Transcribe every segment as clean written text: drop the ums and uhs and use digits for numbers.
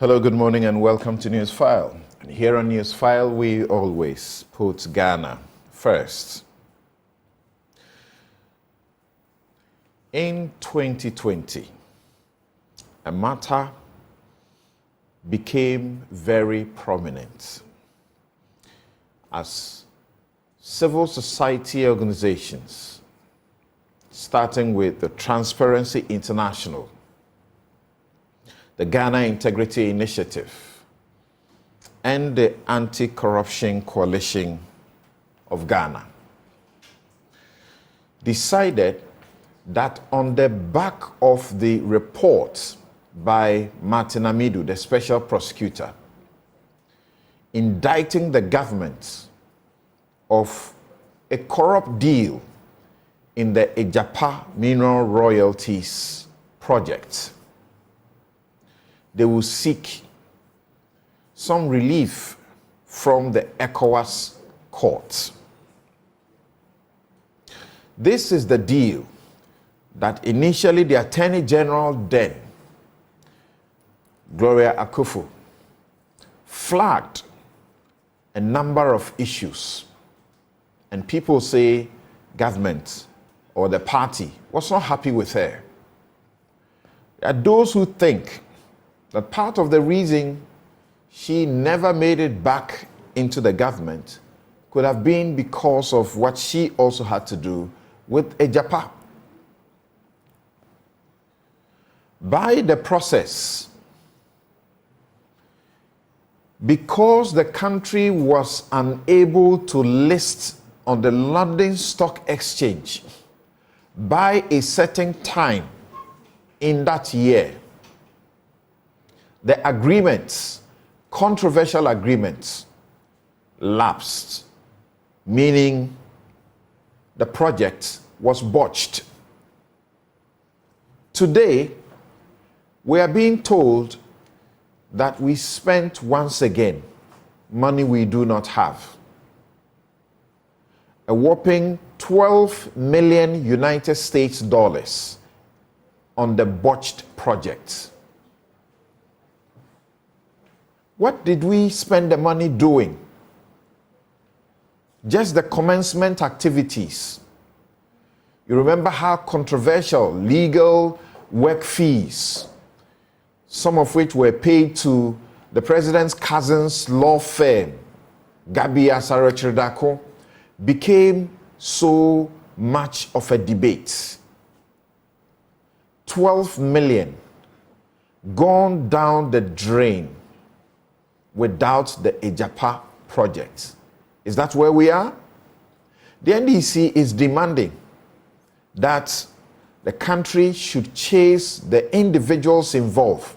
Hello, good morning, and welcome to Newsfile. And here on Newsfile, we always put Ghana first. In 2020, a matter became very prominent as civil society organizations, starting with the Transparency International, the Ghana Integrity Initiative, and the Anti-Corruption Coalition of Ghana, decided that on the back of the report by Martin Amidu, the special prosecutor, indicting the government of a corrupt deal in the Agyapa mineral royalties project, they will seek some relief from the ECOWAS court. This is the deal that initially the Attorney General then, Gloria Akufo, flagged a number of issues. And people say government or the party was not happy with her. There are those who think that part of the reason she never made it back into the government could have been because of what she also had to do with Agyapa. By the process, because the country was unable to list on the London Stock Exchange by a certain time in that year, the agreements, controversial agreements, lapsed, meaning the project was botched. Today, we are being told that we spent once again money we do not have. A whopping 12 million United States dollars on the botched project. What did we spend the money doing? Just the commencement activities. You remember how controversial legal work fees, some of which were paid to the president's cousin's law firm, Gabi Asare-Chiridako, became so much of a debate. 12 million gone down the drain without the Agyapa project. Is that where we are? The NDC is demanding that the country should chase the individuals involved,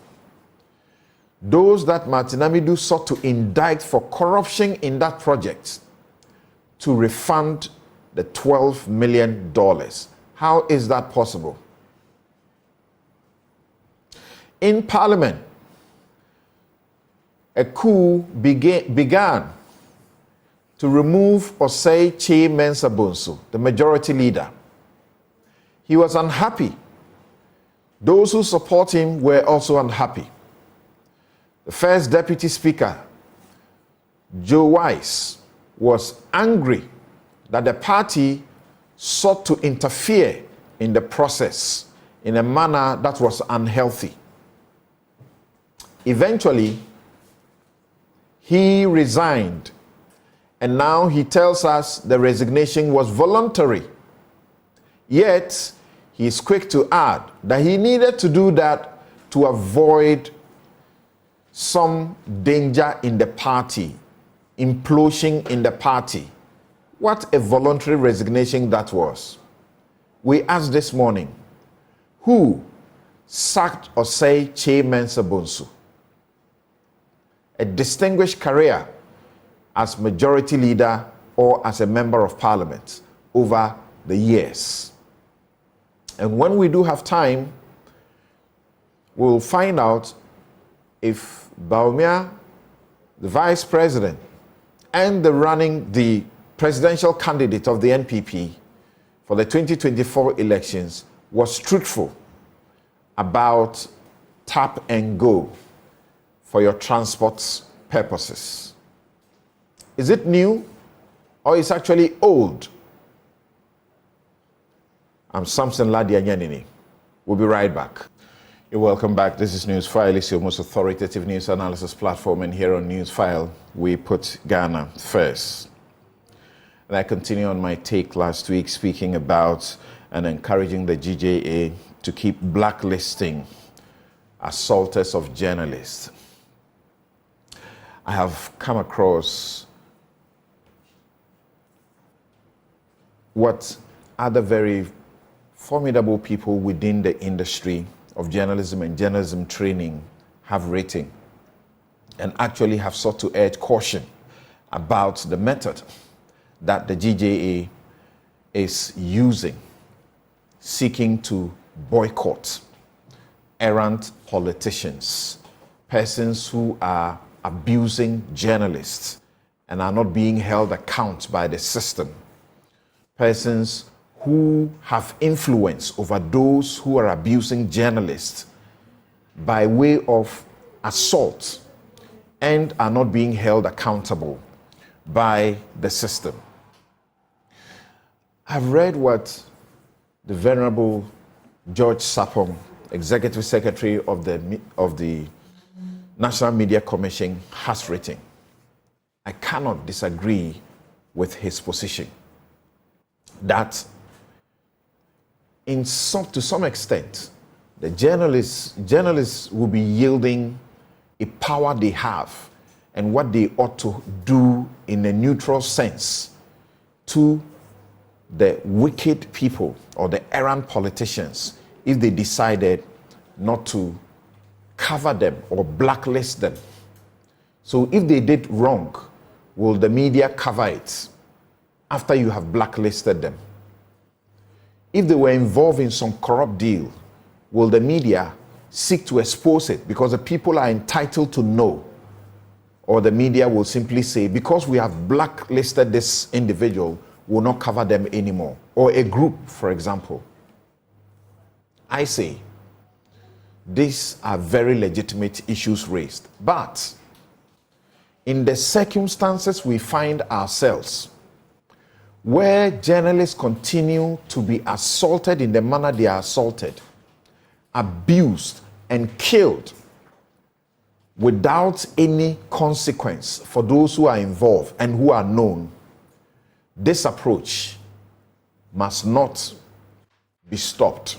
those that Martin Amidu sought to indict for corruption in that project, to refund the $12 million. How is that possible? In Parliament, a coup began to remove Osei Mensa-Bonsu, the majority leader. He was unhappy. Those who support him were also unhappy. The first deputy speaker, Joe Wise, was angry that the party sought to interfere in the process in a manner that was unhealthy. Eventually, he resigned, and now he tells us the resignation was voluntary. Yet, he is quick to add that he needed to do that to avoid some danger in the party, implosion in the party. What a voluntary resignation that was. We asked this morning, who sacked Osei Mensa-Bonsu? A distinguished career as majority leader or as a member of parliament over the years. And when we do have time, we'll find out if Baumia, the vice president, and the presidential candidate of the NPP for the 2024 elections was truthful about tap and go for your transport purposes. Is it new or is it actually old? I'm Samson Lardy Anyenini. We'll be right back. You're welcome back. This is Newsfile. It's your most authoritative news analysis platform, and here on Newsfile, we put Ghana first. And I continue on my take last week, speaking about and encouraging the GJA to keep blacklisting assaulters of journalists. I have come across what other very formidable people within the industry of journalism and journalism training have written, and actually have sought to urge caution about the method that the GJA is using, seeking to boycott errant politicians, persons who are abusing journalists and are not being held account by the system, persons who have influence over those who are abusing journalists by way of assault and are not being held accountable by the system. I've read what the Venerable George Sapong, Executive Secretary of the National Media Commission, has written. I cannot disagree with his position that to some extent, the journalists will be yielding a power they have and what they ought to do in a neutral sense to the wicked people or the errant politicians if they decided not to cover them or blacklist them. So if they did wrong, will the media cover it after you have blacklisted them? If they were involved in some corrupt deal, will the media seek to expose it because the people are entitled to know? Or the media will simply say, because we have blacklisted this individual, we'll not cover them anymore. Or a group, for example. I say, these are very legitimate issues raised. But in the circumstances we find ourselves, where journalists continue to be assaulted in the manner they are assaulted, abused and killed without any consequence for those who are involved and who are known, this approach must not be stopped.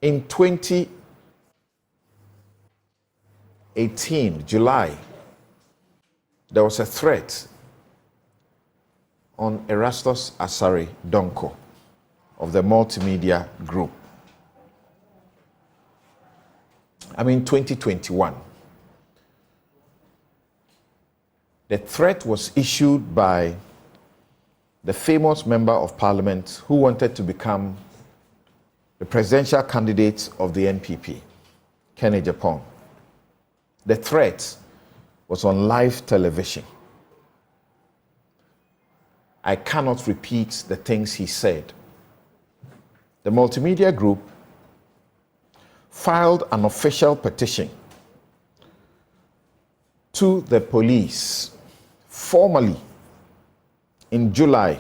In 2018, July, there was a threat on Erastus Asare Donko of the Multimedia Group. 2021. The threat was issued by the famous member of parliament who wanted to become the presidential candidate of the NPP, Ken Agyapa. The threat was on live television. I cannot repeat the things he said. The Multimedia Group filed an official petition to the police formally in July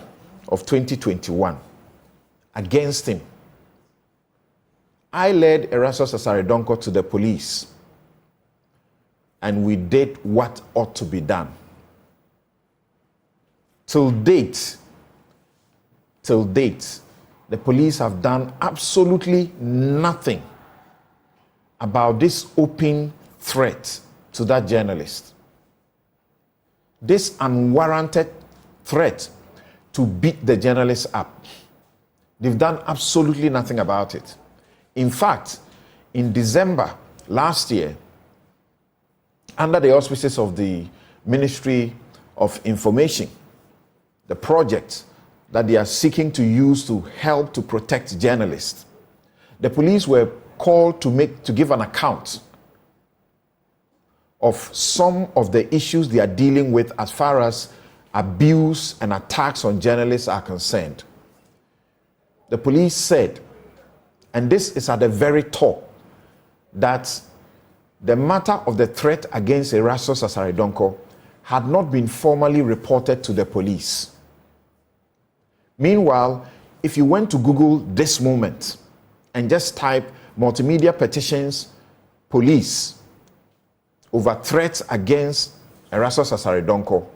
of 2021 against him. I led Erastus Asare Donko to the police, and we did what ought to be done. Till date, the police have done absolutely nothing about this open threat to that journalist. This unwarranted threat to beat the journalist up. They've done absolutely nothing about it. In fact, in December last year, under the auspices of the Ministry of Information, the project that they are seeking to use to help to protect journalists, the police were called to give an account of some of the issues they are dealing with as far as abuse and attacks on journalists are concerned. The police said, and this is at the very top, that the matter of the threat against Erastus Asaredonko had not been formally reported to the police. Meanwhile, if you went to Google this moment and just type multimedia petitions, police, over threats against Erastus Asaredonko,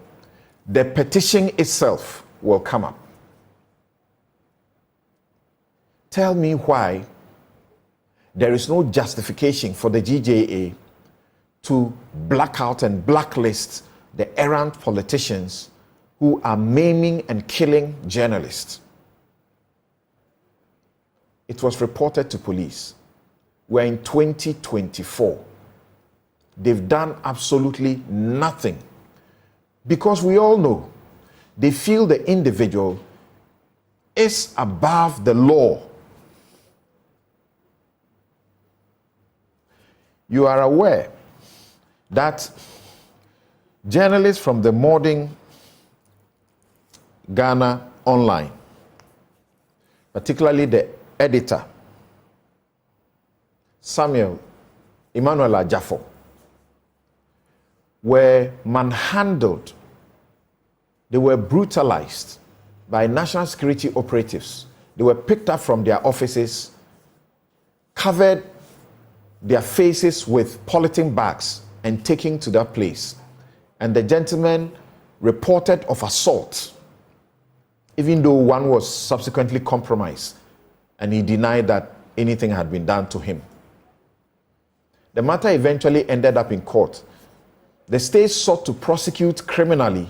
the petition itself will come up. Tell me why there is no justification for the GJA to black out and blacklist the errant politicians who are maiming and killing journalists. It was reported to police. We're in 2024. They've done absolutely nothing because we all know they feel the individual is above the law. You are aware that journalists from the modern Ghana Online, particularly the editor, Samuel Emmanuel Agyapa, were manhandled. They were brutalized by national security operatives. They were picked up from their offices, covered their faces with polythene bags and taken to that place. And the gentleman reported of assault, even though one was subsequently compromised, and he denied that anything had been done to him. The matter eventually ended up in court. The state sought to prosecute criminally,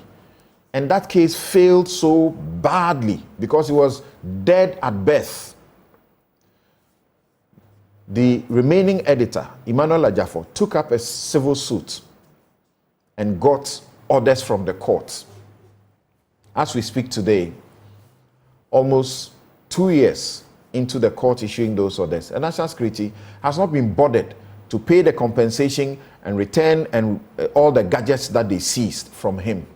and that case failed so badly because he was dead at birth. The remaining editor, Emmanuel Agyapa, took up a civil suit and got orders from the court. As we speak today, almost 2 years into the court issuing those orders, and national security has not been bothered to pay the compensation and return all the gadgets that they seized from him,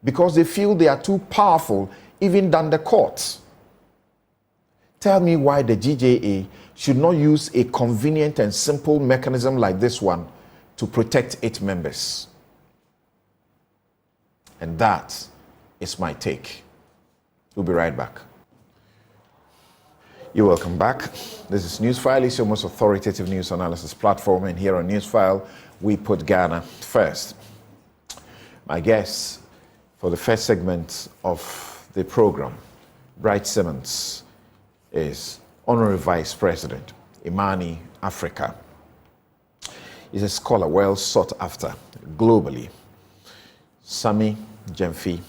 because they feel they are too powerful even than the courts. Tell me why the GJA should not use a convenient and simple mechanism like this one to protect its members. And that is my take. We'll be right back. You're welcome back. This is Newsfile. It's your most authoritative news analysis platform, and here on Newsfile, we put Ghana first. My guest for the first segment of the program, Bright Simmons, is Honorary Vice President, Imani Africa. He's a scholar well sought after globally. Sami Jemfi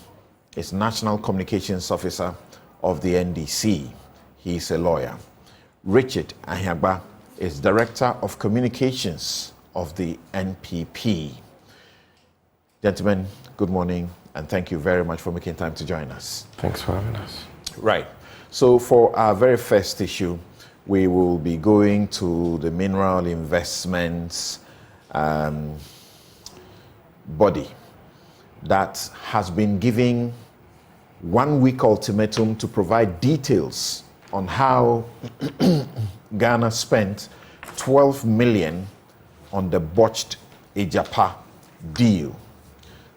is National Communications Officer of the NDC. He's a lawyer. Richard Ahagba is Director of Communications of the NPP. Gentlemen, good morning, and thank you very much for making time to join us. Thanks for having us. Right. So for our very first issue, we will be going to the mineral investments body that has been giving 1 week ultimatum to provide details on how Ghana spent 12 million on the botched Agyapa deal.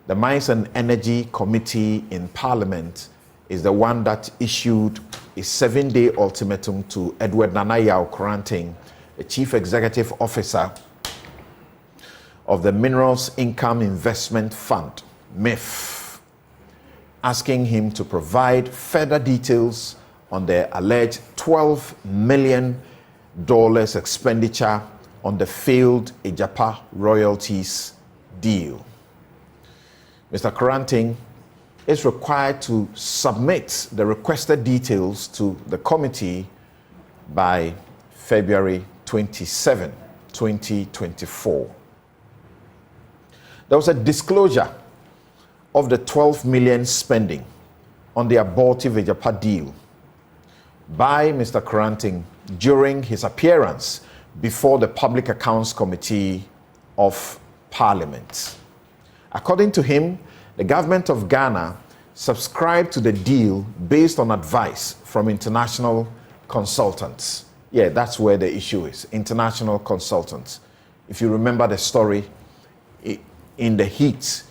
The Mines and Energy Committee in Parliament is the one that issued a 7-day ultimatum to Edward Nanayao Koranting, the Chief Executive Officer of the Minerals Income Investment Fund, MIF, asking him to provide further details on the alleged $12 million expenditure on the failed Agyapa royalties deal. Mr. Koranting is required to submit the requested details to the committee by February 27, 2024. There was a disclosure of the 12 million spending on the abortive Agyapa deal by Mr. Koranting during his appearance before the Public Accounts Committee of Parliament. According to him, the government of Ghana subscribed to the deal based on advice from international consultants. Yeah, that's where the issue is, international consultants. if you remember the story, in the heat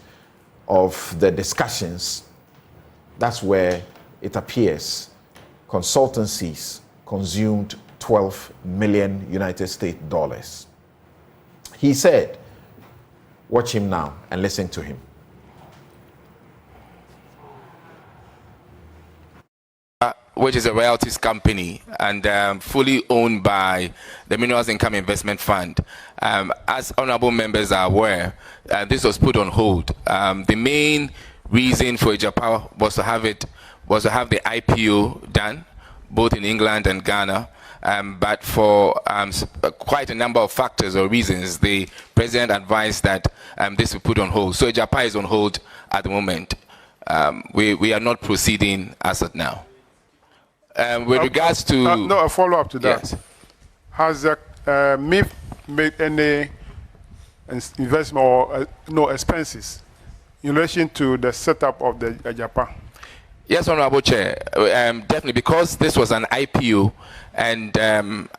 of the discussions, that's where it appears consultancies consumed 12 million United States dollars. He said, watch him now and listen to him. Which is a royalties company and fully owned by the Minerals Income Investment Fund. As honorable members are aware, this was put on hold. The main reason for Agyapa was to have the IPO done, both in England and Ghana. But for quite a number of factors or reasons, the president advised that this be put on hold. So Agyapa is on hold at the moment. We are not proceeding as of now. With regards to... a follow-up to that. Yes. Has the MIF made any investment or no expenses in relation to the setup of the Agyapa? Yes, Honorable Chair. Definitely, because this was an IPO, and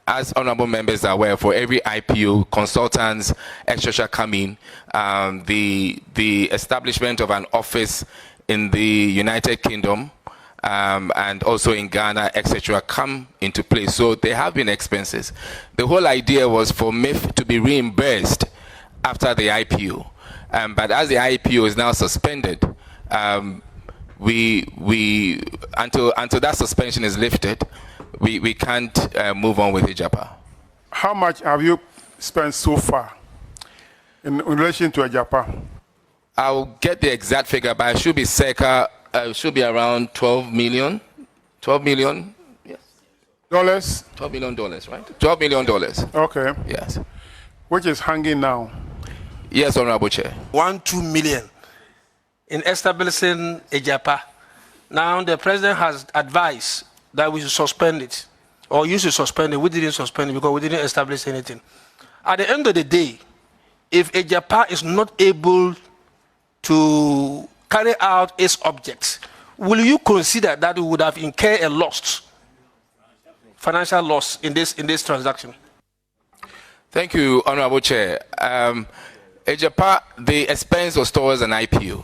as honorable members are aware, for every IPO, consultants, etc. come in. The establishment of an office in the United Kingdom and also in Ghana, etc., come into place. So there have been expenses. The whole idea was for MIF to be reimbursed after the IPO. But as the IPO is now suspended, we until that suspension is lifted, we can't move on with Agyapa. How much have you spent so far in relation to Agyapa? I'll get the exact figure, but it should be circa, should be around 12 million. 12 million, yes. Dollars? $12 million, right? $12 million. Okay. Yes. Which is hanging now? Yes, Honorable Chair. 2 million in establishing Agyapa. Now the president has advised that we should suspend it, or you should suspend it. We didn't suspend it because we didn't establish anything. At the end of the day, if Agyapa is not able to carry out its objects, will you consider that we would have incurred a loss, financial loss in this transaction? Thank you, Honorable Chair. Agyapa, the expense was towards an IPO.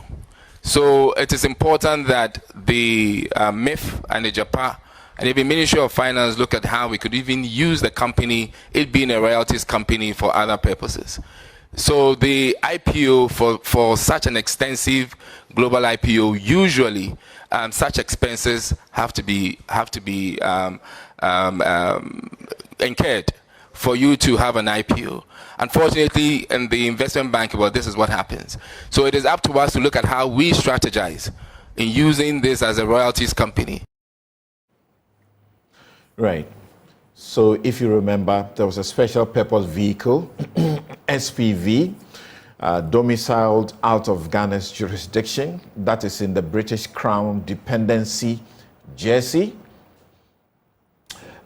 So it is important that the MIF and Agyapa and even Ministry of Finance look at how we could even use the company, it being a royalties company, for other purposes. So the IPO, for such an extensive global IPO, usually such expenses have to be incurred for you to have an IPO. Unfortunately, in the investment bank, well, this is what happens. So it is up to us to look at how we strategize in using this as a royalties company. Right. So if you remember, there was a special purpose vehicle, SPV, domiciled out of Ghana's jurisdiction. That is in the British Crown Dependency, Jersey.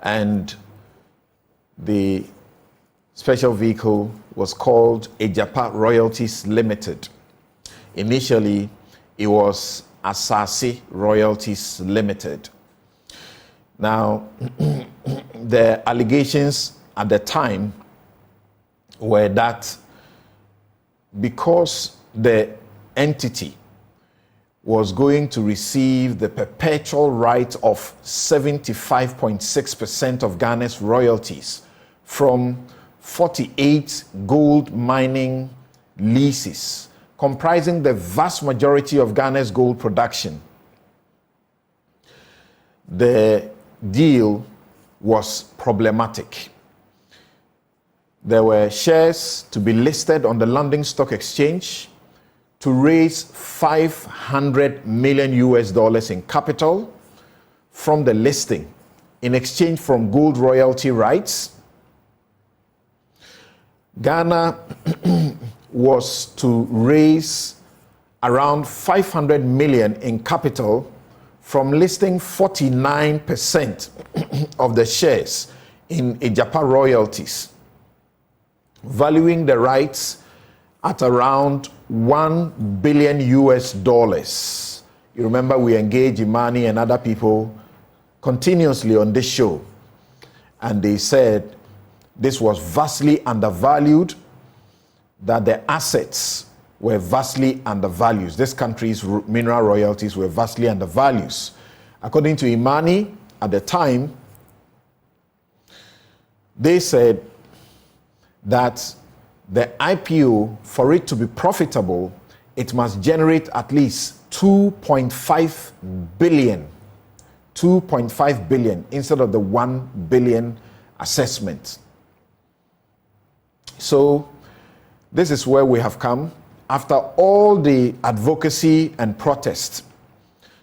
And the special vehicle was called Agyapa Royalties Limited. Initially, it was Asase Royalties Limited. Now, the allegations at the time were that because the entity was going to receive the perpetual right of 75.6% of Ghana's royalties from 48 gold mining leases, comprising the vast majority of Ghana's gold production. The deal was problematic. There were shares to be listed on the London Stock Exchange to raise $500 million in capital from the listing in exchange for gold royalty rights. Ghana was to raise around 500 million in capital from listing 49% of the shares in Agyapa Royalties, valuing the rights at around $1 billion. You remember we engaged Imani and other people continuously on this show, and they said this was vastly undervalued that the assets were vastly undervalued. This country's mineral royalties were vastly undervalued. According to Imani, at the time, they said that the IPO, for it to be profitable, it must generate at least 2.5 billion. 2.5 billion instead of the 1 billion assessment. So this is where we have come. After all the advocacy and protest,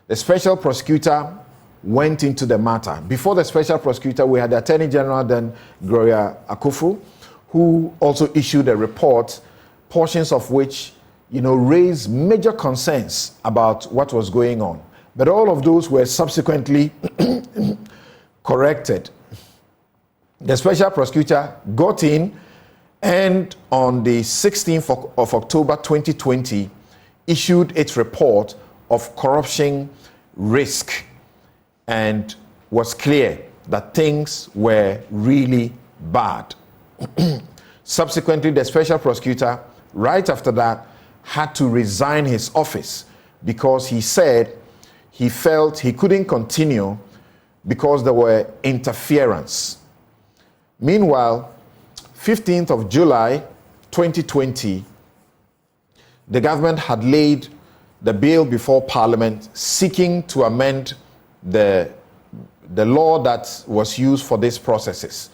the special prosecutor went into the matter. Before the special prosecutor, we had the Attorney General, then Gloria Akufu, who also issued a report, portions of which, raised major concerns about what was going on. But all of those were subsequently corrected. The special prosecutor got in, and on the 16th of October 2020, issued its report of corruption risk, and was clear that things were really bad. Subsequently, the special prosecutor, right after that, had to resign his office because he said he felt he couldn't continue because there were interference. Meanwhile, 15th of July 2020, the government had laid the bill before Parliament seeking to amend the law that was used for these processes.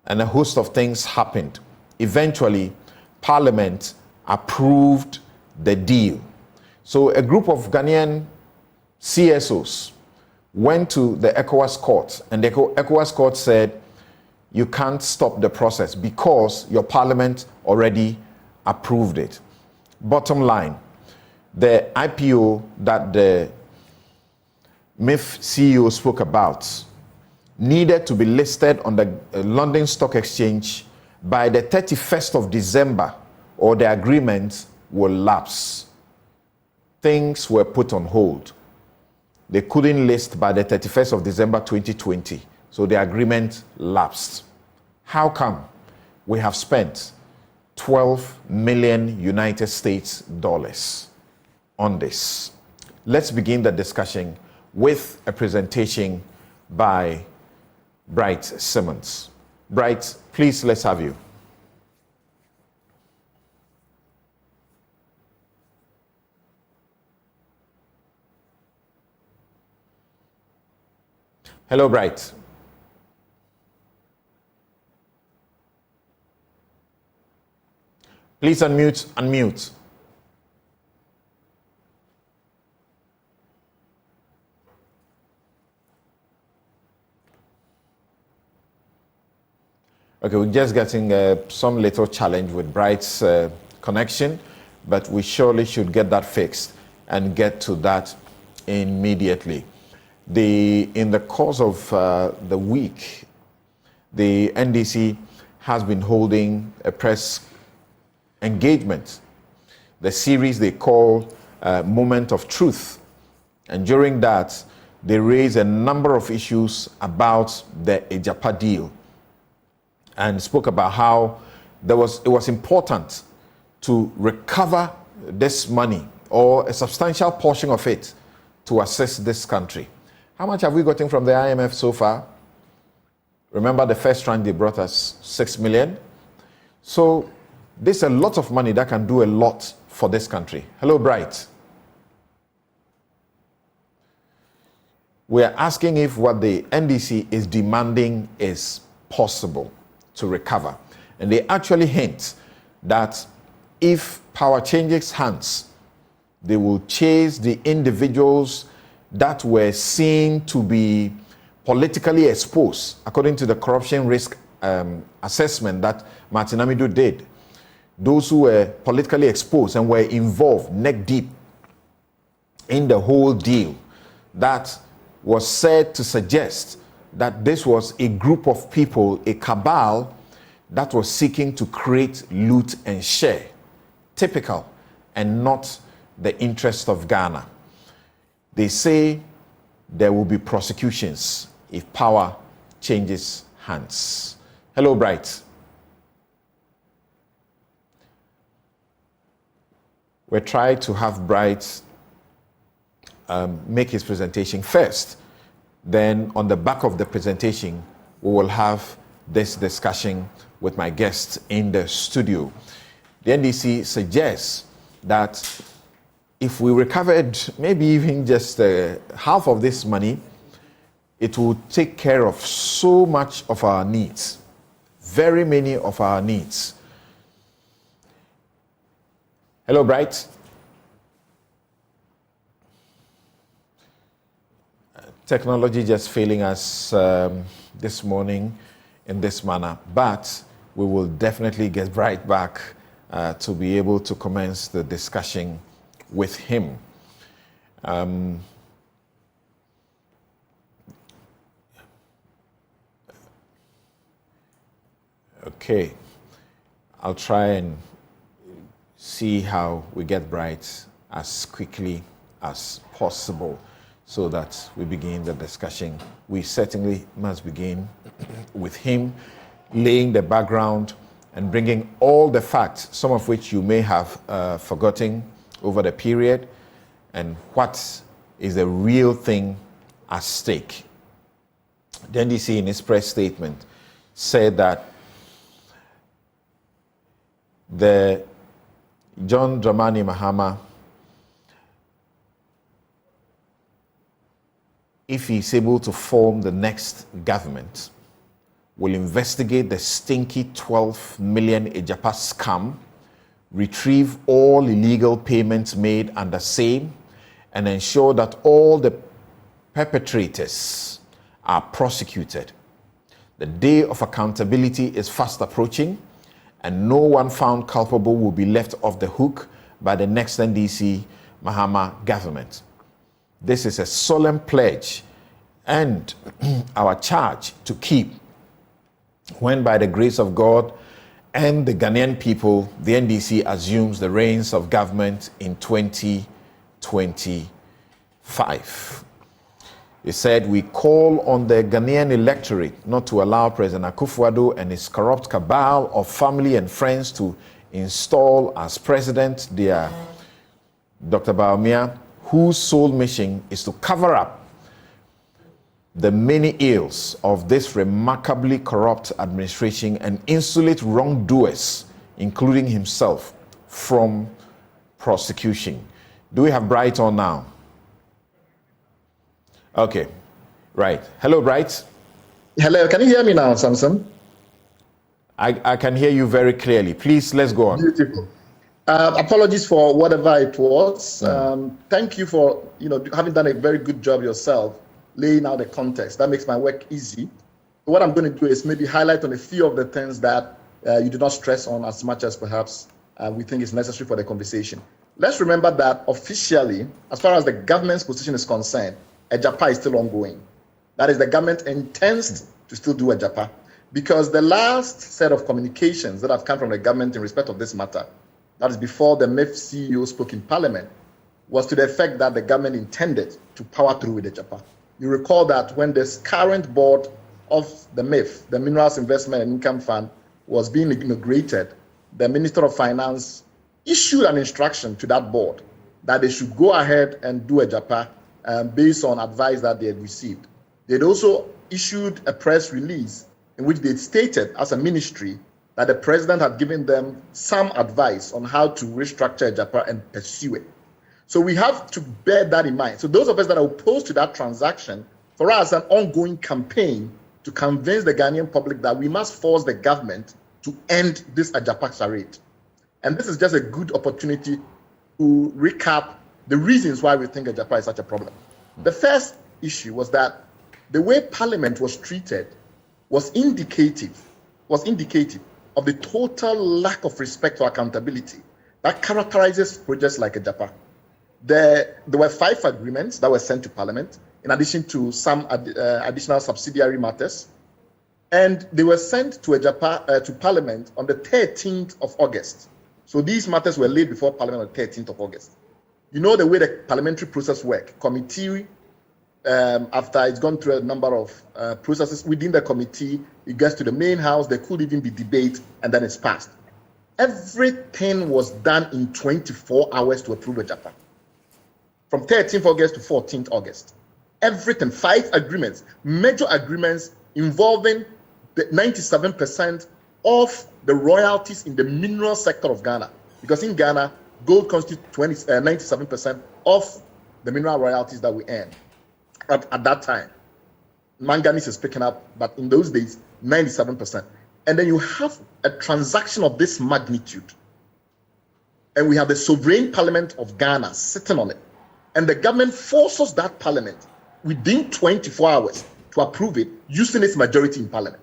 And a host of things happened. Eventually, Parliament approved the deal. So a group of Ghanaian CSOs went to the ECOWAS court, and the ECOWAS court said, you can't stop the process because your parliament already approved it. Bottom line, the IPO that the MIF CEO spoke about needed to be listed on the London Stock Exchange by the 31st of December, or the agreement will lapse. Things were put on hold. They couldn't list by the 31st of December 2020, so the agreement lapsed. How come we have spent 12 million United States dollars on this? Let's begin the discussion with a presentation by Bright Simmons. Bright, please, let's have you. Hello, Bright. Please unmute. Okay, we're just getting some little challenge with Bright's connection, but we surely should get that fixed and get to that immediately. In the course of the week, the NDC has been holding a press engagement, the series they call Moment of Truth. And during that, they raised a number of issues about the Agyapa deal and spoke about how it was important to recover this money, or a substantial portion of it, to assist this country. How much have we gotten from the IMF so far? Remember the first round they brought us 6 million? So there's a lot of money that can do a lot for this country. Hello, Bright. We are asking if what the NDC is demanding is possible to recover. And they actually hint that if power changes hands, they will chase the individuals that were seen to be politically exposed, according to the corruption risk assessment that Martin Amido did. Those who were politically exposed and were involved neck deep in the whole deal, that was said to suggest that this was a group of people, a cabal, that was seeking to create loot and share, typical and not the interest of Ghana. They say there will be prosecutions if power changes hands. Hello, Bright. we try to have Bright make his presentation first. Then on the back of the presentation, we will have this discussion with my guests in the studio. The NDC suggests that if we recovered maybe even just half of this money, it will take care of so much of our needs, very many of our needs. Hello, Bright. Technology just failing us this morning in this manner, but we will definitely get Bright back to be able to commence the discussion with him. Okay, I'll try and see how we get Bright as quickly as possible so that we begin the discussion. We certainly must begin with him laying the background and bringing all the facts, some of which you may have forgotten over the period, and what is the real thing at stake. The NDC in its press statement said that the John Dramani Mahama, if he's able to form the next government, will investigate the stinky 12 million Agyapa scam, retrieve all illegal payments made under same, and ensure that all the perpetrators are prosecuted. The day of accountability is fast approaching, and no one found culpable will be left off the hook by the next NDC Mahama government. This is a solemn pledge and our charge to keep when, by the grace of God and the Ghanaian people, the NDC assumes the reins of government in 2025. He said, we call on the Ghanaian electorate not to allow President Akufo-Addo and his corrupt cabal of family and friends to install as president their Dr. Bawumia, whose sole mission is to cover up the many ills of this remarkably corrupt administration and insulate wrongdoers, including himself, from prosecution. Do we have Bright on now? Okay, right. Hello, Bright. Hello, can you hear me now, Samson? I can hear you very clearly. Please, let's go on. Beautiful. Apologies for whatever it was. Thank you for having done a very good job yourself, laying out the context. That makes my work easy. What I'm going to do is maybe highlight on a few of the things that you did not stress on as much as perhaps we think is necessary for the conversation. Let's remember that officially, as far as the government's position is concerned, Agyapa is still ongoing. That is, the government intends to still do Agyapa, because the last set of communications that have come from the government in respect of this matter, that is before the MEF CEO spoke in Parliament, was to the effect that the government intended to power through with Agyapa. You recall that when this current board of the MEF, the Minerals Investment and Income Fund, was being inaugurated, the Minister of Finance issued an instruction to that board that they should go ahead and do Agyapa based on advice that they had received. They'd also issued a press release in which they stated as a ministry that the president had given them some advice on how to restructure Agyapa and pursue it. So we have to bear that in mind. So those of us that are opposed to that transaction, for us, an ongoing campaign to convince the Ghanaian public that we must force the government to end this Agyapa charade. And this is just a good opportunity to recap the reasons why we think Agyapa is such a problem. The first issue was that the way Parliament was treated was indicative of the total lack of respect for accountability that characterizes projects like Agyapa. There were 5 agreements that were sent to Parliament, in addition to some additional subsidiary matters, and they were sent to Agyapa, to Parliament on the 13th of August. So these matters were laid before Parliament on the 13th of August. You know the way the parliamentary process works. Committee, after it's gone through a number of processes within the committee, it gets to the main house, there could even be debate, and then it's passed. Everything was done in 24 hours to approve Agyapa. From 13th August to 14th August. Everything, 5 agreements, major agreements involving the 97% of the royalties in the mineral sector of Ghana. Because in Ghana, gold constitutes 97% of the mineral royalties that we earn at that time. Manganese is picking up, but in those days, 97%. And then you have a transaction of this magnitude. And we have the sovereign parliament of Ghana sitting on it. And the government forces that parliament within 24 hours to approve it using its majority in parliament.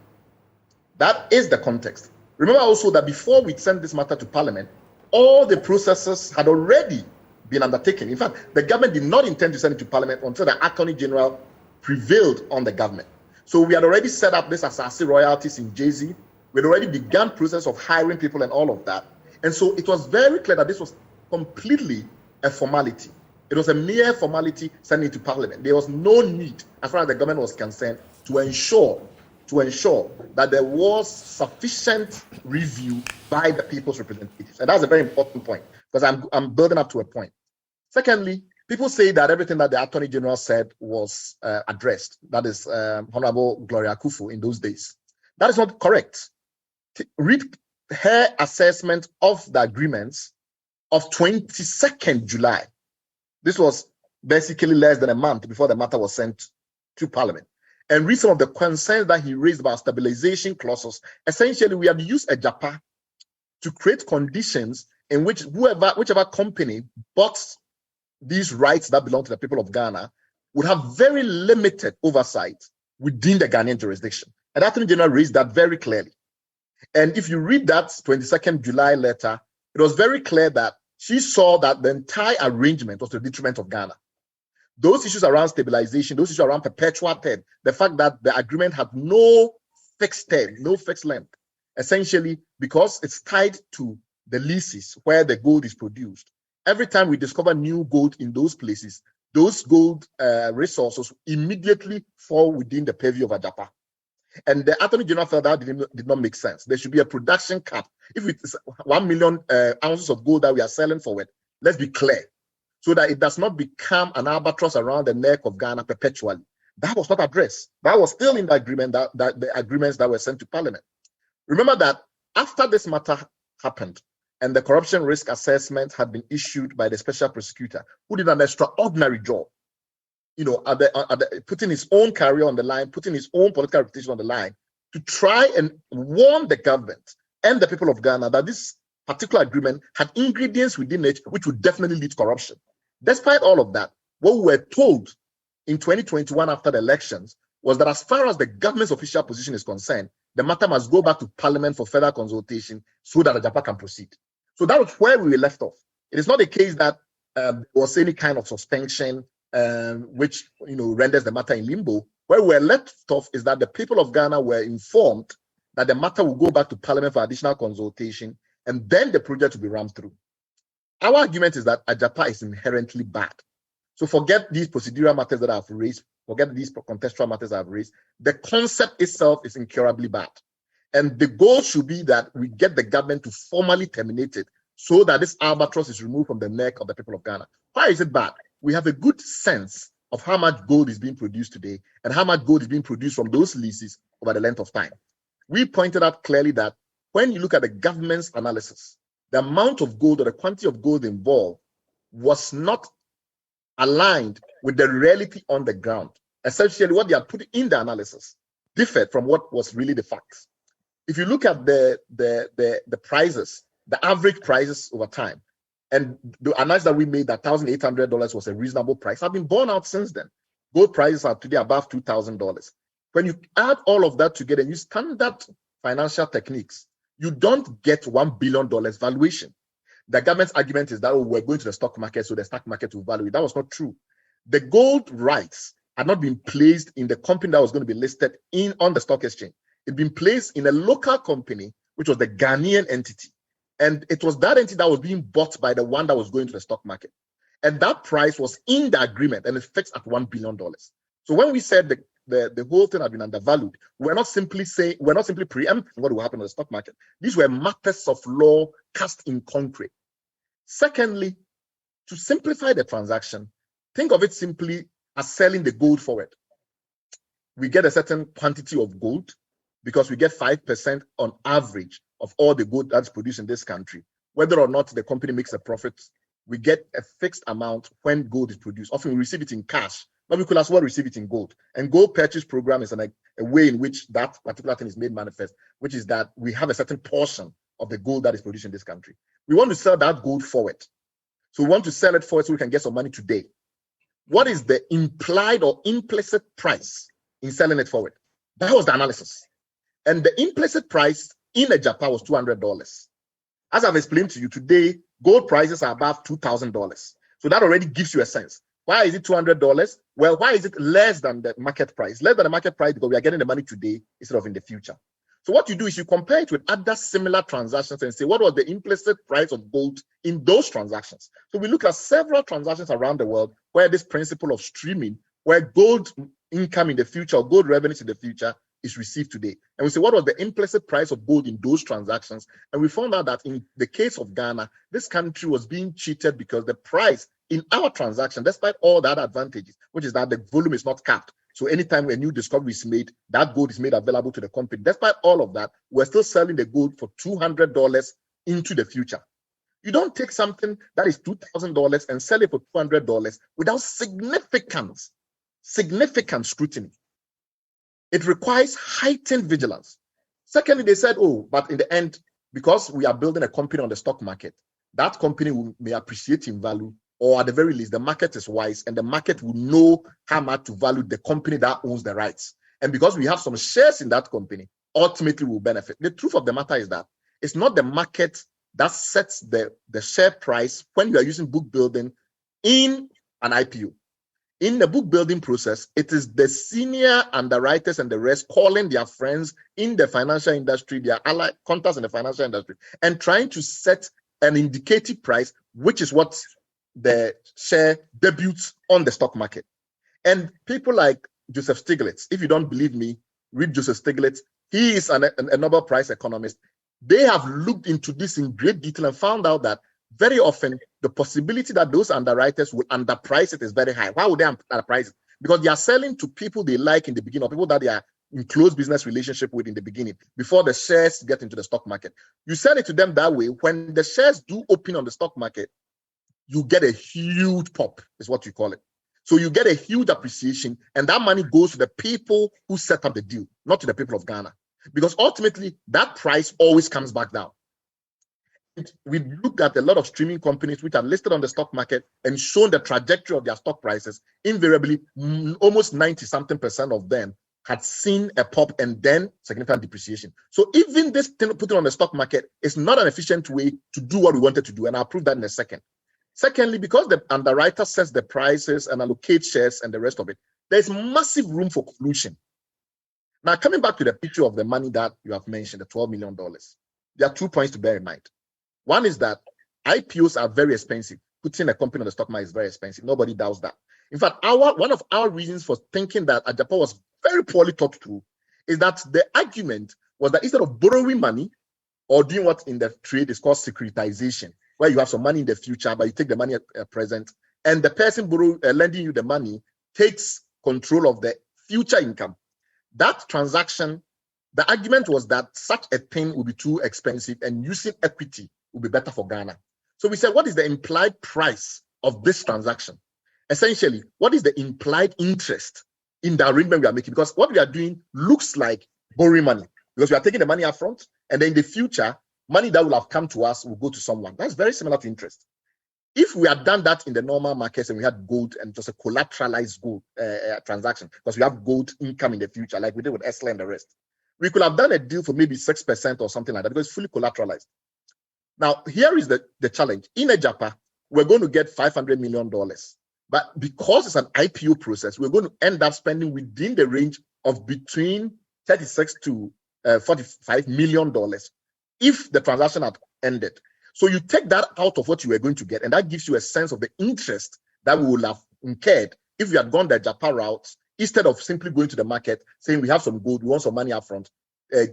That is the context. Remember also that before we sent this matter to parliament, all the processes had already been undertaken. In fact, the government did not intend to send it to parliament until the Attorney General prevailed on the government. So we had already set up this Asase royalties in Jay-Z. We had already begun process of hiring people and all of that. And so it was very clear that this was completely a formality. It was a mere formality sending it to parliament. There was no need, as far as the government was concerned, to ensure that there was sufficient review by the people's representatives. And that's a very important point, because I'm building up to a point. Secondly, people say that everything that the Attorney General said was addressed. That is Honorable Gloria Kufu in those days. That is not correct. Read her assessment of the agreements of 22nd July. This was basically less than a month before the matter was sent to Parliament. And read some of the concerns that he raised about stabilization clauses. Essentially, we have used Agyapa to create conditions in which whichever company bought these rights that belong to the people of Ghana would have very limited oversight within the Ghanaian jurisdiction. And the Attorney General raised that very clearly. And if you read that 22nd July letter, it was very clear that she saw that the entire arrangement was to the detriment of Ghana. Those issues around stabilization, those issues around perpetual term, the fact that the agreement had no fixed term, no fixed length, essentially because it's tied to the leases where the gold is produced. Every time we discover new gold in those places, those gold resources immediately fall within the purview of Agyapa. And the Attorney General felt that did not make sense. There should be a production cap. If it's 1 million ounces of gold that we are selling forward, let's be clear, so that it does not become an albatross around the neck of Ghana perpetually. That was not addressed. That was still in the agreement, that the agreements that were sent to Parliament. Remember that after this matter happened, and the corruption risk assessment had been issued by the special prosecutor, who did an extraordinary job, putting his own career on the line, putting his own political reputation on the line, to try and warn the government and the people of Ghana that this particular agreement had ingredients within it which would definitely lead to corruption. Despite all of that, what we were told in 2021 after the elections was that as far as the government's official position is concerned, the matter must go back to Parliament for further consultation so that Agyapa can proceed. So that was where we were left off. It is not a case that there was any kind of suspension which renders the matter in limbo. Where we were left off is that the people of Ghana were informed that the matter will go back to Parliament for additional consultation, and then the project will be rammed through. Our argument is that Agyapa is inherently bad. So forget these procedural matters that I've raised, forget these contextual matters I've raised. The concept itself is incurably bad. And the goal should be that we get the government to formally terminate it so that this albatross is removed from the neck of the people of Ghana. Why is it bad? We have a good sense of how much gold is being produced today and how much gold is being produced from those leases over the length of time. We pointed out clearly that when you look at the government's analysis, the amount of gold or the quantity of gold involved was not aligned with the reality on the ground. Essentially, what they had put in the analysis differed from what was really the facts. If you look at the prices, the average prices over time, and the analysis that we made that $1,800 was a reasonable price, have been borne out since then. Gold prices are today above $2,000. When you add all of that together and use standard financial techniques, you don't get $1 billion valuation. The government's argument is that we're going to the stock market, so the stock market will value it. That was not true. The gold rights had not been placed in the company that was going to be listed on the stock exchange. It'd been placed in a local company, which was the Ghanaian entity. And it was that entity that was being bought by the one that was going to the stock market. And that price was in the agreement and it's fixed at $1 billion. So when we said the whole thing had been undervalued, we're not simply preempting what will happen on the stock market. These were matters of law cast in concrete. Secondly, to simplify the transaction, think of it simply as selling the gold forward. We get a certain quantity of gold because we get 5% on average of all the gold that's produced in this country. Whether or not the company makes a profit, we get a fixed amount when gold is produced. Often we receive it in cash, but we could as well receive it in gold. And gold purchase program is a way in which that particular thing is made manifest, which is that we have a certain portion of the gold that is produced in this country. We want to sell that gold forward. So we want to sell it forward so we can get some money today. What is the implied or implicit price in selling it forward? That was the analysis. And the implicit price in Agyapa was $200. As I've explained to you today, gold prices are above $2,000. So that already gives you a sense. Why is it $200? Well, why is it less than the market price? Less than the market price because we are getting the money today instead of in the future. So what you do is you compare it with other similar transactions and say, what was the implicit price of gold in those transactions? So we look at several transactions around the world where this principle of streaming, where gold income in the future or gold revenues in the future is received today. And we say, what was the implicit price of gold in those transactions? And we found out that in the case of Ghana, this country was being cheated because the price in our transaction, despite all the other advantages, which is that the volume is not capped. So anytime a new discovery is made, that gold is made available to the company. Despite all of that, we're still selling the gold for $200 into the future. You don't take something that is $2,000 and sell it for $200 without significant scrutiny. It requires heightened vigilance. Secondly, they said, oh, but in the end, because we are building a company on the stock market, that company may appreciate in value, or at the very least, the market is wise and the market will know how much to value the company that owns the rights. And because we have some shares in that company, ultimately we'll benefit. The truth of the matter is that it's not the market that sets the share price when you are using book building in an IPO. In the book building process, it is the senior underwriters and the rest calling their friends in the financial industry, their allied contacts in the financial industry, and trying to set an indicative price, which is what the share debuts on the stock market. And people like Joseph Stiglitz, if you don't believe me, read Joseph Stiglitz. He is a Nobel Prize economist. They have looked into this in great detail and found out that very often the possibility that those underwriters will underprice it is very high. Why would they underprice it? Because they are selling to people they like in the beginning, or people that they are in close business relationship with in the beginning, before the shares get into the stock market. You sell it to them that way. When the shares do open on the stock market, you get a huge pop, is what you call it. So you get a huge appreciation, and that money goes to the people who set up the deal, not to the people of Ghana. Because ultimately, that price always comes back down. We looked at a lot of streaming companies which are listed on the stock market and shown the trajectory of their stock prices. Invariably, almost 90-something% of them had seen a pop and then significant depreciation. So even this thing put it on the stock market is not an efficient way to do what we wanted to do, and I'll prove that in a second. Secondly, because the underwriter sets the prices and allocates shares and the rest of it, there's massive room for collusion. Now, coming back to the picture of the money that you have mentioned, the $12 million, there are 2 points to bear in mind. One is that IPOs are very expensive. Putting a company on the stock market is very expensive. Nobody doubts that. In fact, one of our reasons for thinking that Agyapa was very poorly thought through is that the argument was that instead of borrowing money or doing what in the trade is called securitization, where you have some money in the future, but you take the money at present, and the person lending you the money takes control of the future income. That transaction, the argument was that such a thing would be too expensive and using equity would be better for Ghana. So we said, what is the implied price of this transaction? Essentially, what is the implied interest in the arrangement we are making? Because what we are doing looks like borrowing money, because we are taking the money up front, and then in the future, money that will have come to us will go to someone. That's very similar to interest. If we had done that in the normal markets and we had gold and just a collateralized gold transaction, because we have gold income in the future, like we did with Esler and the rest, we could have done a deal for maybe 6% or something like that, because it's fully collateralized. Now, here is the challenge. In Agyapa, we're going to get $500 million. But because it's an IPO process, we're going to end up spending within the range of between $36 to $45 million if the transaction had ended. So you take that out of what you were going to get, and that gives you a sense of the interest that we would have incurred if we had gone the Agyapa route instead of simply going to the market saying we have some gold, we want some money up front,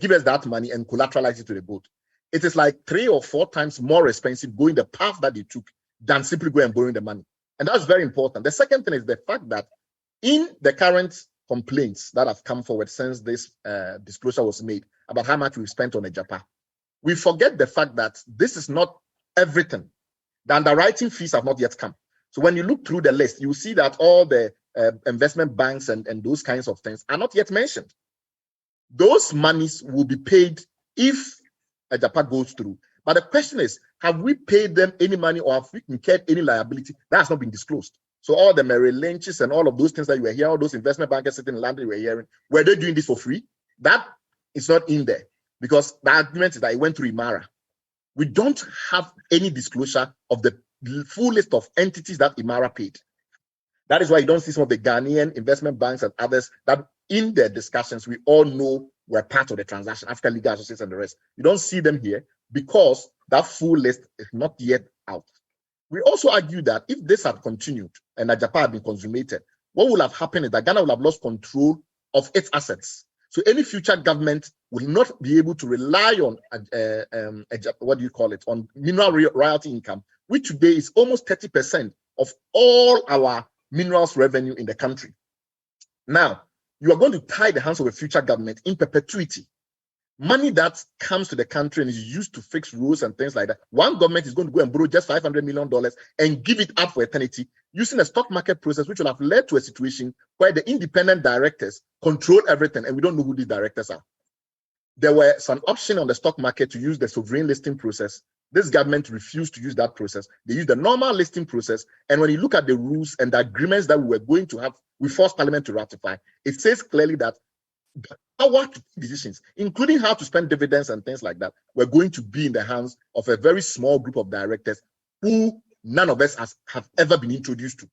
give us that money and collateralize it to the boat. It is like 3 or 4 times more expensive going the path that they took than simply going and borrowing the money. And that's very important. The second thing is the fact that in the current complaints that have come forward since this disclosure was made about how much we've spent on Agyapa, we forget the fact that this is not everything. The underwriting fees have not yet come. So when you look through the list, you see that all the investment banks and those kinds of things are not yet mentioned. Those monies will be paid if Agyapa goes through. But the question is, have we paid them any money or have we incurred any liability? That has not been disclosed. So all the Merrill Lynch's and all of those things that you were hearing, all those investment bankers sitting in London you were hearing, were they doing this for free? That is not in there because the argument is that it went through Imara. We don't have any disclosure of the full list of entities that Imara paid. That is why you don't see some of the Ghanaian investment banks and others that in their discussions, we all know were part of the transaction, African Legal Associates and the rest. You don't see them here because that full list is not yet out. We also argue that if this had continued and Agyapa had been consummated, what would have happened is that Ghana would have lost control of its assets. So any future government will not be able to rely on, on mineral royalty income, which today is almost 30% of all our minerals revenue in the country. Now, you are going to tie the hands of a future government in perpetuity. Money that comes to the country and is used to fix roads and things like that. One government is going to go and borrow just $500 million and give it up for eternity using a stock market process, which will have led to a situation where the independent directors control everything and we don't know who these directors are. There were some options on the stock market to use the sovereign listing process. This government refused to use that process. They used the normal listing process. And when you look at the rules and the agreements that we were going to have, we forced Parliament to ratify. It says clearly that the power to take decisions, including how to spend dividends and things like that, were going to be in the hands of a very small group of directors who none of us have ever been introduced to.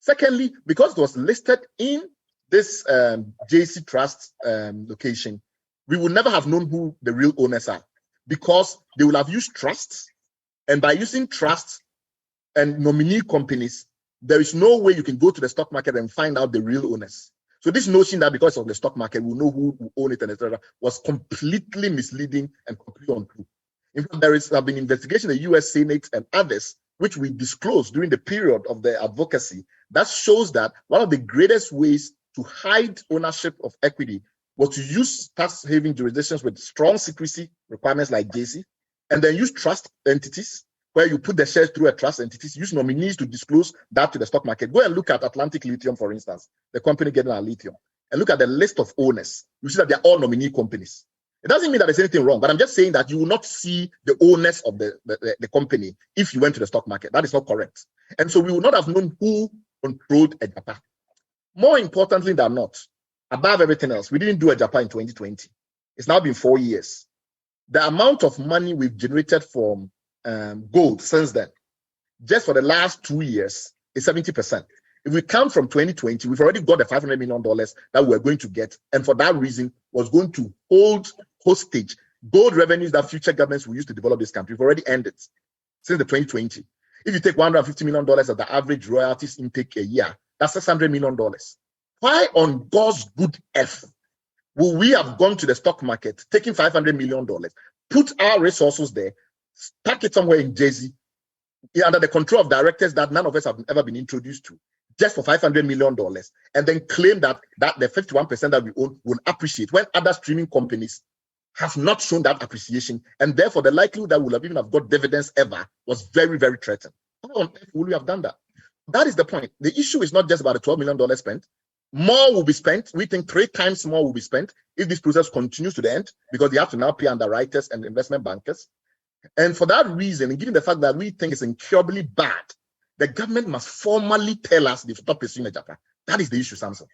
Secondly, because it was listed in this JC Trust location, we would never have known who the real owners are because they will have used trusts. And by using trusts and nominee companies, there is no way you can go to the stock market and find out the real owners. So this notion that because of the stock market, we'll know who own it and etc. was completely misleading and completely untrue. In fact, there have been investigation in the US Senate and others, which we disclosed during the period of the advocacy, that shows that one of the greatest ways to hide ownership of equity was to use tax haven jurisdictions with strong secrecy requirements like JC, and then use trust entities where you put the shares through a trust entities, use nominees to disclose that to the stock market. Go and look at Atlantic Lithium, for instance, the company getting our lithium, and look at the list of owners. You see that they're all nominee companies. It doesn't mean that there's anything wrong, but I'm just saying that you will not see the owners of the company if you went to the stock market. That is not correct. And so we would not have known who controlled Agyapa. More importantly than not, above everything else, we didn't do Agyapa in 2020. It's now been 4 years. The amount of money we've generated from gold since then, just for the last 2 years, is 70%. If we count from 2020, we've already got the $500 million that we're going to get, and for that reason, was going to hold hostage gold revenues that future governments will use to develop this country. We've already ended since the 2020. If you take $150 million as the average royalties intake a year, that's $600 million. Why on God's good earth will we have gone to the stock market, taking $500 million, put our resources there, stack it somewhere in Jersey, under the control of directors that none of us have ever been introduced to, just for $500 million, and then claim that the 51% that we own will appreciate when other streaming companies have not shown that appreciation, and therefore the likelihood that we'll have even have got dividends ever was very, very threatened. How on earth will we have done that? That is the point. The issue is not just about the $12 million spent. More will be spent. We think 3 times more will be spent if this process continues to the end, because they have to now pay underwriters and investment bankers. And for that reason, and given the fact that we think it's incurably bad, the government must formally tell us they've stopped pursuing Agyapa. That is the issue, Samson.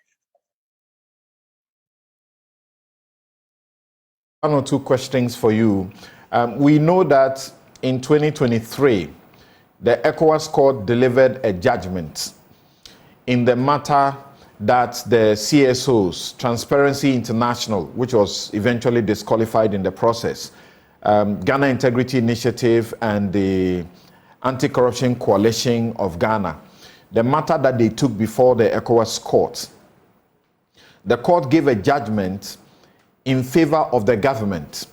One or two questions for you. We know that in 2023, the ECOWAS court delivered a judgment in the matter that the CSOs, Transparency International, which was eventually disqualified in the process, Ghana Integrity Initiative and the Anti-Corruption Coalition of Ghana, the matter that they took before the ECOWAS court the court gave a judgment in favor of the government.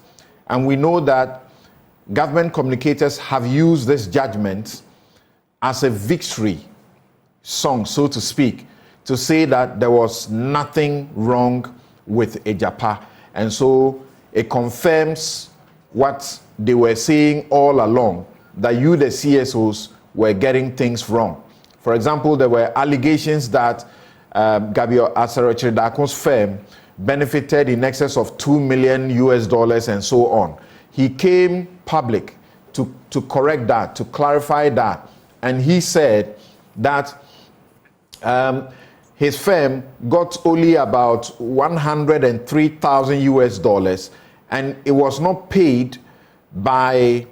And we know that government communicators have used this judgment as a victory song, so to speak, to say that there was nothing wrong with Agyapa. And so it confirms what they were saying all along, that you, the CSOs, were getting things wrong. For example, there were allegations that Gabriel Asarochiridako's firm benefited in excess of $2 million and so on. He came public to correct that, to clarify that. And he said that his firm got only about $103,000 and it was not paid by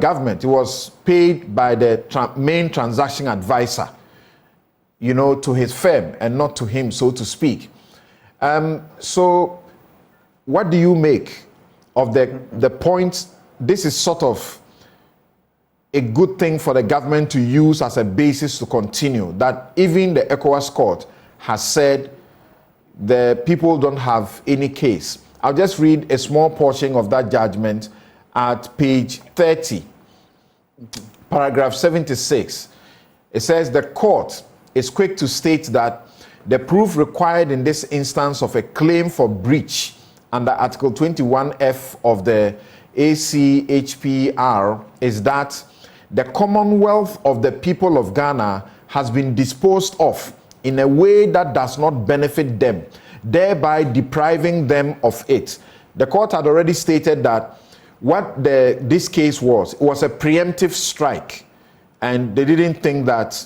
government. It was paid by the main transaction advisor, to his firm and not to him, so to speak. So what do you make of the point? This is sort of a good thing for the government to use as a basis to continue, that even the ECOWAS court has said the people don't have any case. I'll just read a small portion of that judgment at page 30, paragraph 76. It says the court is quick to state that the proof required in this instance of a claim for breach under Article 21F of the ACHPR is that the Commonwealth of the people of Ghana has been disposed of in a way that does not benefit them, thereby depriving them of it. The court had already stated that what this case was a preemptive strike, and they didn't think that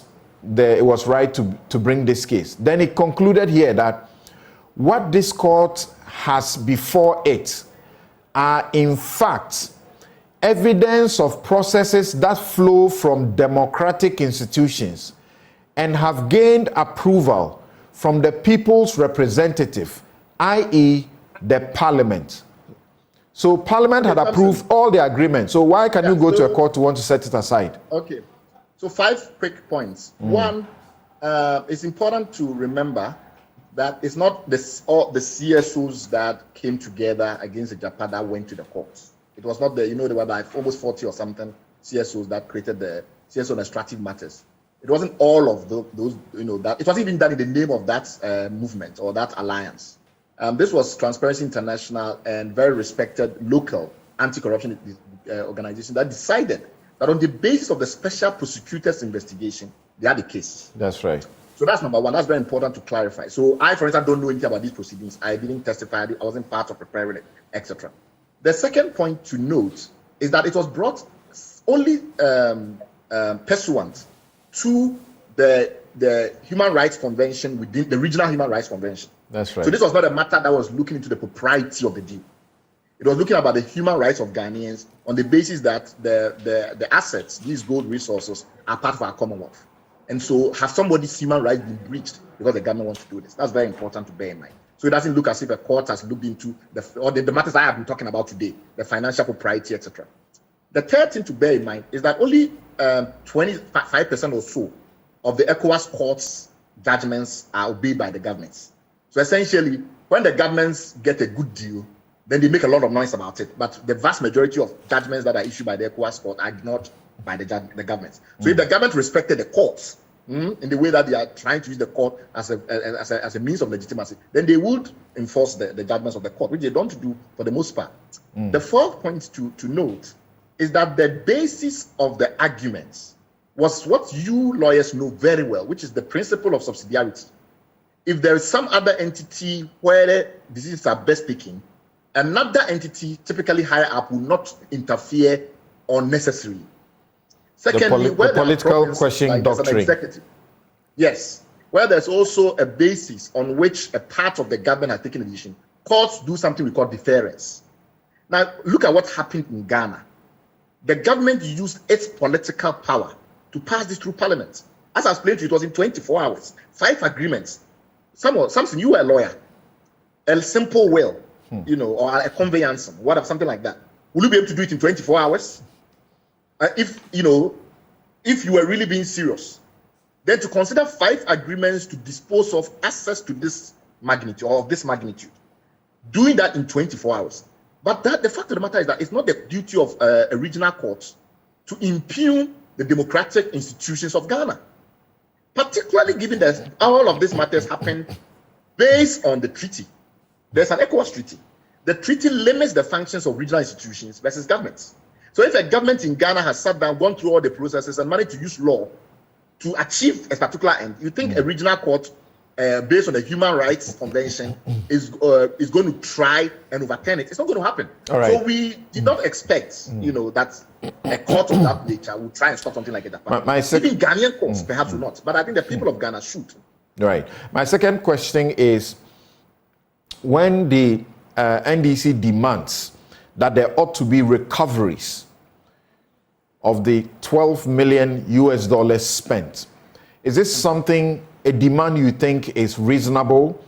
it was right to bring this case. Then it concluded here that what this court has before it are in fact evidence of processes that flow from democratic institutions and have gained approval from the people's representative, i.e. the parliament. So parliament had approved all the agreements. So why can you go to a court to want to set it aside? Okay. So 5 quick points. One, it's important to remember that it's not all the CSOs that came together against Agyapa that went to the courts. It was not there were like almost 40 or something CSOs that created the CSO on extractive matters. It wasn't all of those, that it wasn't even done in the name of that movement or that alliance. This was Transparency International and very respected local anti-corruption organization that decided that on the basis of the special prosecutor's investigation, they had a case. That's right. So that's number one. That's very important to clarify. So I, for instance, don't know anything about these proceedings. I didn't testify. I wasn't part of preparing it, etc. The second point to note is that it was brought only pursuant to the Human Rights Convention within the Regional Human Rights Convention. That's right. So this was not a matter that was looking into the propriety of the deal. It was looking about the human rights of Ghanaians on the basis that the assets, these gold resources, are part of our Commonwealth. And so have somebody's human rights been breached because the government wants to do this? That's very important to bear in mind. So it doesn't look as if a court has looked into the matters I have been talking about today, the financial propriety, etc. The third thing to bear in mind is that only 25% or so of the ECOWAS court's judgments are obeyed by the governments. So essentially, when the governments get a good deal, then they make a lot of noise about it. But the vast majority of judgments that are issued by the ECOWAS court are ignored by the governments. So if the government respected the courts in the way that they are trying to use the court as a means of legitimacy, then they would enforce the judgments of the court, which they don't do for the most part. The fourth point to note is that the basis of the arguments was what you lawyers know very well, which is the principle of subsidiarity. If there is some other entity where the decisions are best taken, another entity, typically higher up, will not interfere unnecessarily. Secondly, the political question like doctrine. Executive, yes, where there's also a basis on which a part of the government has taken a decision, courts do something we call deference. Now, look at what happened in Ghana. The government used its political power to pass this through parliament. As I explained to you, it was in 24 hours, 5 agreements. Samson, you were a lawyer. A simple will, or a conveyance, whatever, something like that. Will you be able to do it in 24 hours? If you were really being serious, then to consider 5 agreements to dispose of access to this magnitude or of this magnitude, doing that in 24 hours. But the fact of the matter is that it's not the duty of a regional court to impugn the democratic institutions of Ghana, particularly given that all of these matters happen based on the treaty. There's an ECOWAS treaty. The treaty limits the functions of regional institutions versus governments. So if a government in Ghana has sat down, gone through all the processes and managed to use law to achieve a particular end, you think a regional court, based on the Human Rights Convention, is going to try and overturn it? It's not going to happen. Right. So we did not expect, that a court of that nature will try and stop something like that. Even Ghanaian courts perhaps will not, but I think the people of Ghana should. Right. My second question is, when the NDC demands that there ought to be recoveries of the $12 million spent, is this something, a demand you think is reasonable,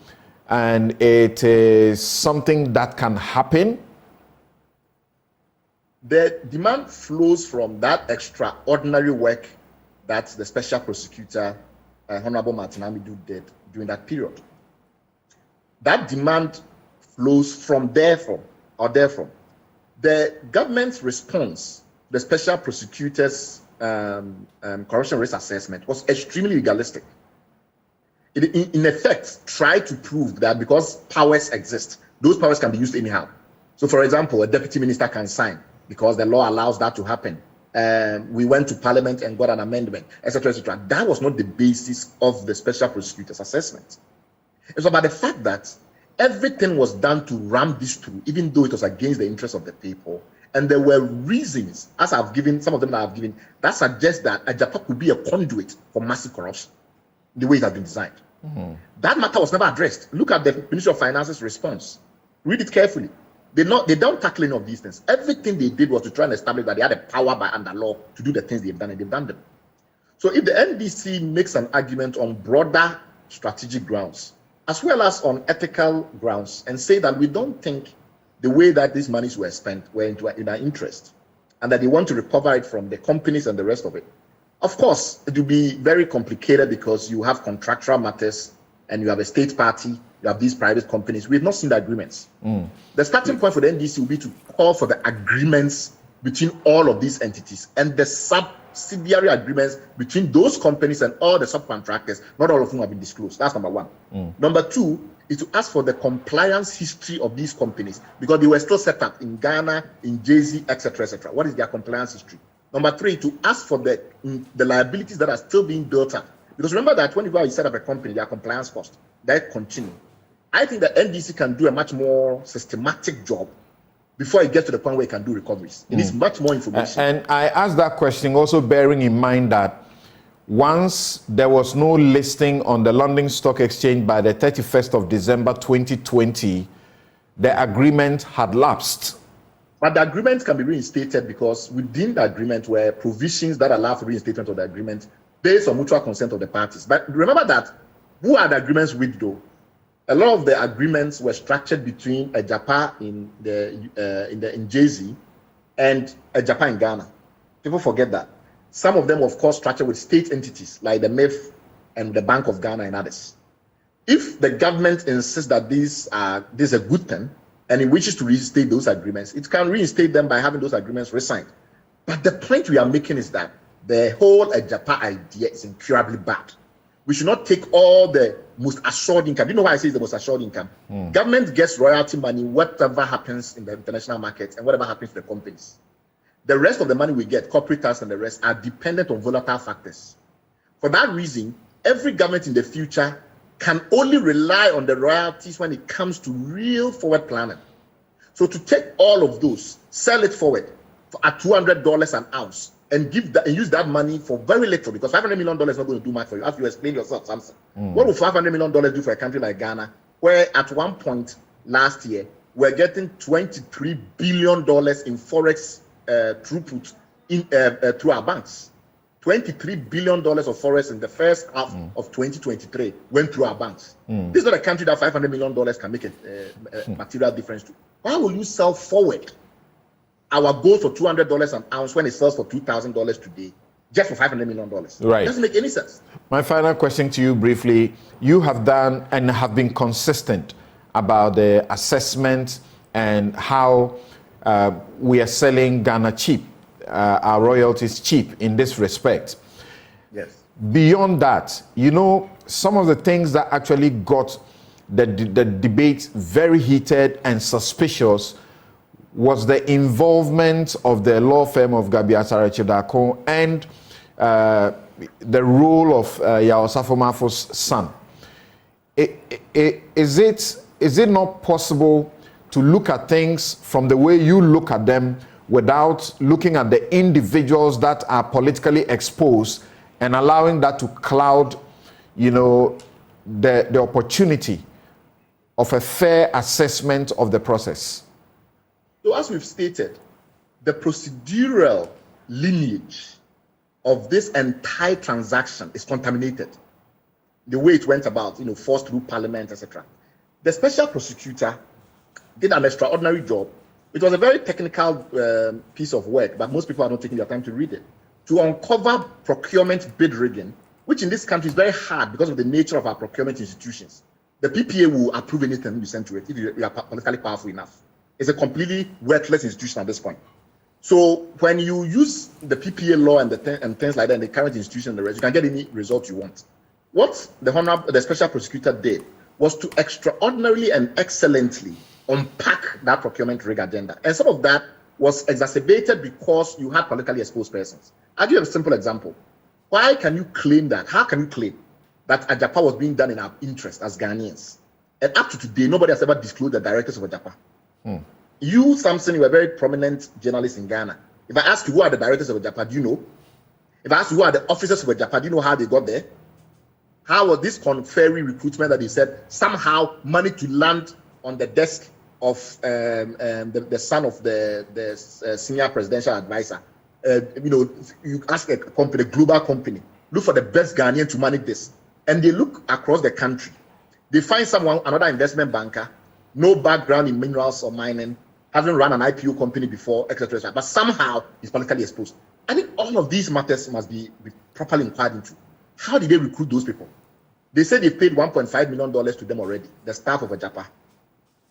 and it is something that can happen? The demand flows from that extraordinary work that the special prosecutor, Honorable Martin Amidu, did during that period. That demand flows from therefrom. The government's response, the special prosecutor's corruption risk assessment, was extremely legalistic. It, in effect, tried to prove that because powers exist, those powers can be used anyhow. So, for example, a deputy minister can sign because the law allows that to happen. We went to Parliament and got an amendment, etc., etc. That was not the basis of the special prosecutor's assessment. It's about the fact that everything was done to ram this through, even though it was against the interests of the people. And there were reasons, as I've given, some of them that I've given, that suggest that Agyapa could be a conduit for massive corruption, the way it has been designed. That matter was never addressed. Look at the Ministry of Finance's response. Read it carefully. They don't tackle any of these things. Everything they did was to try and establish that they had a power by under law to do the things they've done, and they've done them. So if the NDC makes an argument on broader strategic grounds, as well as on ethical grounds, and say that we don't think the way that these monies were spent were in our interest, and that they want to recover it from the companies and the rest of it, of course, it will be very complicated because you have contractual matters and you have a state party, you have these private companies. We have not seen the agreements. The starting point for the NDC will be to call for the agreements between all of these entities and the subsidiary agreements between those companies and all the subcontractors, not all of whom have been disclosed. That's number one. Number two is to ask for the compliance history of these companies, because they were still set up in Ghana, in JZ, etc., etc. What is their compliance history? Number three, to ask for the liabilities that are still being built up. Because remember that when you set up a company, there are compliance costs that continue. I think the NDC can do a much more systematic job before it gets to the point where it can do recoveries. It needs much more information. And I asked that question also bearing in mind that once there was no listing on the London Stock Exchange by the 31st of December 2020, the agreement had lapsed. But the agreement can be reinstated because within the agreement were provisions that allow for reinstatement of the agreement based on mutual consent of the parties. But remember that, who are the agreements with though? A lot of the agreements were structured between Agyapa in JZ and Agyapa in Ghana. People forget that. Some of them, of course, structured with state entities like the MIF and the Bank of Ghana and others. If the government insists that this is a good thing, and it wishes to reinstate those agreements, it can reinstate them by having those agreements re-signed. But the point we are making is that the whole Agyapa idea is incurably bad. We should not take all the most assured income. You know why I say it's the most assured income? Government gets royalty money, whatever happens in the international market and whatever happens to the companies. The rest of the money we get, corporate tax and the rest, are dependent on volatile factors. For that reason, every government in the future can only rely on the royalties when it comes to real forward planning. So to take all of those, sell it forward at $200 an ounce, and use that money for very little, because $500 million is not going to do much for you. As you explained yourself, Samson. What will $500 million do for a country like Ghana, where at one point last year, we're getting $23 billion in forex throughput through our banks? $23 billion of forex in the first half of 2023 went through our banks. This is not a country that $500 million can make a material difference to. Why will you sell forward our gold for $200 an ounce when it sells for $2,000 today, just for $500 million. Right. It doesn't make any sense. My final question to you briefly, you have done and have been consistent about the assessment and how we are selling Ghana cheap, our royalties cheap in this respect. Yes. Beyond that, you know, some of the things that actually got the debate very heated and suspicious was the involvement of the law firm of Gabi Asare-Chidako and the role of Yao Safomafo's son. Is it not possible to look at things from the way you look at them without looking at the individuals that are politically exposed and allowing that to cloud, you know, the opportunity of a fair assessment of the process? So as we've stated, the procedural lineage of this entire transaction is contaminated. The way it went about, you know, forced through parliament, etc. The special prosecutor did an extraordinary job. It was a very technical piece of work, but most people are not taking their time to read it, to uncover procurement bid rigging, which in this country is very hard because of the nature of our procurement institutions. The PPA will approve anything you send to it if you are politically powerful enough. It's a completely worthless institution at this point. So when you use the PPA law and things like that in the current institution and the rest, you can get any result you want. What the special prosecutor did was to extraordinarily and excellently unpack that procurement rig agenda. And some of that was exacerbated because you had politically exposed persons. I'll give you a simple example. Why can you claim that? How can you claim that Agyapa was being done in our interest as Ghanaians? And up to today, nobody has ever disclosed the directors of Agyapa. You, Samson, you were a very prominent journalist in Ghana. If I ask you who are the directors of Agyapa, do you know? If I ask you who are the officers of Agyapa, do you know how they got there? How was this conferring recruitment that they said somehow managed to land on the desk of the son of the senior presidential advisor? You ask a company, a global company, look for the best Ghanaian to manage this. And they look across the country. They find someone, another investment banker, no background in minerals or mining, hasn't run an IPO company before, etc. But somehow he's politically exposed. I think all of these matters must be properly inquired into. How did they recruit those people? They said they paid $1.5 million to them already, the staff of Agyapa.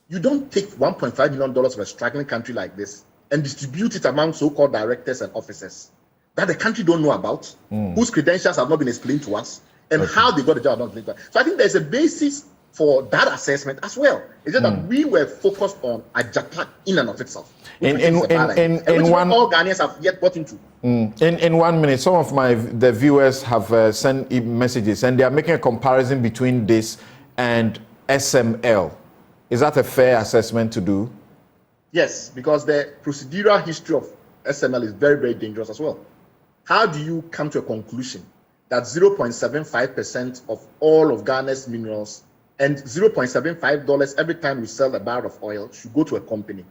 You don't take $1.5 million of a struggling country like this and distribute it among so-called directors and officers that the country don't know about, whose credentials have not been explained to us, and how they got the job not explained to us. So I think there's a basis for that assessment as well. It's just that we were focused on Agyapa in and of itself. Which all Ghanaians have yet got into. In 1 minute, some of the viewers have sent messages and they are making a comparison between this and SML. Is that a fair assessment to do? Yes, because the procedural history of SML is very, very dangerous as well. How do you come to a conclusion that 0.75% of all of Ghana's minerals and $0.75 every time we sell a barrel of oil should go to a company?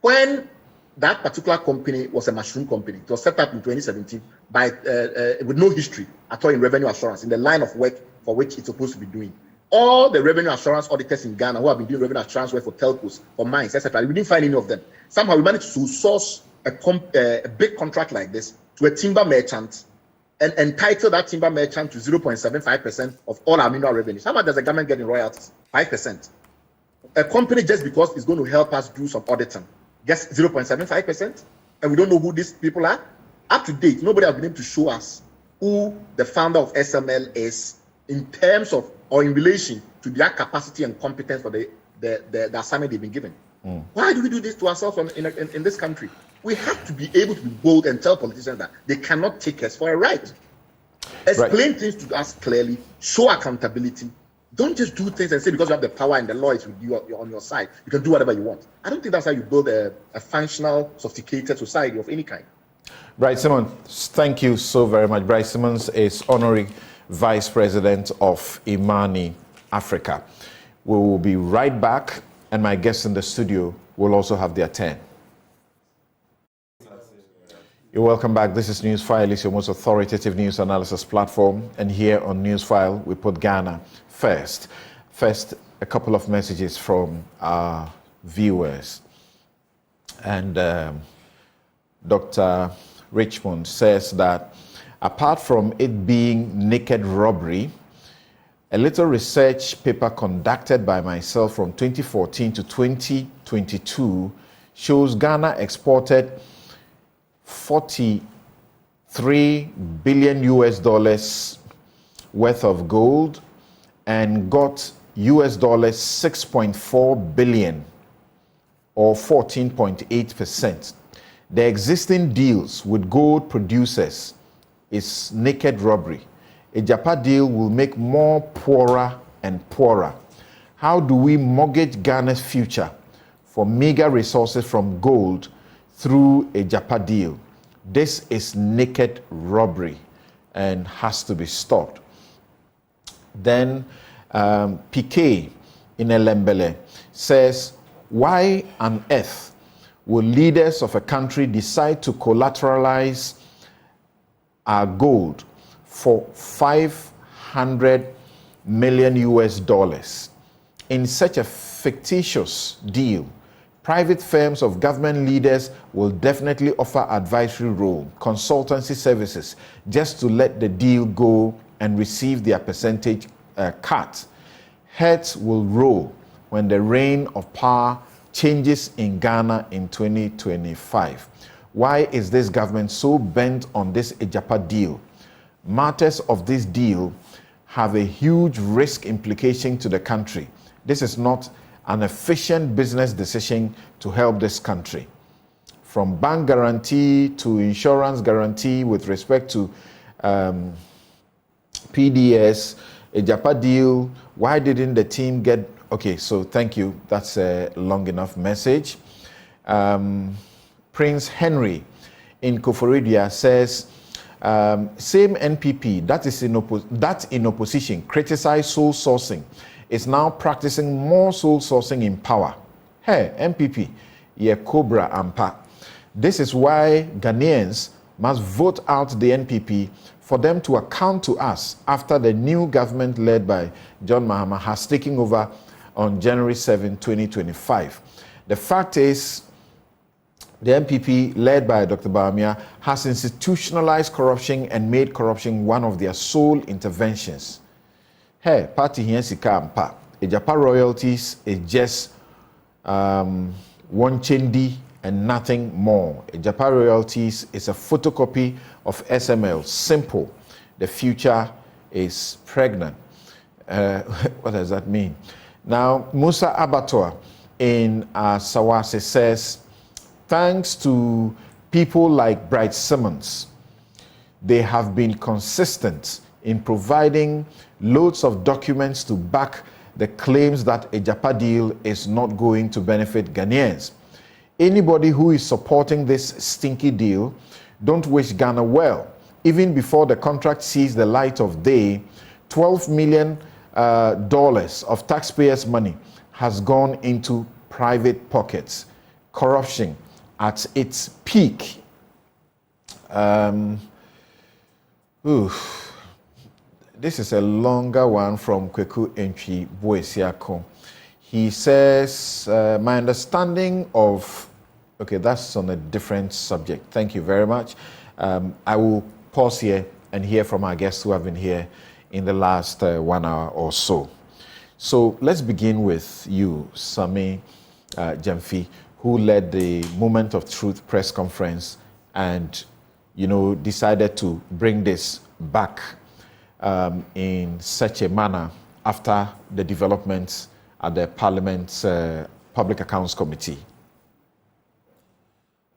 When that particular company was a mushroom company, it was set up in 2017 by with no history at all in revenue assurance, in the line of work for which it's supposed to be doing. All the revenue assurance auditors in Ghana who have been doing revenue assurance work for telcos, for mines, etc., we didn't find any of them. Somehow we managed to source a big contract like this to a timber merchant and entitle that timber merchant to 0.75% of all our mineral revenues. How much does the government get in royalties? 5%. A company, just because it's going to help us do some auditing, gets 0.75%, and we don't know who these people are. Up to date, nobody has been able to show us who the founder of SML is in terms of or in relation to their capacity and competence for the assignment they've been given. Why do we do this to ourselves in this country? We have to be able to be bold and tell politicians that they cannot take us for a ride. Explain things to us clearly, show accountability. Don't just do things and say because you have the power and the law is with you on your side, you can do whatever you want. I don't think that's how you build a functional, sophisticated society of any kind. Bryce Simmons, thank you so very much. Bryce Simmons is Honorary Vice President of Imani Africa. We will be right back, and my guests in the studio will also have their turn. You're welcome back. This is Newsfile. It's your most authoritative news analysis platform. And here on Newsfile, we put Ghana first. First, a couple of messages from our viewers. And Dr. Richmond says that apart from it being naked robbery, a little research paper conducted by myself from 2014 to 2022 shows Ghana exported 43 billion US dollars worth of gold and got US dollars 6.4 billion, or 14.8%. The existing deals with gold producers is naked robbery. A Agyapa deal will make more poorer and poorer. How do we mortgage Ghana's future for meager resources from gold through a Agyapa deal? This is naked robbery and has to be stopped. Then PK in Elembele says, why on earth will leaders of a country decide to collateralize our gold for 500 million US dollars in such a fictitious deal? Private firms of government leaders will definitely offer advisory role, consultancy services, just to let the deal go and receive their percentage cut. Heads will roll when the reign of power changes in Ghana in 2025. Why is this government so bent on this Agyapa deal? Matters of this deal have a huge risk implication to the country. This is not an efficient business decision to help this country. From bank guarantee to insurance guarantee with respect to PDS, Agyapa deal, why didn't the team get... Okay, so thank you. That's a long enough message. Prince Henry in Koforidua says, same NPP that in opposition criticized soul sourcing is now practicing more soul sourcing in power. Hey, NPP, ye cobra ampa. This is why Ghanaians must vote out the NPP for them to account to us after the new government led by John Mahama has taken over on January 7, 2025. The fact is, the NPP, led by Dr. Bawumia, has institutionalized corruption and made corruption one of their sole interventions. Hey, party here sika ampa. Agyapa royalties is just one chendi and nothing more. Agyapa royalties is a photocopy of SML. Simple. The future is pregnant. What does that mean? Now, Musa Abator in Sawase says, thanks to people like Bright Simmons, they have been consistent in providing loads of documents to back the claims that a Agyapa deal is not going to benefit Ghanaians. Anybody who is supporting this stinky deal don't wish Ghana well. Even before the contract sees the light of day, $12 million of taxpayers' money has gone into private pockets. Corruption at its peak. This is a longer one from Kweku Entry Boesiako. He says, my understanding of... Okay, that's on a different subject. Thank you very much. I will pause here and hear from our guests who have been here in the last 1 hour or so. So let's begin with you, Sami Gyamfi, who led the Moment of Truth press conference and, decided to bring this back in such a manner after the developments at the Parliament's Public Accounts Committee.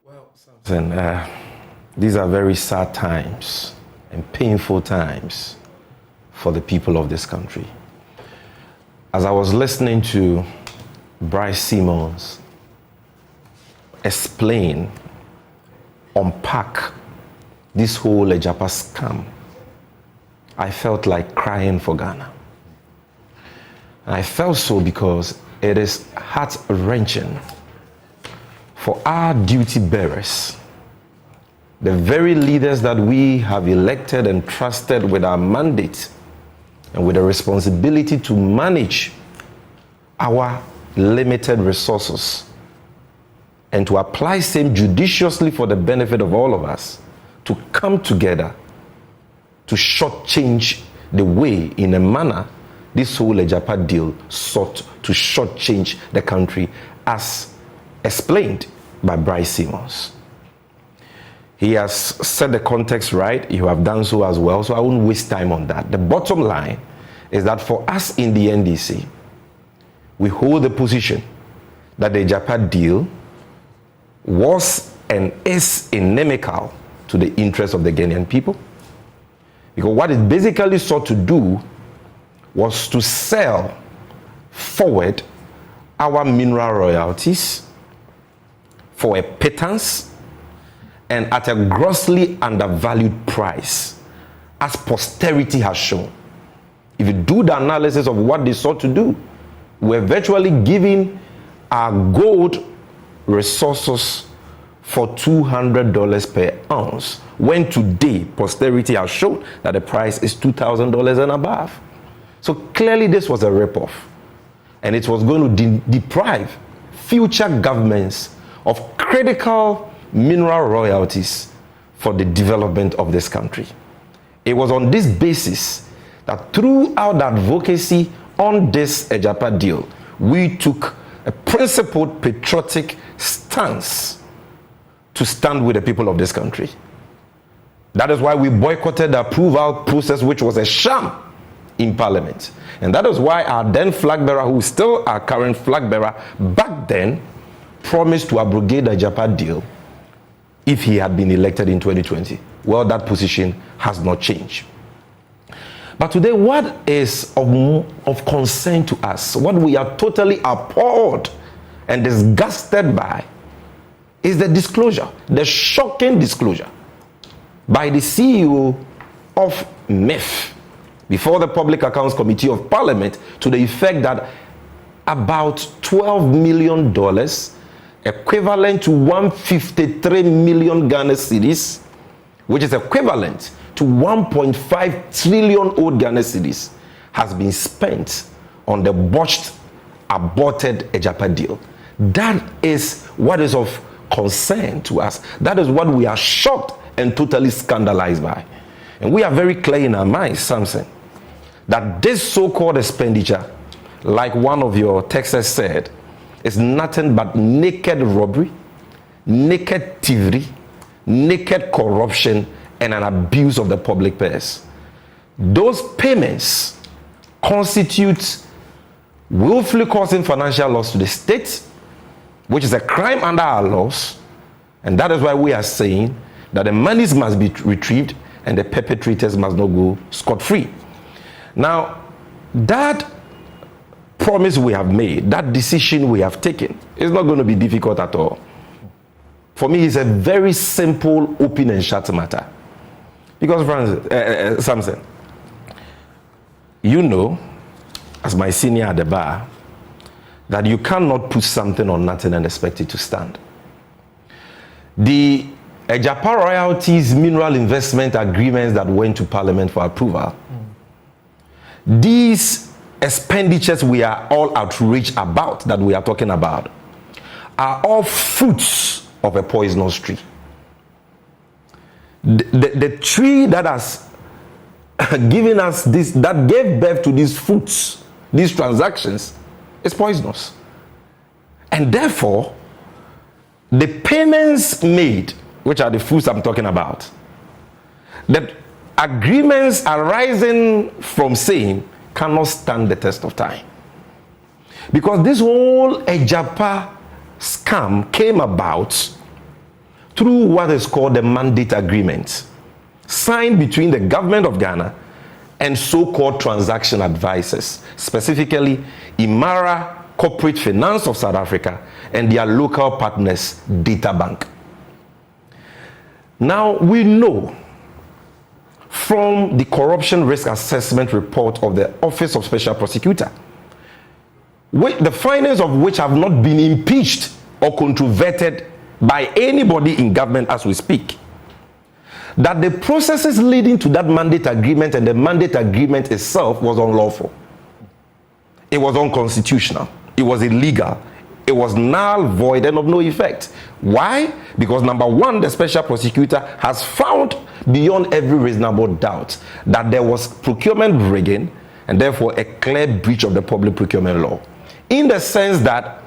Well, Samson, these are very sad times and painful times for the people of this country. As I was listening to Bryce Simmons explain, unpack this whole Agyapa scam, I felt like crying for Ghana. And I felt so because it is heart-wrenching for our duty bearers, the very leaders that we have elected and trusted with our mandate and with the responsibility to manage our limited resources and to apply same judiciously for the benefit of all of us, to come together to shortchange the way, in a manner, this whole Agyapa deal sought to shortchange the country, as explained by Bryce Simmons. He has set the context right. You have done so as well, so I won't waste time on that. The bottom line is that for us in the NDC, we hold the position that the Agyapa deal was and is inimical to the interests of the Ghanaian people. Because what it basically sought to do was to sell forward our mineral royalties for a pittance and at a grossly undervalued price, as posterity has shown. If you do the analysis of what they sought to do, we're virtually giving our gold resources for $200 per ounce, when today posterity has shown that the price is $2,000 and above. So clearly this was a ripoff, and it was going to deprive future governments of critical mineral royalties for the development of this country. It was on this basis that throughout the advocacy on this Agyapa deal, we took a principled patriotic stance to stand with the people of this country. That is why we boycotted the approval process, which was a sham in Parliament. And that is why our then flag bearer, who is still our current flag bearer, back then promised to abrogate the Agyapa deal if he had been elected in 2020. Well, that position has not changed. But today, what is of concern to us, what we are totally appalled and disgusted by, is the disclosure, the shocking disclosure by the CEO of MEF before the Public Accounts Committee of Parliament, to the effect that about $12 million, equivalent to 153 million Ghana cedis, which is equivalent to 1.5 trillion old Ghana cedis, has been spent on the botched, aborted Agyapa deal. That is what is of concern to us. That is what we are shocked and totally scandalized by. And we are very clear in our minds, Samson, that this so-called expenditure, like one of your texters said, is nothing but naked robbery, naked thievery, naked corruption, and an abuse of the public purse. Those payments constitute willfully causing financial loss to the state, which is a crime under our laws, and that is why we are saying that the monies must be retrieved and the perpetrators must not go scot-free. Now, that promise we have made, that decision we have taken, is not going to be difficult at all. For me, it's a very simple, open and shut matter. Because, Samson, you know, as my senior at the bar, that you cannot put something on nothing and expect it to stand. The Agyapa royalties mineral investment agreements that went to Parliament for approval, these expenditures we are all outraged about, that we are talking about, are all fruits of a poisonous tree. The tree that has given us this, that gave birth to these fruits, these transactions, is poisonous. And therefore, the payments made, which are the fruits I'm talking about, the agreements arising from same, cannot stand the test of time. Because this whole Agyapa scam came about through what is called the mandate agreement, signed between the government of Ghana and so-called transaction advisors, specifically Imara Corporate Finance of South Africa and their local partners, Data Bank. Now, we know from the corruption risk assessment report of the Office of Special Prosecutor, the findings of which have not been impeached or controverted by anybody in government as we speak, that the processes leading to that mandate agreement and the mandate agreement itself was unlawful. It was unconstitutional. It was illegal. it was null, void, and of no effect. Why? Because number one, the special prosecutor has found beyond every reasonable doubt that there was procurement rigging and therefore a clear breach of the public procurement law. In the sense that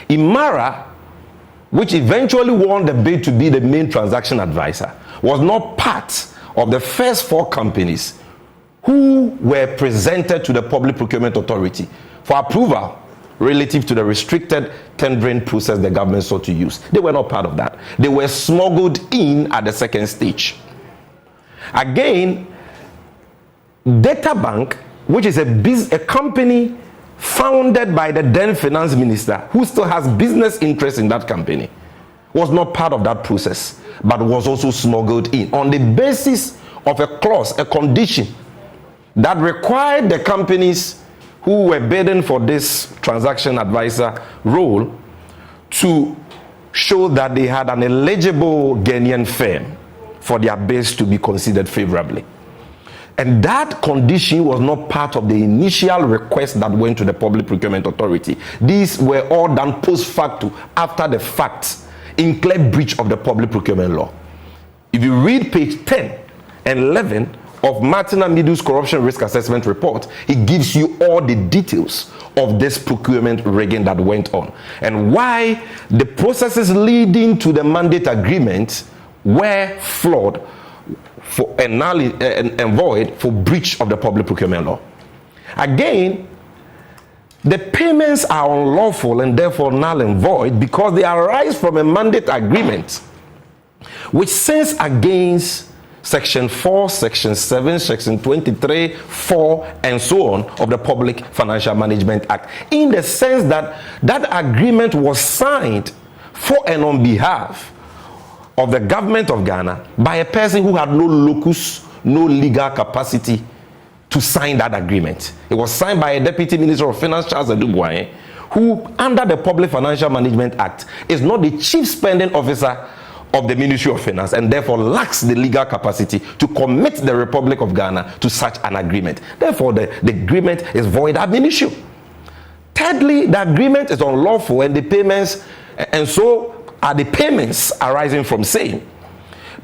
Imara, which eventually won the bid to be the main transaction advisor, was not part of the first 4 companies who were presented to the Public Procurement Authority for approval relative to the restricted tendering process the government sought to use. They were not part of that. They were smuggled in at the second stage. Again, Data Bank, which is a company founded by the then finance minister, who still has business interests in that company, was not part of that process, but was also smuggled in on the basis of a clause, a condition that required the companies who were bidding for this transaction advisor role to show that they had an eligible Ghanaian firm for their bids to be considered favorably. And that condition was not part of the initial request that went to the Public Procurement Authority. These were all done post facto, after the fact, in clear breach of the Public Procurement Law. If you read page 10 and 11 of Martin Amidu's Corruption Risk Assessment Report, it gives you all the details of this procurement rigging that went on and why the processes leading to the mandate agreement were flawed for and void for breach of the Public Procurement Law. Again, the payments are unlawful and therefore null and void because they arise from a mandate agreement which sins against Section 4, Section 7, Section 23, 4, and so on of the Public Financial Management Act, in the sense that that agreement was signed for and on behalf of the government of Ghana by a person who had no locus, no legal capacity to sign that agreement. It was signed by a Deputy Minister of Finance, Charles Adubuaye, who, under the Public Financial Management Act, is not the chief spending officer of the Ministry of Finance and therefore lacks the legal capacity to commit the Republic of Ghana to such an agreement. Therefore, the agreement is void ab initio. Thirdly, the agreement is unlawful and the payments, and so are the payments arising from same.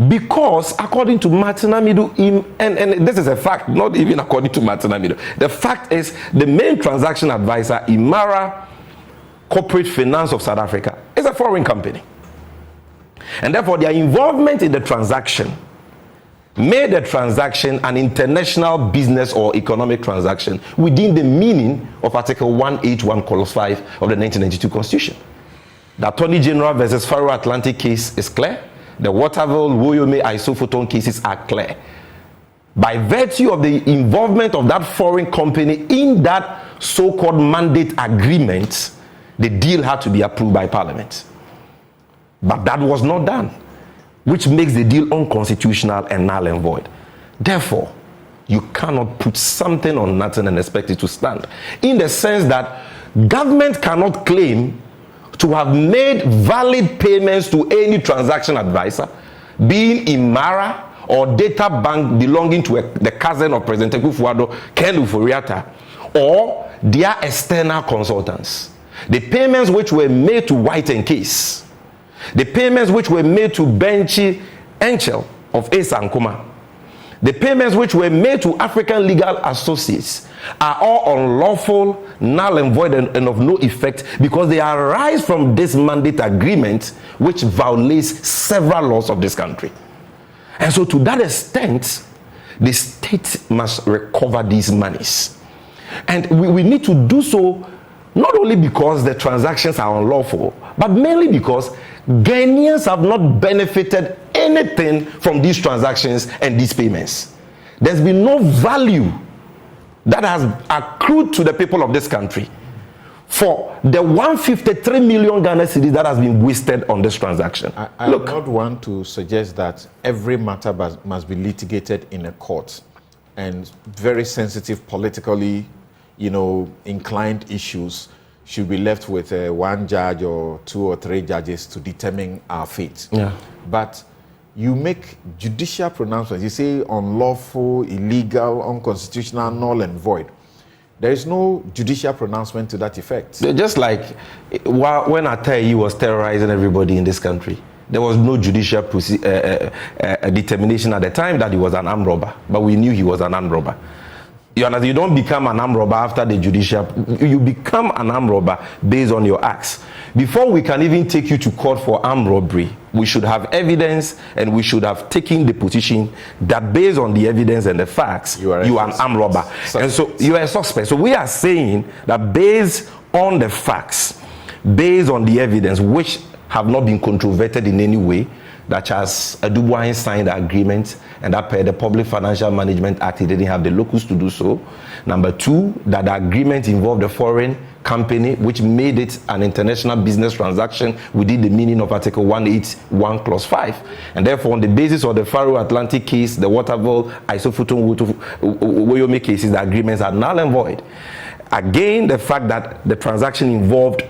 Because according to Martin Amidu, and this is a fact, not even according to Martin Amidu, the fact is the main transaction advisor, Imara Corporate Finance of South Africa, is a foreign company. And therefore their involvement in the transaction made the transaction an international business or economic transaction within the meaning of Article 181, Clause 5 of the 1992 Constitution. The Attorney General versus Faro Atlantic case is clear. The Waterville, Woyome, Isophoton cases are clear. By virtue of the involvement of that foreign company in that so-called mandate agreement, the deal had to be approved by Parliament. But that was not done, which makes the deal unconstitutional and null and void. Therefore, you cannot put something on nothing and expect it to stand. In the sense that government cannot claim to have made valid payments to any transaction advisor, being Imara or Data Bank belonging to the cousin of President Akufo-Addo, Ken Uforiata, or their external consultants. The payments which were made to White and Case, the payments which were made to Benchi Enchel of Asa Nkuma, the payments which were made to African Legal Associates are all unlawful, null and void, and of no effect because they arise from this mandate agreement which violates several laws of this country. And so to that extent, the state must recover these monies. And we need to do so not only because the transactions are unlawful, but mainly because Ghanaians have not benefited anything from these transactions and these payments. There's been no value that has accrued to the people of this country for the 153 million Ghana cedis that has been wasted on this transaction. I do not want to suggest that every matter must be litigated in a court and very sensitive politically, inclined issues should be left with one judge or 2 or 3 judges to determine our fate. Yeah. But you make judicial pronouncements. You say unlawful, illegal, unconstitutional, null and void. There is no judicial pronouncement to that effect. Just like when Atayi was terrorizing everybody in this country, there was no judicial determination at the time that he was an armed robber, but we knew he was an armed robber. You understand? You don't become an armed robber after the judicial. You become an armed robber based on your acts. Before we can even take you to court for armed robbery, we should have evidence, and we should have taken the position that based on the evidence and the facts, you are an armed robber. And so you are a suspect. So we are saying that based on the facts, based on the evidence, which have not been controverted in any way, that as Adubuahin signed the agreement, and that per the Public Financial Management Act, he didn't have the locus to do so. Number two, that the agreement involved a foreign company, which made it an international business transaction within the meaning of Article 181 Clause 5. And therefore, on the basis of the Faro Atlantic case, the Waterville, Isophoton, Woyome cases, the agreements are null and void. Again, the fact that the transaction involved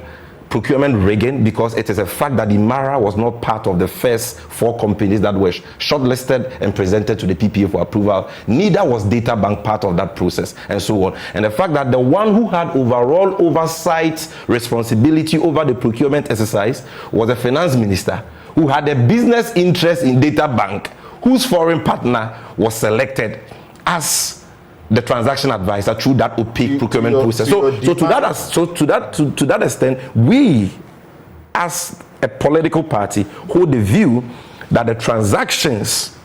procurement rigging, because it is a fact that Imara was not part of the first 4 companies that were shortlisted and presented to the PPA for approval. Neither was Data Bank part of that process, and so on. And the fact that the one who had overall oversight responsibility over the procurement exercise was the finance minister, who had a business interest in Data Bank, whose foreign partner was selected as the transaction advisor through that opaque procurement process. So to that extent, we as a political party hold the view that the transactions,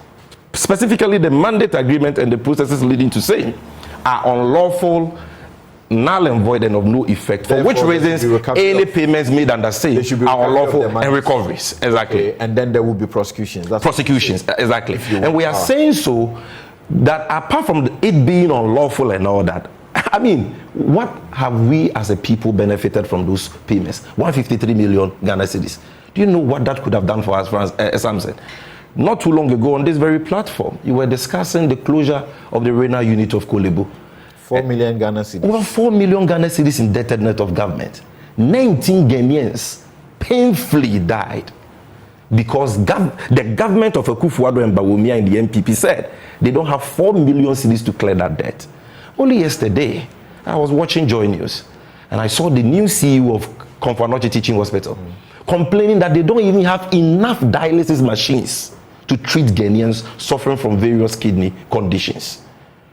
specifically the mandate agreement and the processes leading to same, are unlawful, null and void, and of no effect. For which reasons any payments made under same are unlawful and recoveries. Exactly. Okay, and then there will be prosecutions. Prosecutions, exactly. And we are saying so that apart from it being unlawful and all that, I mean, what have we as a people benefited from those payments? 153 million Ghana cedis. Do you know what that could have done for us, Samson? Not too long ago on this very platform, you were discussing the closure of the RENA unit of Kolebu. 4 million Ghana cedis. Over 4 million Ghana cedis indebtedness of government. 19 Ghanaians painfully died because the government of Akufo-Addo and Bawumia and the MPP said they don't have 4 million cedis to clear that debt. Only yesterday, I was watching Joy News, and I saw the new CEO of Komfo-Anokye Teaching Hospital complaining that they don't even have enough dialysis machines to treat Ghanaians suffering from various kidney conditions.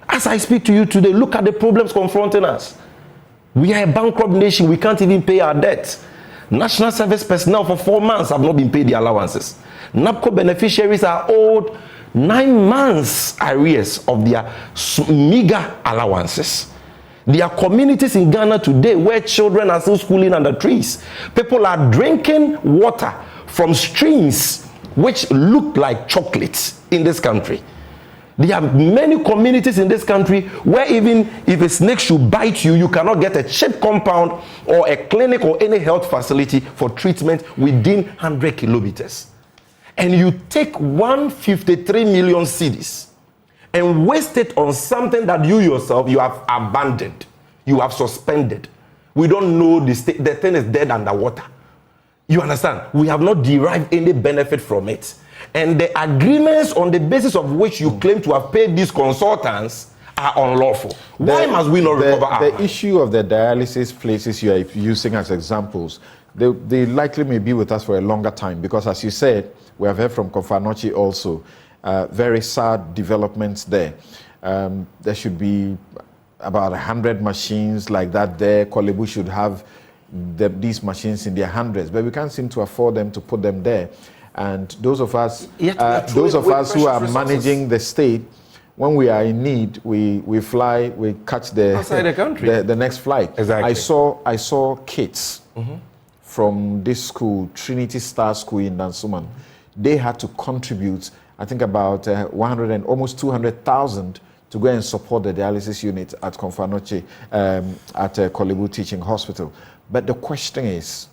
As I speak to you today, look at the problems confronting us. We are a bankrupt nation. We can't even pay our debt. National service personnel for 4 months have not been paid their allowances. NAPCO beneficiaries are owed 9 months arrears of their meager allowances. There are communities in Ghana today where children are still schooling under trees. People are drinking water from streams which look like chocolates in this country. There are many communities in this country where even if a snake should bite you, you cannot get a cheap compound or a clinic or any health facility for treatment within 100 kilometers. And you take 153 million cedis and waste it on something that you yourself, you have abandoned, you have suspended. We don't know the state, the thing is dead underwater. You understand? We have not derived any benefit from it. And the agreements on the basis of which you claim to have paid these consultants are unlawful. Why must we not recover our money? The issue of the dialysis places you are using as examples, they likely may be with us for a longer time, because as you said, we have heard from Komfo-Anokye also, very sad developments there. There should be about 100 machines like that there. Kolebu should have these machines in their hundreds, but we can't seem to afford them to put them there. And those of us who are managing the state, when we are in need, we fly, we catch the next flight. Exactly. I saw kids from this school, Trinity Star School in Dansuman. They had to contribute, I think, about 100 and almost 200,000 to go and support the dialysis unit at Komfo-Anokye, at Kolebu Teaching Hospital. But the question is,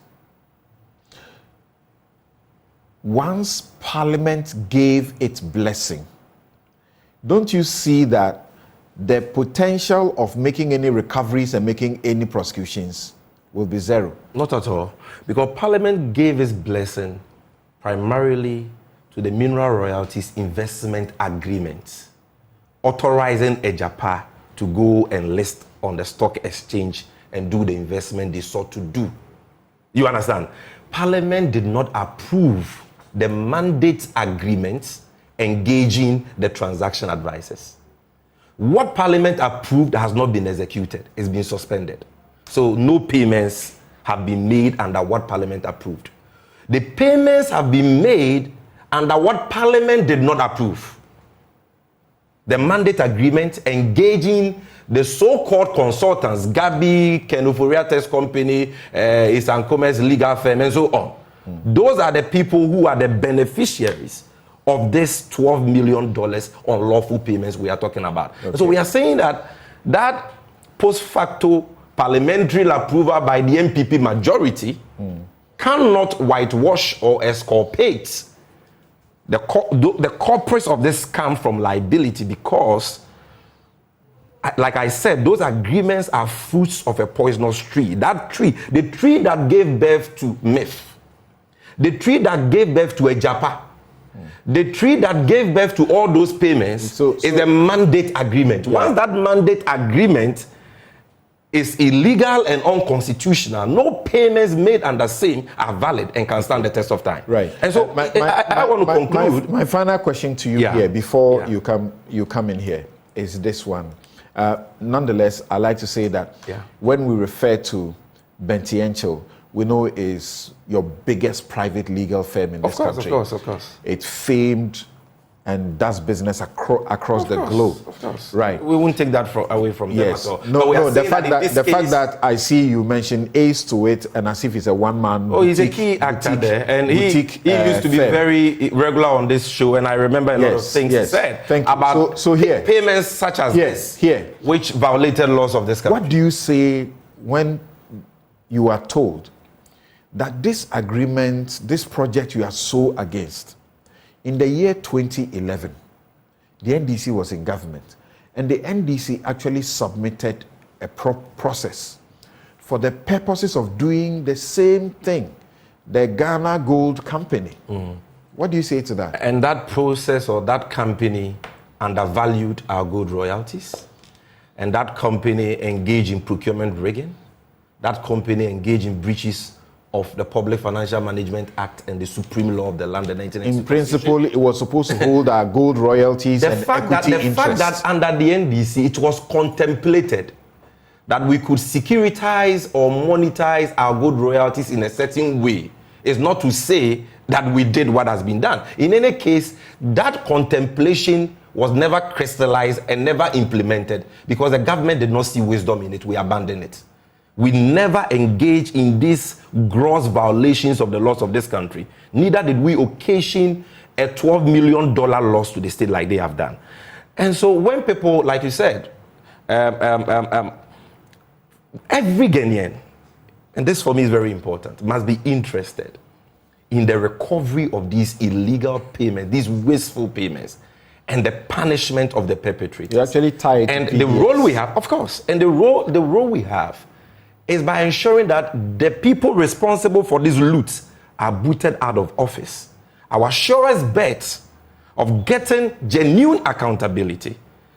once Parliament gave its blessing, don't you see that the potential of making any recoveries and making any prosecutions will be zero? Not at all. Because Parliament gave its blessing primarily to the Mineral Royalties Investment Agreement, authorizing Agyapa to go and list on the stock exchange and do the investment they sought to do. You understand? Parliament did not approve the mandate agreements engaging the transaction advisors. What Parliament approved has not been executed. It's been suspended. So no payments have been made under what Parliament approved. The payments have been made under what Parliament did not approve. The mandate agreement engaging the so-called consultants, Gabi, Kenoforia Test Company, Eastern Commerce Legal Firm, and so on. Those are the people who are the beneficiaries of this $12 million unlawful payments we are talking about. Okay. So we are saying that post facto parliamentary approval by the MPP majority cannot whitewash or exculpate the corporates of this scam from liability, because, like I said, those agreements are fruits of a poisonous tree. That tree, the tree that gave birth to myth, the tree that gave birth to Agyapa, the tree that gave birth to all those payments is a mandate agreement. Once that mandate agreement is illegal and unconstitutional, no payments made under same are valid and can stand the test of time. Right. And so I want to conclude. My final question to you here before you come in here is this one. Nonetheless, I like to say that when we refer to Bentiencho, we know is your biggest private legal firm in this country. Of course. It's famed and does business across the globe. Of course. Right. We won't take that away from them at all. No, the fact that I see you mention Ace to it, and as if it's a one-man he's a key actor there. And he used to be very regular on this show, and I remember a lot of things he said about here, payments such as this, which violated laws of this country. What do you say when you are told that this agreement, this project you are so against, in the year 2011, the NDC was in government, and the NDC actually submitted a process for the purposes of doing the same thing, the Ghana Gold Company. What do you say to that? And that process or that company undervalued our gold royalties, and that company engaged in procurement rigging, that company engaged in breaches of the Public Financial Management Act and the supreme law of the land, the 1996. In principle, it was supposed to hold our gold royalties and equity interests. The fact that under the NDC, it was contemplated that we could securitize or monetize our gold royalties in a certain way is not to say that we did what has been done. In any case, that contemplation was never crystallized and never implemented because the government did not see wisdom in it. We abandoned it. We never engaged in these gross violations of the laws of this country. Neither did we occasion a $12 million loss to the state like they have done. And so when people, like you said, every Ghanaian, and this for me is very important, must be interested in the recovery of these illegal payments, these wasteful payments, and the punishment of the perpetrators. You actually tied and the role we have, of course, and the role we have is by ensuring that the people responsible for these loots are booted out of office. Our surest bet of getting genuine accountability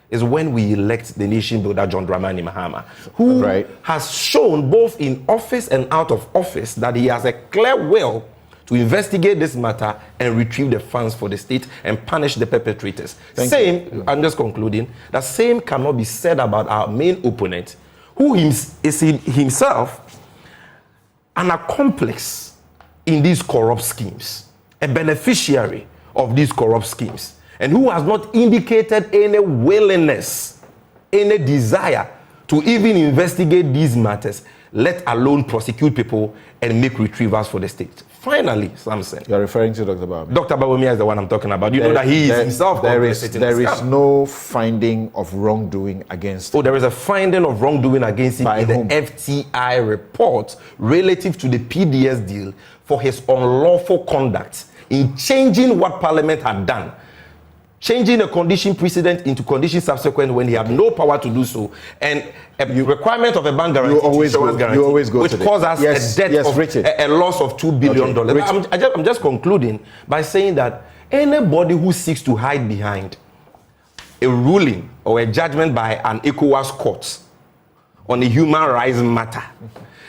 is when we elect the nation builder John Dramani Mahama, who has shown both in office and out of office that he has a clear will to investigate this matter and retrieve the funds for the state and punish the perpetrators. I'm just concluding, the same cannot be said about our main opponent, who is himself an accomplice in these corrupt schemes, a beneficiary of these corrupt schemes, and who has not indicated any willingness, any desire to even investigate these matters, let alone prosecute people and make retrievals for the state. Finally, Samson. You are referring to Dr. Bawumia. Dr. Bawumia is the one I'm talking about. You know that he is himself. There is no finding of wrongdoing against him. There is a finding of wrongdoing against him in the FTI report relative to the PDS deal for his unlawful conduct in changing what Parliament had done, changing a condition precedent into condition subsequent when he had no power to do so, and a requirement of a bank guarantee, which caused us a debt of a loss of $2 billion. I'm just concluding by saying that anybody who seeks to hide behind a ruling or a judgment by an ECOWAS court on a human rights matter.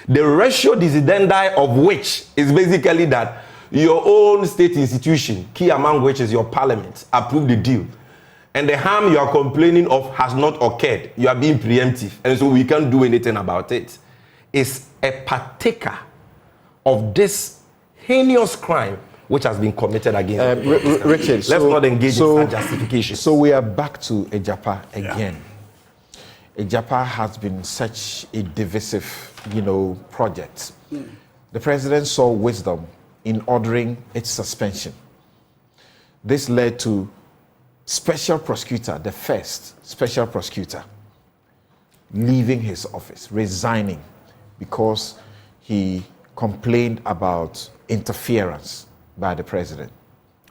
The ratio decidendi of which is basically that your own state institution, key among which is your parliament, approved the deal. And the harm you are complaining of has not occurred. You are being preemptive. And so we can't do anything about it. It's a partaker of this heinous crime which has been committed against Richard, let's not engage in such justification. So we are back to Agyapa again. Agyapa has been such a divisive, project. The president saw wisdom in ordering its suspension. This led to special prosecutor, the first special prosecutor, leaving his office, resigning, because he complained about interference by the president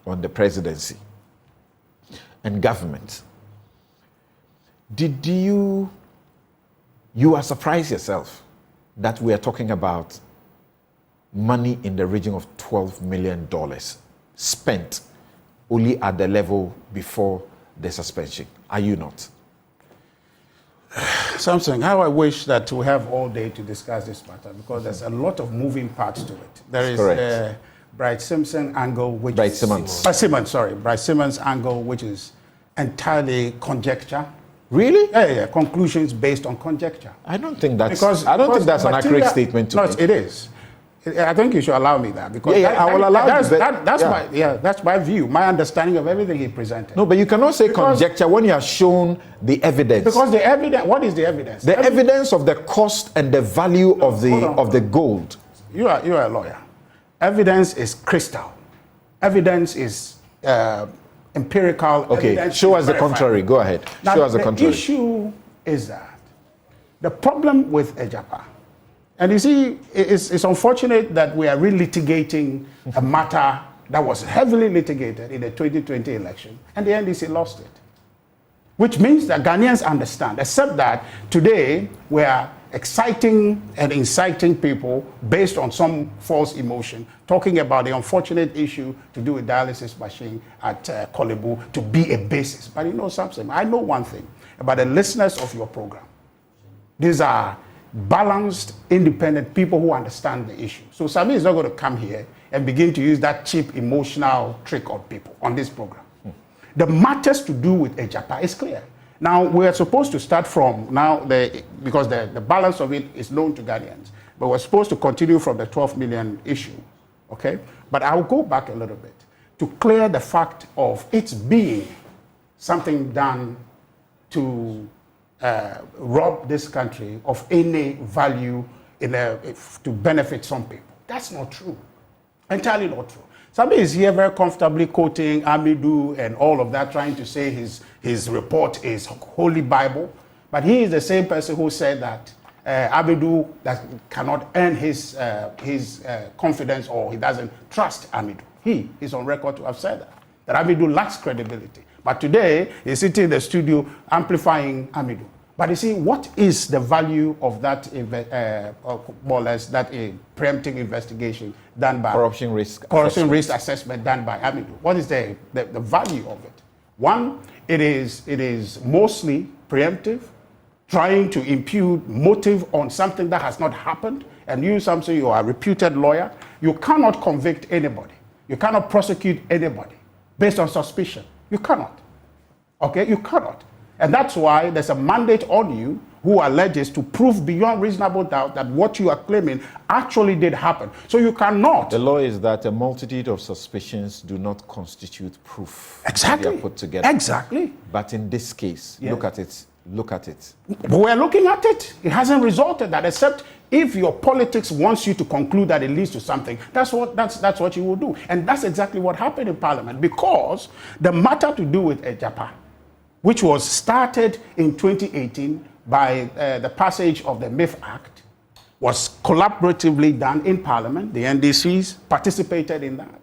on the presidency and government. Did you are surprised yourself that we are talking about money in the region of $12 million spent only at the level before the suspension? Are you not? Samson, how I wish that we have all day to discuss this matter, because there's a lot of moving parts to it. There is the Bryce Simpson angle, which Bryce Simmons angle, which is entirely conjecture. Really? Yeah. Conclusions based on conjecture. I don't think that's an accurate statement to make. No, it is. I think you should allow me that, because I will allow you. That's my view, my understanding of everything he presented. No, but you cannot say conjecture when you have shown the evidence. Because the evidence, what is the evidence? The evidence of the cost and the value of the gold. You are a lawyer. Evidence is crystal. Evidence is empirical. Okay, show us the contrary. Go ahead. Now, show us the contrary. The issue is that the problem with Agyapa, and you see, it's unfortunate that we are relitigating a matter that was heavily litigated in the 2020 election, and the NDC lost it. Which means that Ghanaians understand, except that today we are exciting and inciting people based on some false emotion, talking about the unfortunate issue to do with dialysis machine at Kolebu to be a basis. But you know something, I know one thing about the listeners of your program. These are balanced, independent people who understand the issue. So Sami is not going to come here and begin to use that cheap emotional trick on people on this program. The matters to do with Agyapa is clear. Now, we're supposed to start from now, because the balance of it is known to Ghanaians, but we're supposed to continue from the 12 million issue, okay? But I'll go back a little bit to clear the fact of it being something done to rob this country of any value to benefit some people. That's not true. Entirely not true. Somebody is here very comfortably quoting Amidou and all of that, trying to say his report is Holy Bible. But he is the same person who said that Amidou cannot earn his confidence, or he doesn't trust Amidou. He is on record to have said that Amidou lacks credibility. But today, he's sitting in the studio amplifying Amidou. But you see, what is the value of that, more or less, that preemptive investigation done by corruption risk assessment done by Amidou? What is the value of it? One, it is mostly preemptive, trying to impute motive on something that has not happened. And you, Samson, you are a reputed lawyer. You cannot convict anybody. You cannot prosecute anybody based on suspicion. You cannot. Okay, you cannot. And that's why there's a mandate on you who alleges to prove beyond reasonable doubt that what you are claiming actually did happen. So you cannot. The law is that a multitude of suspicions do not constitute proof. Exactly. They are put together. Exactly. But in this case, yes. Look at it. We're looking at it. It hasn't resulted that, except if your politics wants you to conclude that it leads to something. That's what you will do. And that's exactly what happened in Parliament, because the matter to do with Agyapa, which was started in 2018 by the passage of the MIF Act, was collaboratively done in Parliament. The NDCs participated in that.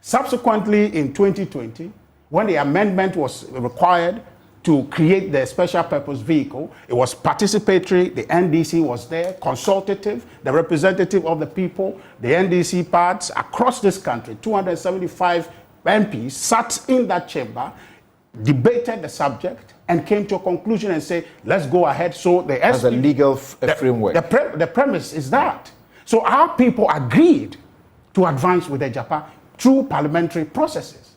Subsequently, in 2020, when the amendment was required to create the special purpose vehicle, it was participatory. The NDC was there, consultative, the representative of the people. The NDC parts across this country, 275 MPs sat in that chamber, debated the subject, and came to a conclusion and say, let's go ahead. So the As a legal framework. The premise is that. So our people agreed to advance with Agyapa through parliamentary processes.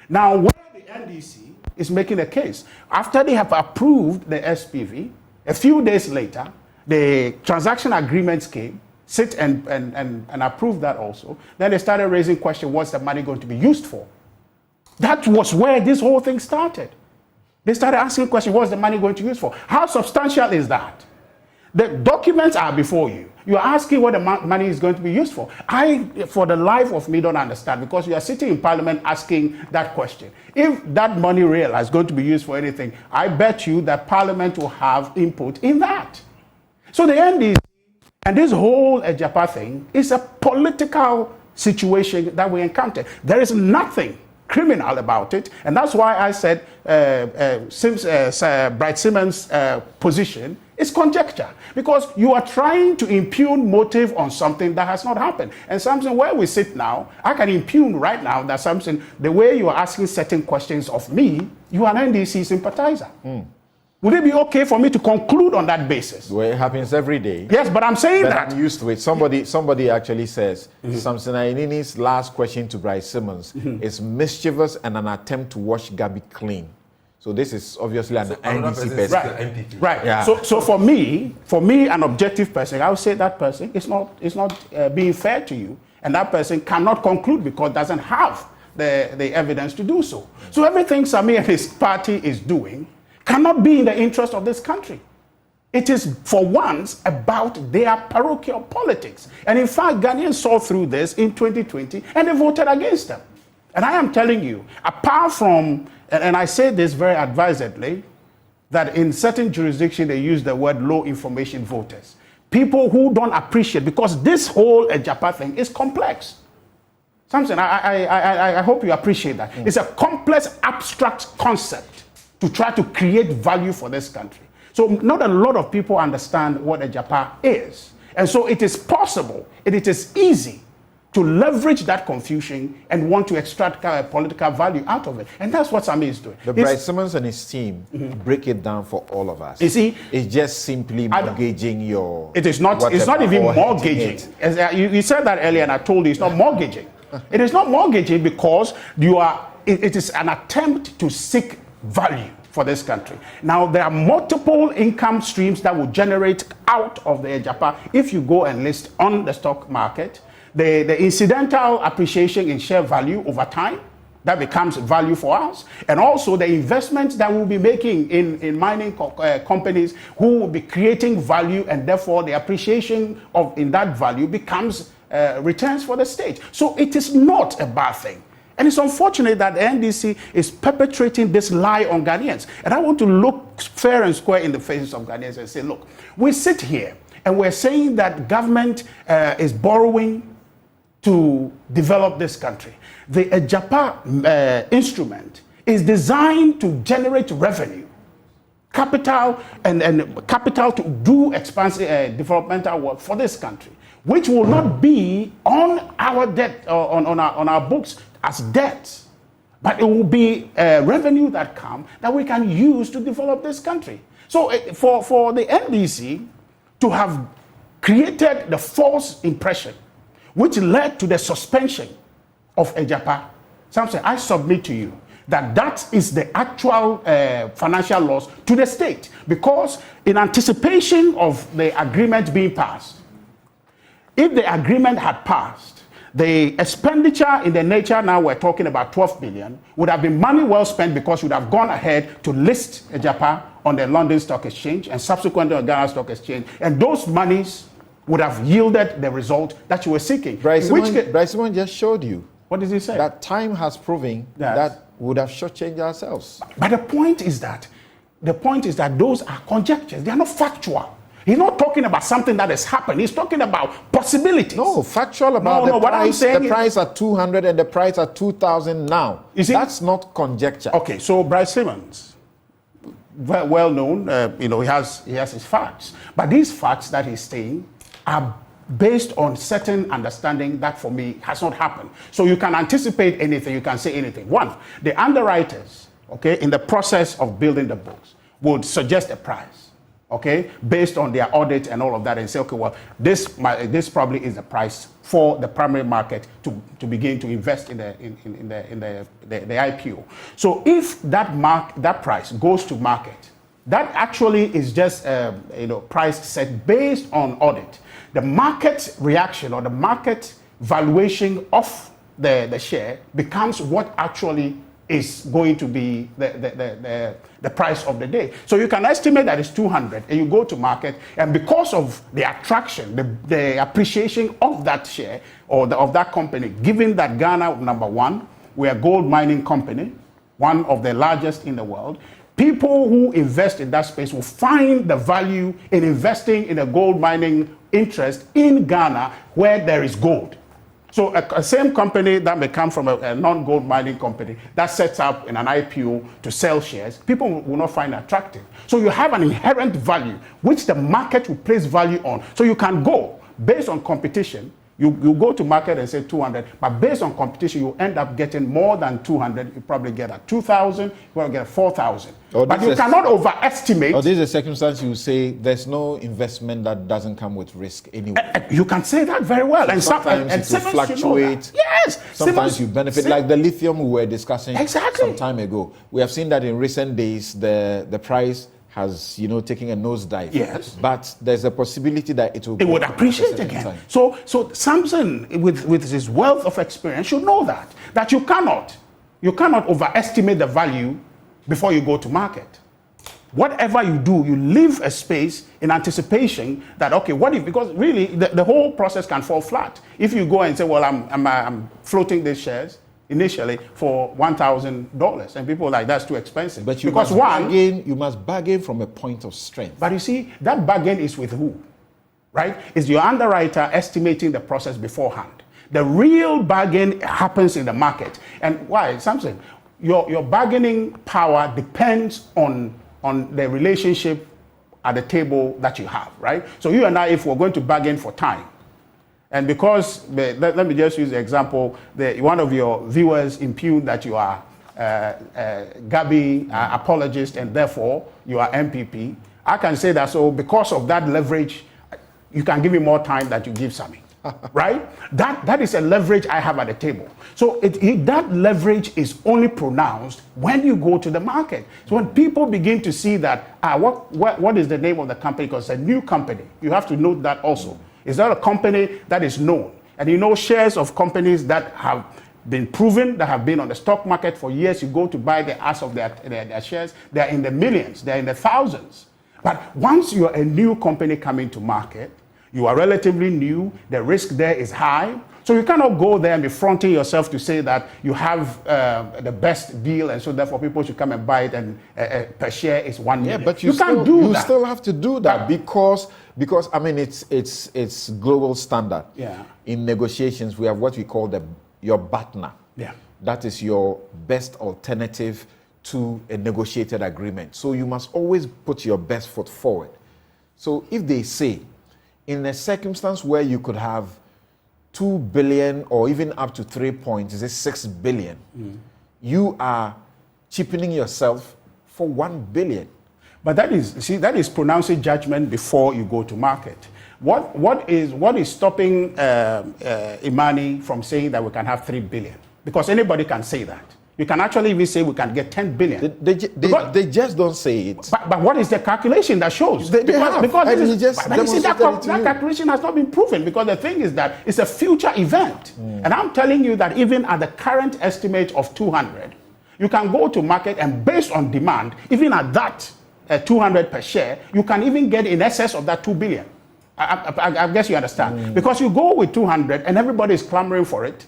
Now, where the NDC is making a case, after they have approved the SPV, a few days later, the transaction agreements came, sit and approve that also. Then they started raising questions, what's the money going to be used for? That was where this whole thing started. They started asking questions, what's the money going to be used for? How substantial is that? The documents are before you. You're asking what the money is going to be used for. I, for the life of me, don't understand, because you are sitting in Parliament asking that question. If that money real is going to be used for anything, I bet you that Parliament will have input in that. So the end is, and this whole Agyapa thing is a political situation that we encounter. There is nothing criminal about it, and that's why I said Bright Simmons' position is conjecture, because you are trying to impugn motive on something that has not happened. And Samson, where we sit now, I can impugn right now that Samson, the way you are asking certain questions of me, you are an NDC sympathizer. Would it be okay for me to conclude on that basis? Well, it happens every day. Yes, but I'm saying that. I'm used to it. Somebody actually says, Samson Anyenini's last question to Bryce Simmons is mischievous and an attempt to wash Gabi clean. So this is obviously an NDC person. Right. Yeah. So for me, an objective person, I would say that person is not being fair to you, and that person cannot conclude because doesn't have the evidence to do so. So everything Sami and his party is doing cannot be in the interest of this country. It is, for once, about their parochial politics. And in fact, Ghanaians saw through this in 2020, and they voted against them. And I am telling you, apart from, and I say this very advisedly, that in certain jurisdictions they use the word low information voters. People who don't appreciate, because this whole Agyapa thing is complex. Samson, I hope you appreciate that. It's a complex, abstract concept to try to create value for this country. So not a lot of people understand what Agyapa is. And so it is possible, it is easy to leverage that confusion and want to extract political value out of it. And that's what Sami is doing. But Bryce Simmons and his team break it down for all of us. You see, it's just simply mortgaging your... It is not, it's not even mortgaging. You said that earlier and I told you it's not mortgaging. It is not mortgaging because it is an attempt to seek value for this country. Now, there are multiple income streams that will generate out of the Agyapa if you go and list on the stock market. The incidental appreciation in share value over time, that becomes value for us. And also the investments that we'll be making in mining companies who will be creating value, and therefore the appreciation in that value becomes returns for the state. So it is not a bad thing. And it's unfortunate that the NDC is perpetrating this lie on Ghanaians. And I want to look fair and square in the faces of Ghanaians and say, look, we sit here and we're saying that government is borrowing to develop this country. The Agyapa instrument is designed to generate revenue, capital, and capital to do expansive developmental work for this country, which will not be on our debt, on our books as debt, but it will be revenue that come that we can use to develop this country. So for the NDC to have created the false impression which led to the suspension of Agyapa, Samson, I submit to you that is the actual financial loss to the state, because in anticipation of the agreement being passed, if the agreement had passed, the expenditure in the nature now we're talking about 12 billion would have been money well spent, because you would have gone ahead to list Agyapa on the London Stock Exchange and subsequently on the Ghana Stock Exchange, and those monies would have yielded the result that you were seeking. Bryce Simmons just showed you. What did he say? That time has proven that would have shortchanged ourselves. But the point is that those are conjectures. They are not factual. He's not talking about something that has happened. He's talking about possibilities. No, factual about the price. The price at 200 and the price at 2,000 now. You see, that's not conjecture. Okay, so Bryce Simmons, well known, he has his facts. But these facts that he's saying are based on certain understanding that for me has not happened. So you can anticipate anything, you can say anything. One, the underwriters okay, in the process of building the books, would suggest a price, okay, based on their audit and all of that, and say, okay, well, this probably is the price for the primary market to begin to invest in the IPO. So if that price goes to market, that actually is just price set based on audit. The market reaction or the market valuation of the share becomes what actually is going to be the price of the day. So you can estimate that it's 200 and you go to market, and because of the attraction, the appreciation of that share or of that company, given that Ghana, number one, we're a gold mining company, one of the largest in the world, people who invest in that space will find the value in investing in a gold mining interest in Ghana where there is gold. So a same company that may come from a non-gold mining company that sets up in an IPO to sell shares, people will not find attractive. So you have an inherent value which the market will place value on. So you can go based on competition. You go to market and say 200, but based on competition, you end up getting more than 200. You probably get at 2,000, you probably get 4,000. But you cannot overestimate. Or this is a circumstance you say there's no investment that doesn't come with risk anyway. You can say that very well. So sometimes it will fluctuate. Yes. Sometimes you benefit, like the lithium we were discussing some time ago. We have seen that in recent days, the price has taken a nosedive. Yes. But there's a possibility that it would appreciate again. Time. So Samson, with his wealth of experience, should know that you cannot overestimate the value before you go to market. Whatever you do, you leave a space in anticipation that, okay, what if, because really the whole process can fall flat. If you go and say, well, I'm floating these shares initially for $1,000, and people are like, that's too expensive. But you must bargain from a point of strength. But you see, that bargain is with who, right? Is your underwriter estimating the process beforehand. The real bargain happens in the market. And why, Samson? Your bargaining power depends on the relationship at the table that you have, right? So you and I, if we're going to bargain for time, and because, let me just use the example, one of your viewers impugned that you are Gabi apologist and therefore you are MPP, I can say that, so because of that leverage, you can give me more time that you give Sammy, right? That is a leverage I have at the table. So that leverage is only pronounced when you go to the market. So when people begin to see that, what is the name of the company? Because it's a new company. You have to note that also. It's not a company that is known. And shares of companies that have been proven, that have been on the stock market for years, you go to buy the ass of their shares, they're in the millions, they're in the thousands. But once you're a new company coming to market, you are relatively new, the risk there is high, so you cannot go there and be fronting yourself to say that you have the best deal, and so therefore people should come and buy it, and per share is 1 million. Yeah, but you can't do that. You still have to do that because I mean it's global standard. Yeah. In negotiations, we have what we call your BATNA. Yeah. That is your best alternative to a negotiated agreement. So you must always put your best foot forward. So if they say, in a circumstance where you could have 2 billion or even up to 6 billion, you are cheapening yourself for 1 billion. But that is pronouncing judgment before you go to market. What is stopping Imani from saying that we can have 3 billion? Because anybody can say that. You can actually even say we can get 10 billion. They just don't say it. But what is the calculation that shows? That calculation has not been proven, because the thing is that it's a future event. And I'm telling you that even at the current estimate of 200, you can go to market and based on demand, even at that 200 per share, you can even get in excess of that 2 billion. I guess you understand. Because you go with 200 and everybody is clamoring for it.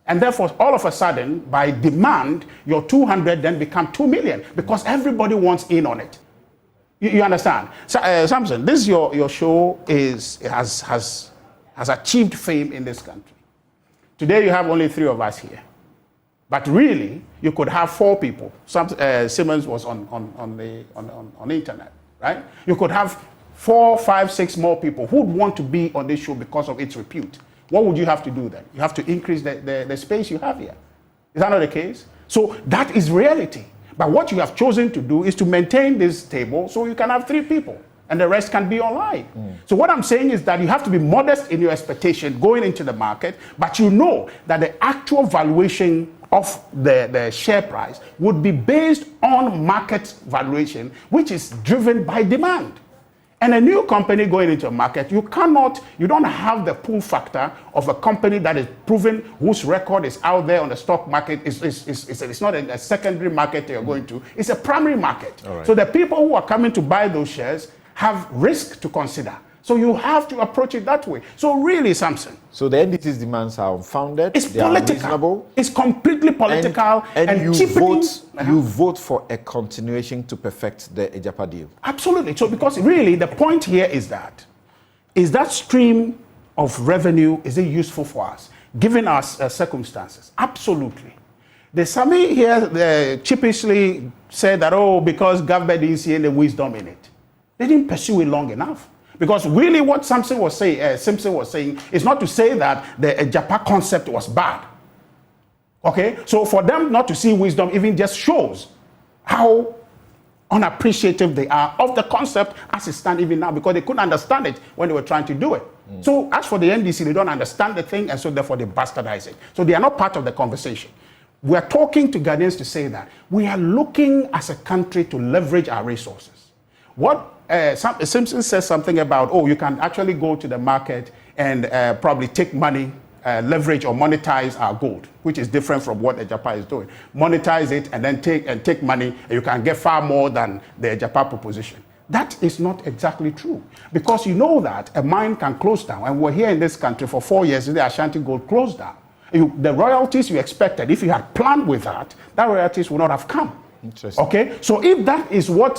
And therefore, all of a sudden, by demand, your 200 then become 2 million because everybody wants in on it. You understand? So, Samson, this your show has achieved fame in this country. Today, you have only 3 of us here. But really, you could have 4 people. Simmons was on the internet, right? You could have 4, 5, 6 more people who would want to be on this show because of its repute. What would you have to do then? You have to increase the space you have here. Is that not the case? So that is reality. But what you have chosen to do is to maintain this table so you can have 3 people and the rest can be online. So what I'm saying is that you have to be modest in your expectation going into the market, but you know that the actual valuation of the share price would be based on market valuation, which is driven by demand. And a new company going into a market, you don't have the pull factor of a company that is proven, whose record is out there on the stock market. It's not a secondary market you're going to, it's a primary market. Right. So the people who are coming to buy those shares have risk to consider. So you have to approach it that way. So really, Samson. So the NDC's demands are unfounded. It's they political. Are reasonable. It's completely political. And you cheapening. vote. You vote for a continuation to perfect the Agyapa deal. Absolutely. So because really the point here is that stream of revenue, is it useful for us, given our circumstances? Absolutely. The Sami here cheapishly said that, because government didn't see any wisdom in it. They didn't pursue it long enough. Because really what Simpson was saying is not to say that the Agyapa concept was bad. Okay? So for them not to see wisdom even just shows how unappreciative they are of the concept as it stands even now, because they couldn't understand it when they were trying to do it. So as for the NDC, they don't understand the thing, and so therefore they bastardize it. So they are not part of the conversation. We are talking to Ghanaians to say that we are looking as a country to leverage our resources. What Simpson says something about, you can actually go to the market and probably take money, leverage or monetize our gold, which is different from what Agyapa is doing. Monetize it and then take money, and you can get far more than the Agyapa proposition. That is not exactly true, because you know that a mine can close down, and we're here in this country for 4 years, the Ashanti Gold closed down. The royalties you expected, if you had planned with that royalties would not have come. Okay, so if that is what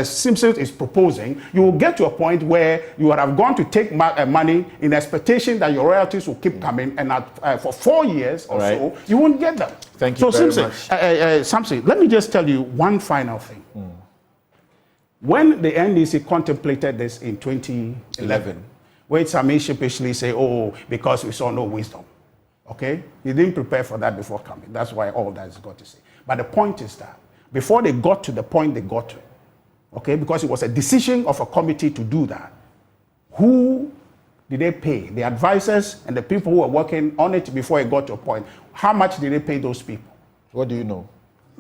Simpson is proposing, you will get to a point where you would have gone to take money in expectation that your royalties will keep coming, and for 4 years or so, you won't get them. Thank you very much. Samson, let me just tell you one final thing. When the NDC contemplated this in 2011, where Sami sheepishly say, because we saw no wisdom. Okay, he didn't prepare for that before coming. That's why all that is got to say. But the point is that before they got to the point they got to, okay, because it was a decision of a committee to do that, who did they pay? The advisors and the people who were working on it before it got to a point. How much did they pay those people? What do you know?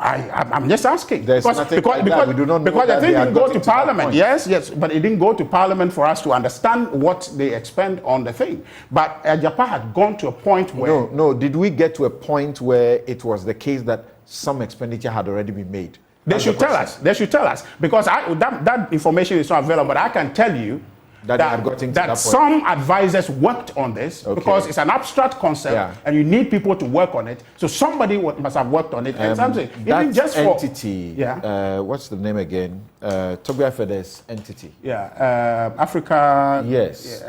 I'm just asking. There's nothing like that. We do not know because that the thing they didn't go to that Parliament. Yes, but it didn't go to Parliament for us to understand what they expend on the thing. But Agyapa had gone to a point where... No. Did we get to a point where it was the case that some expenditure had already been made? They should tell us. They should tell us. Because that information is not available. But I can tell you that some advisors worked on this, because it's an abstract concept and you need people to work on it. So somebody must have worked on it. And something, even just entity, what's the name again? Togbia Fedes entity. Africa. Yes.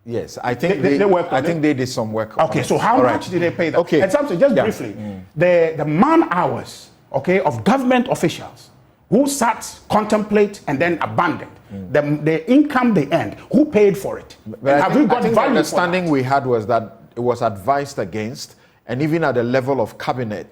Yes, I think they worked on it. They did some work. Okay, so how much did they pay them? Okay. And something, just briefly, the man hours, of government officials who sat, contemplate, and then abandoned. The income they earned, who paid for it? I think the understanding we had was that it was advised against, and even at the level of cabinet,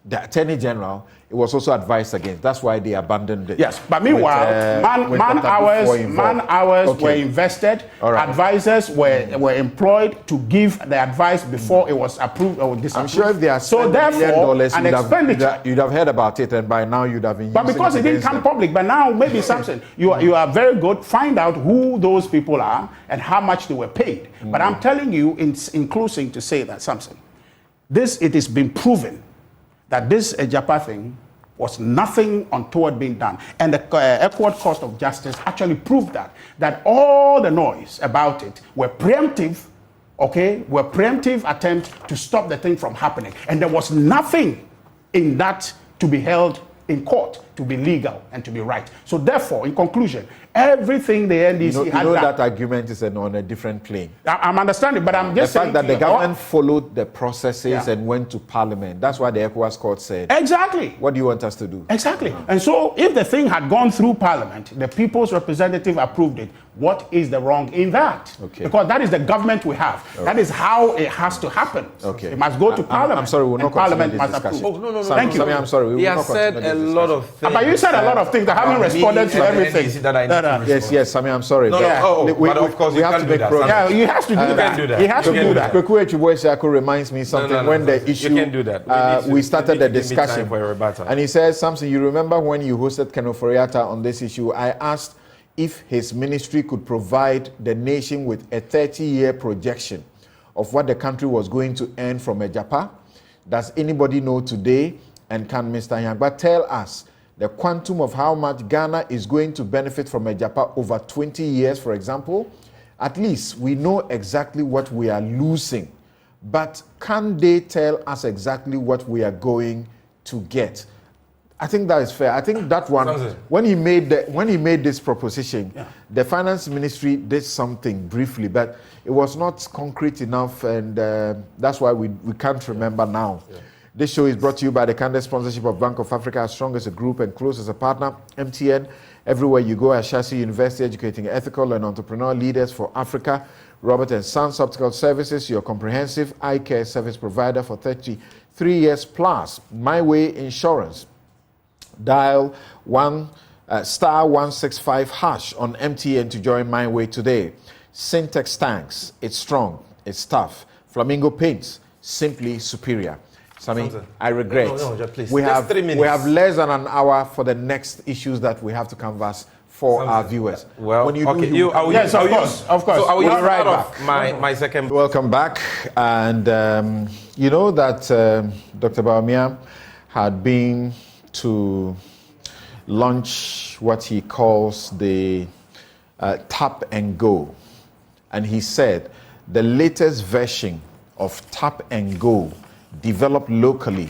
the Attorney General, it was also advised against. That's why they abandoned it. Yes, but meanwhile, man hours were invested. Advisors were employed to give the advice before it was approved or disapproved. I'm sure if they are spending $1 million, you'd have heard about it, and by now you'd have been. But because it didn't come public, but now maybe something you are very good. Find out who those people are and how much they were paid. But I'm telling you, in closing, to say that something. It has been proven that this Agyapa thing was nothing untoward being done. And the Equal Cost of Justice actually proved that all the noise about it were preemptive attempts to stop the thing from happening. And there was nothing in that to be held in court to be legal and to be right. So therefore, in conclusion, everything the NDC had done... that argument is on a different plane. I'm understanding, but I'm just saying... The fact that the government followed the processes and went to Parliament, that's why the ECOWAS court said... Exactly. What do you want us to do? Exactly. And so if the thing had gone through Parliament, the people's representative approved it, what is the wrong in that. Okay. Because that is the government we have. Okay. That is how it has to happen. Okay. It must go to Parliament. I'm sorry, we'll not Parliament continue must this approve. discussion. no. Thank you. Sammy, I'm sorry. He has said a lot of things. But you said a lot of things that haven't responded to everything. That I need to respond. Yes, Sammy, I'm sorry. No, but of course we you have can to do make that. progress. Yeah, he has to do that. He has to do that. Kwekwe Chibueshaku reminds me something when the issue You can do that. we started the give me discussion time for a rebuttal. and he says, Samson, you remember when you hosted Ken Ofori-Atta on this issue? I asked if his ministry could provide the nation with a 30-year projection of what the country was going to earn from Agyapa. Does anybody know today? And can Mr. Yangba tell us the quantum of how much Ghana is going to benefit from Agyapa over 20 years, for example? At least we know exactly what we are losing. But can they tell us exactly what we are going to get? I think that is fair. I think that one, when he made this proposition, the finance ministry did something briefly, but it was not concrete enough, and that's why we can't remember now. Yeah. This show is brought to you by the candid sponsorship of Bank of Africa, as strong as a group and close as a partner. MTN, everywhere you go. Ashasi University, educating ethical and entrepreneurial leaders for Africa. Robert & Sons Optical Services, your comprehensive eye care service provider for 33 years plus. My Way Insurance. Dial star 165 hash on MTN to join My Way today. Syntex tanks, it's strong, it's tough. Flamingo paints, simply superior. Sammy, I regret. No, please. We have 3 minutes. We have less than an hour for the next issues that we have to canvass for our viewers. Well, when you okay, do, yes, of course. So I will we'll right back. My second. Welcome back, and you know that Dr. Bawumia had been to launch what he calls the Tap and Go. And he said the latest version of Tap and Go, developed locally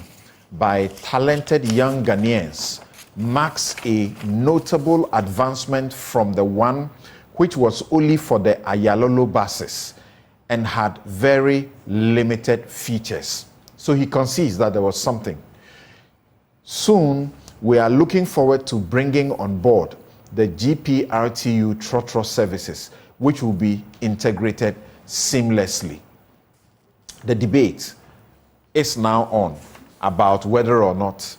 by talented young Ghanaians, marks a notable advancement from the one which was only for the Ayalolo buses and had very limited features. So he concedes that there was something. Soon, we are looking forward to bringing on board the GPRTU Trotro services, which will be integrated seamlessly. The debate is now on about whether or not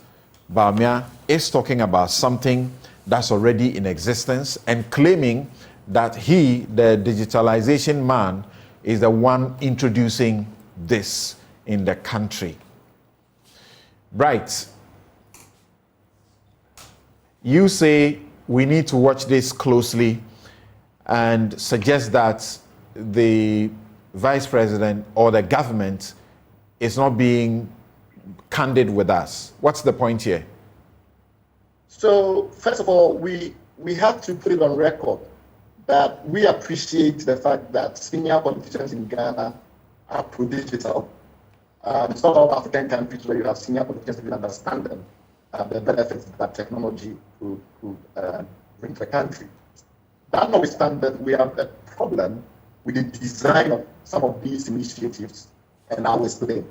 Bawumia is talking about something that's already in existence and claiming that he, the digitalization man, is the one introducing this in the country. Right. You say we need to watch this closely and suggest that the vice president or the government is not being candid with us. What's the point here? So, first of all, we have to put it on record that we appreciate the fact that senior politicians in Ghana are pro-digital. It's not all African countries where you have senior politicians who understand them. The benefits that technology could bring to the country. That notwithstanding, we have a problem with the design of some of these initiatives and how it's today.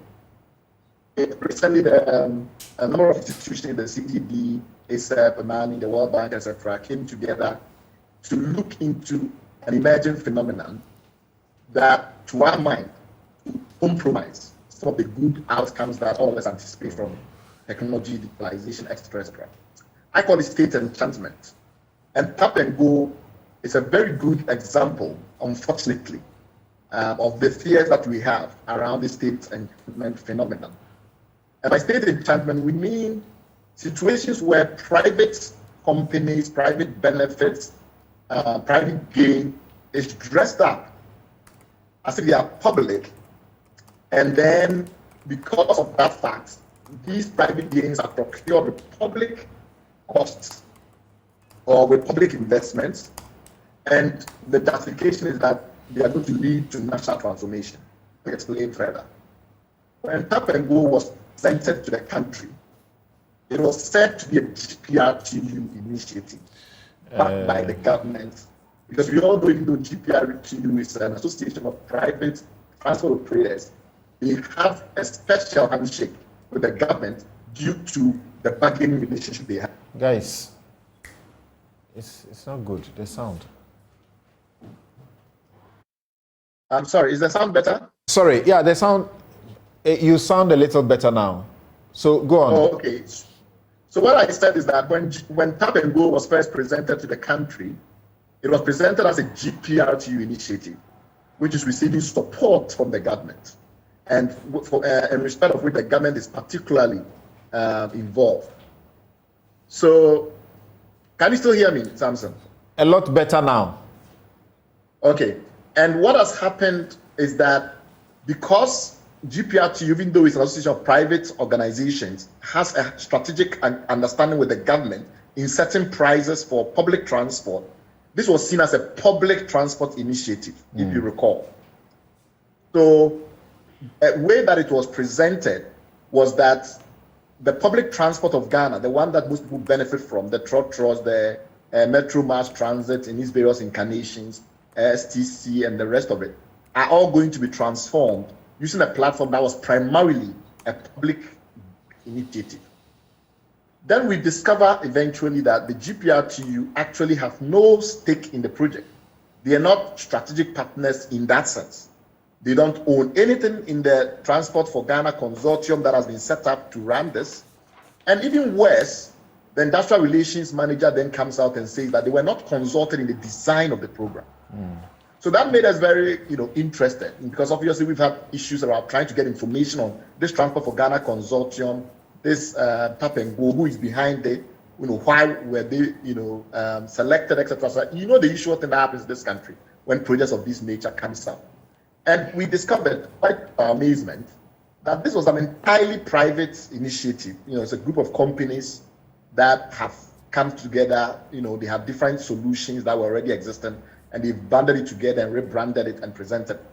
Recently, a number of institutions, the CTD, ASAP, Amani, the World Bank, etc., came together to look into an emerging phenomenon that, to our mind, compromise some of the good outcomes that all of us anticipate from technology, digitalization, etc. I call it state enchantment. And Tap and Go is a very good example, unfortunately, of the fears that we have around the state enchantment phenomenon. And by state enchantment, we mean situations where private companies, private benefits, private gain is dressed up as if they are public. And then, because of that fact, these private gains are procured with public costs or with public investments, and the justification is that they are going to lead to national transformation. I'll explain further. When Tap and Go was presented to the country, it was said to be a GPRTU initiative backed by the government, because we all know, even though GPRTU is an association of private transport operators, they have a special handshake with the government due to the bargaining relationship they have. Guys, it's not good, the sound. I'm sorry, is the sound better? Sorry, yeah, the sound, you sound a little better now. So go on. Oh, okay. So what I said is that when Tap and Go was first presented to the country, it was presented as a GPRTU initiative, which is receiving support from the government, and in respect of which the government is particularly involved. So, can you still hear me, Samson? A lot better now. Okay. And what has happened is that because GPRT, even though it's an association of private organizations, has a strategic understanding with the government in setting prices for public transport, this was seen as a public transport initiative, if you recall. So a way that it was presented was that the public transport of Ghana, the one that most people benefit from, the Trotros, the Metro Mass Transit in its various incarnations, STC and the rest of it, are all going to be transformed using a platform that was primarily a public initiative. Then we discover eventually that the GPRTU actually have no stake in the project. They are not strategic partners in that sense. They don't own anything in the Transport for Ghana consortium that has been set up to run this. And even worse, the industrial relations manager then comes out and says that they were not consulted in the design of the program. So that made us very, interested, because obviously we've had issues around trying to get information on this Transport for Ghana consortium, this Tap and Go, who is behind it, why were they, selected, etc. So the usual thing that happens in this country when projects of this nature comes up. And we discovered, quite our amazement, that this was an entirely private initiative. It's a group of companies that have come together. They have different solutions that were already existing, and they've banded it together and rebranded it and presented it.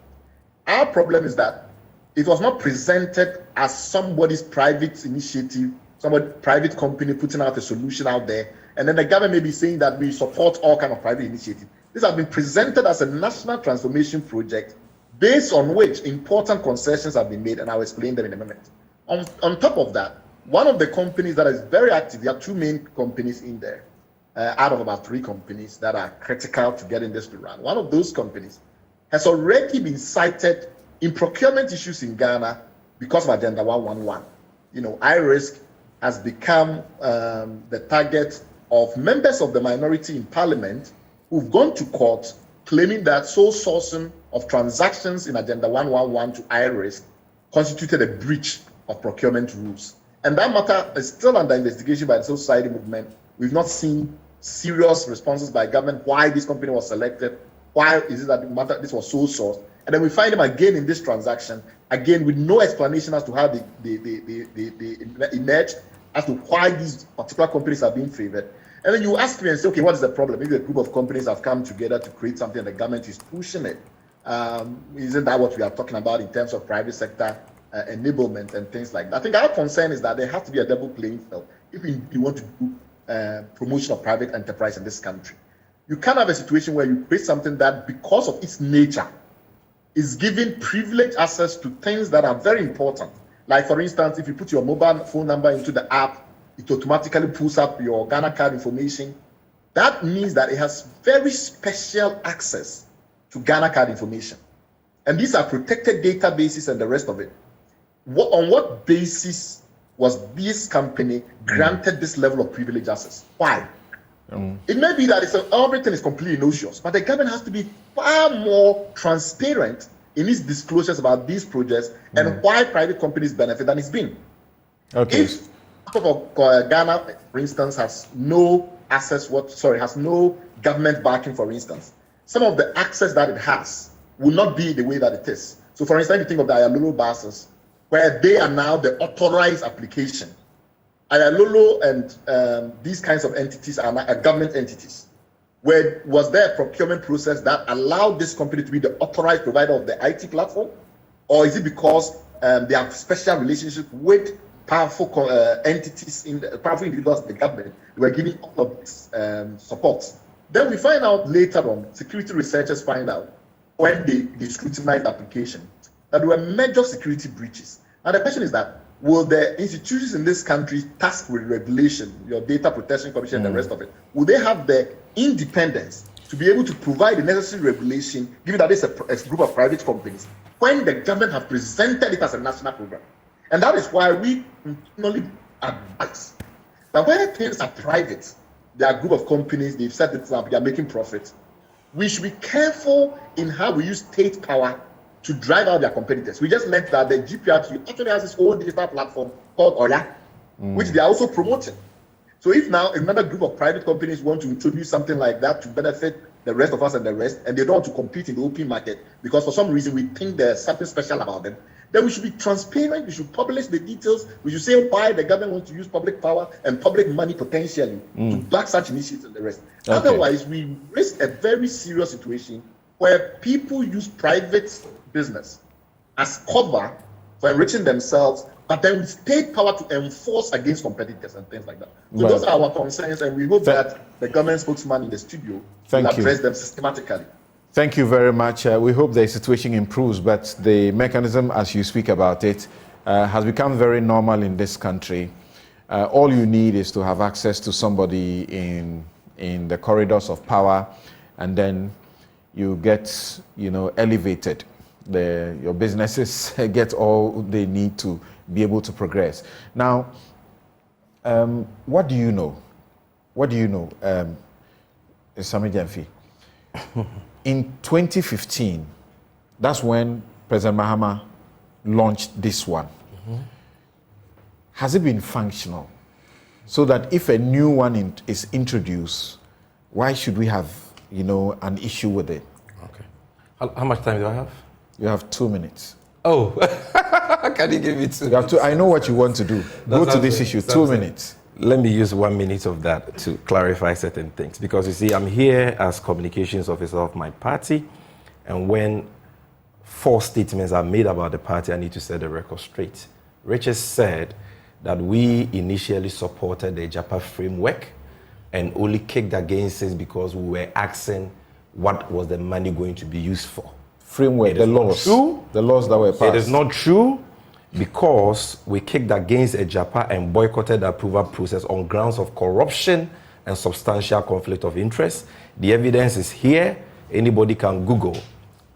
Our problem is that it was not presented as somebody's private initiative, somebody's private company putting out a solution out there, and then the government may be saying that we support all kind of private initiatives. This has been presented as a national transformation project based on which important concessions have been made, and I'll explain them in a minute. On top of that, one of the companies that is very active, there are two main companies in there, out of about 3 companies that are critical to getting this to run. One of those companies has already been cited in procurement issues in Ghana because of Agenda 111. iRisk has become the target of members of the minority in parliament who've gone to court claiming that sole sourcing of transactions in Agenda 111 to iRisk constituted a breach of procurement rules. And that matter is still under investigation by the civil society movement. We've not seen serious responses by government why this company was selected, why is it that this was sole sourced. And then we find them again in this transaction, again with no explanation as to how they emerged, as to why these particular companies are being favored. And then you ask me and say, okay, what is the problem? Maybe a group of companies have come together to create something and the government is pushing it. Isn't that what we are talking about in terms of private sector enablement and things like that? I think our concern is that there has to be a double playing field if you want to do promotion of private enterprise in this country. You can't have a situation where you create something that, because of its nature, is giving privileged access to things that are very important. Like, for instance, if you put your mobile phone number into the app, it automatically pulls up your Ghana card information. That means that it has very special access to Ghana card information. And these are protected databases and the rest of it. On what basis was this company granted this level of privilege access? Why? It may be that everything is completely noxious, but the government has to be far more transparent in its disclosures about these projects and why private companies benefit than it's been. Okay. If Ghana, for instance, has no has no government backing, for instance, some of the access that it has will not be the way that it is. So, for instance, you think of the Ayalolo buses, where they are now the authorized application. Ayalolo and these kinds of entities are now government entities. Was there a procurement process that allowed this company to be the authorized provider of the IT platform? Or is it because they have special relationship with powerful entities, powerful individuals in the government who are giving all of this support? Then we find out later on, security researchers find out when they scrutinize the application, that there were major security breaches. And the question is that, will the institutions in this country tasked with regulation, your Data Protection Commission and the rest of it, will they have the independence to be able to provide the necessary regulation, given that it's a group of private companies, when the government have presented it as a national program. And that is why we only advise that when things are private, they are a group of companies, they've set it up, they are making profits. We should be careful in how we use state power to drive out their competitors. We just learned that the GPRT actually has its own digital platform called Oya, which they are also promoting. So if now another group of private companies want to introduce something like that to benefit the rest of us and the rest, and they don't want to compete in the open market because for some reason we think there's something special about them, then we should be transparent, we should publish the details, we should say why the government wants to use public power and public money potentially to back such initiatives and the rest. Okay. Otherwise, we risk a very serious situation where people use private business as cover for enriching themselves, but then with state power to enforce against competitors and things like that. So those are our concerns, and we hope that the government spokesman in the studio will address them systematically. Thank you very much. We hope the situation improves, but the mechanism, as you speak about it, has become very normal in this country. All you need is to have access to somebody in the corridors of power, and then you get, elevated. Your businesses get all they need to be able to progress. Now, what do you know? Sami Gyamfi? In 2015, that's when President Mahama launched this one. Has it been functional? So that if a new one is introduced, why should we have, an issue with it? Okay. How much time do I have? You have 2 minutes. Oh, can you give me 2 minutes? I know what you want to do. Go to this issue, 2 minutes. Let me use 1 minute of that to clarify certain things. Because you see, I'm here as communications officer of my party. And when 4 statements are made about the party, I need to set the record straight. Richard said that we initially supported the Agyapa framework and only kicked against it because we were asking what was the money going to be used for. Framework, the laws that were passed. It is not true, because we kicked against Agyapa and boycotted the approval process on grounds of corruption and substantial conflict of interest. The evidence is here. Anybody can Google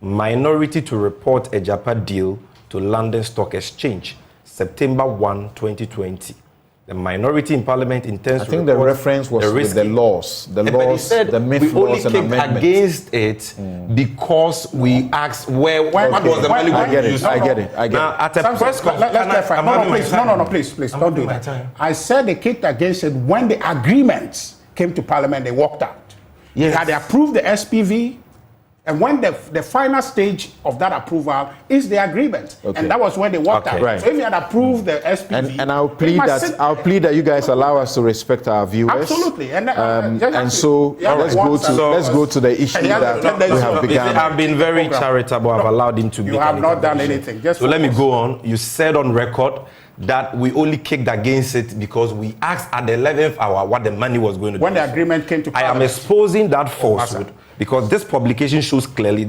minority to report Agyapa deal to London Stock Exchange, September 1, 2020. The minority in Parliament intends to report. I think the reference was with the laws. The laws, the MIF laws and amendments. We only kicked against it because we asked what was the money going to use. I get it. Now, at a press conference. Please, don't do that. I said they kicked against it when the agreements came to Parliament, they walked out. Yes. They had approved the SPV, and when the final stage of that approval is the agreement, and that was when they walked out. Right. So if you had approved the SPV, and I'll plead that you guys allow us to respect our viewers. Absolutely, let's go to the issue that we have begun. I've been very charitable. I've allowed him to. You have not done anything. So let me go on. You said on record that we only kicked against it because we asked at the 11th hour what the money was going to do. When the agreement came to Parliament. I am exposing that falsehood because this publication shows clearly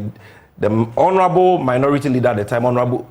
the honorable minority leader at the time, Honorable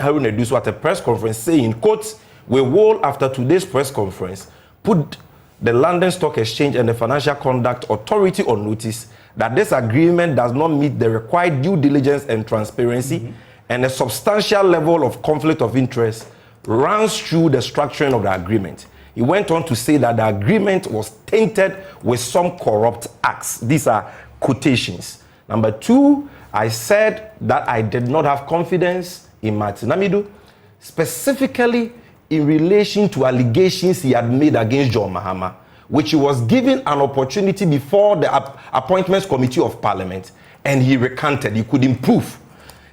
Harun Edusu, at a press conference saying, quote, we will, after today's press conference, put the London Stock Exchange and the Financial Conduct Authority on notice that this agreement does not meet the required due diligence and transparency, and a substantial level of conflict of interest runs through the structuring of the agreement. He went on to say that the agreement was tainted with some corrupt acts. These are quotations. Number 2, I said that I did not have confidence in Martin Amidu, specifically in relation to allegations he had made against John Mahama, which he was given an opportunity before the Appointments Committee of Parliament, and he recanted. He could improve.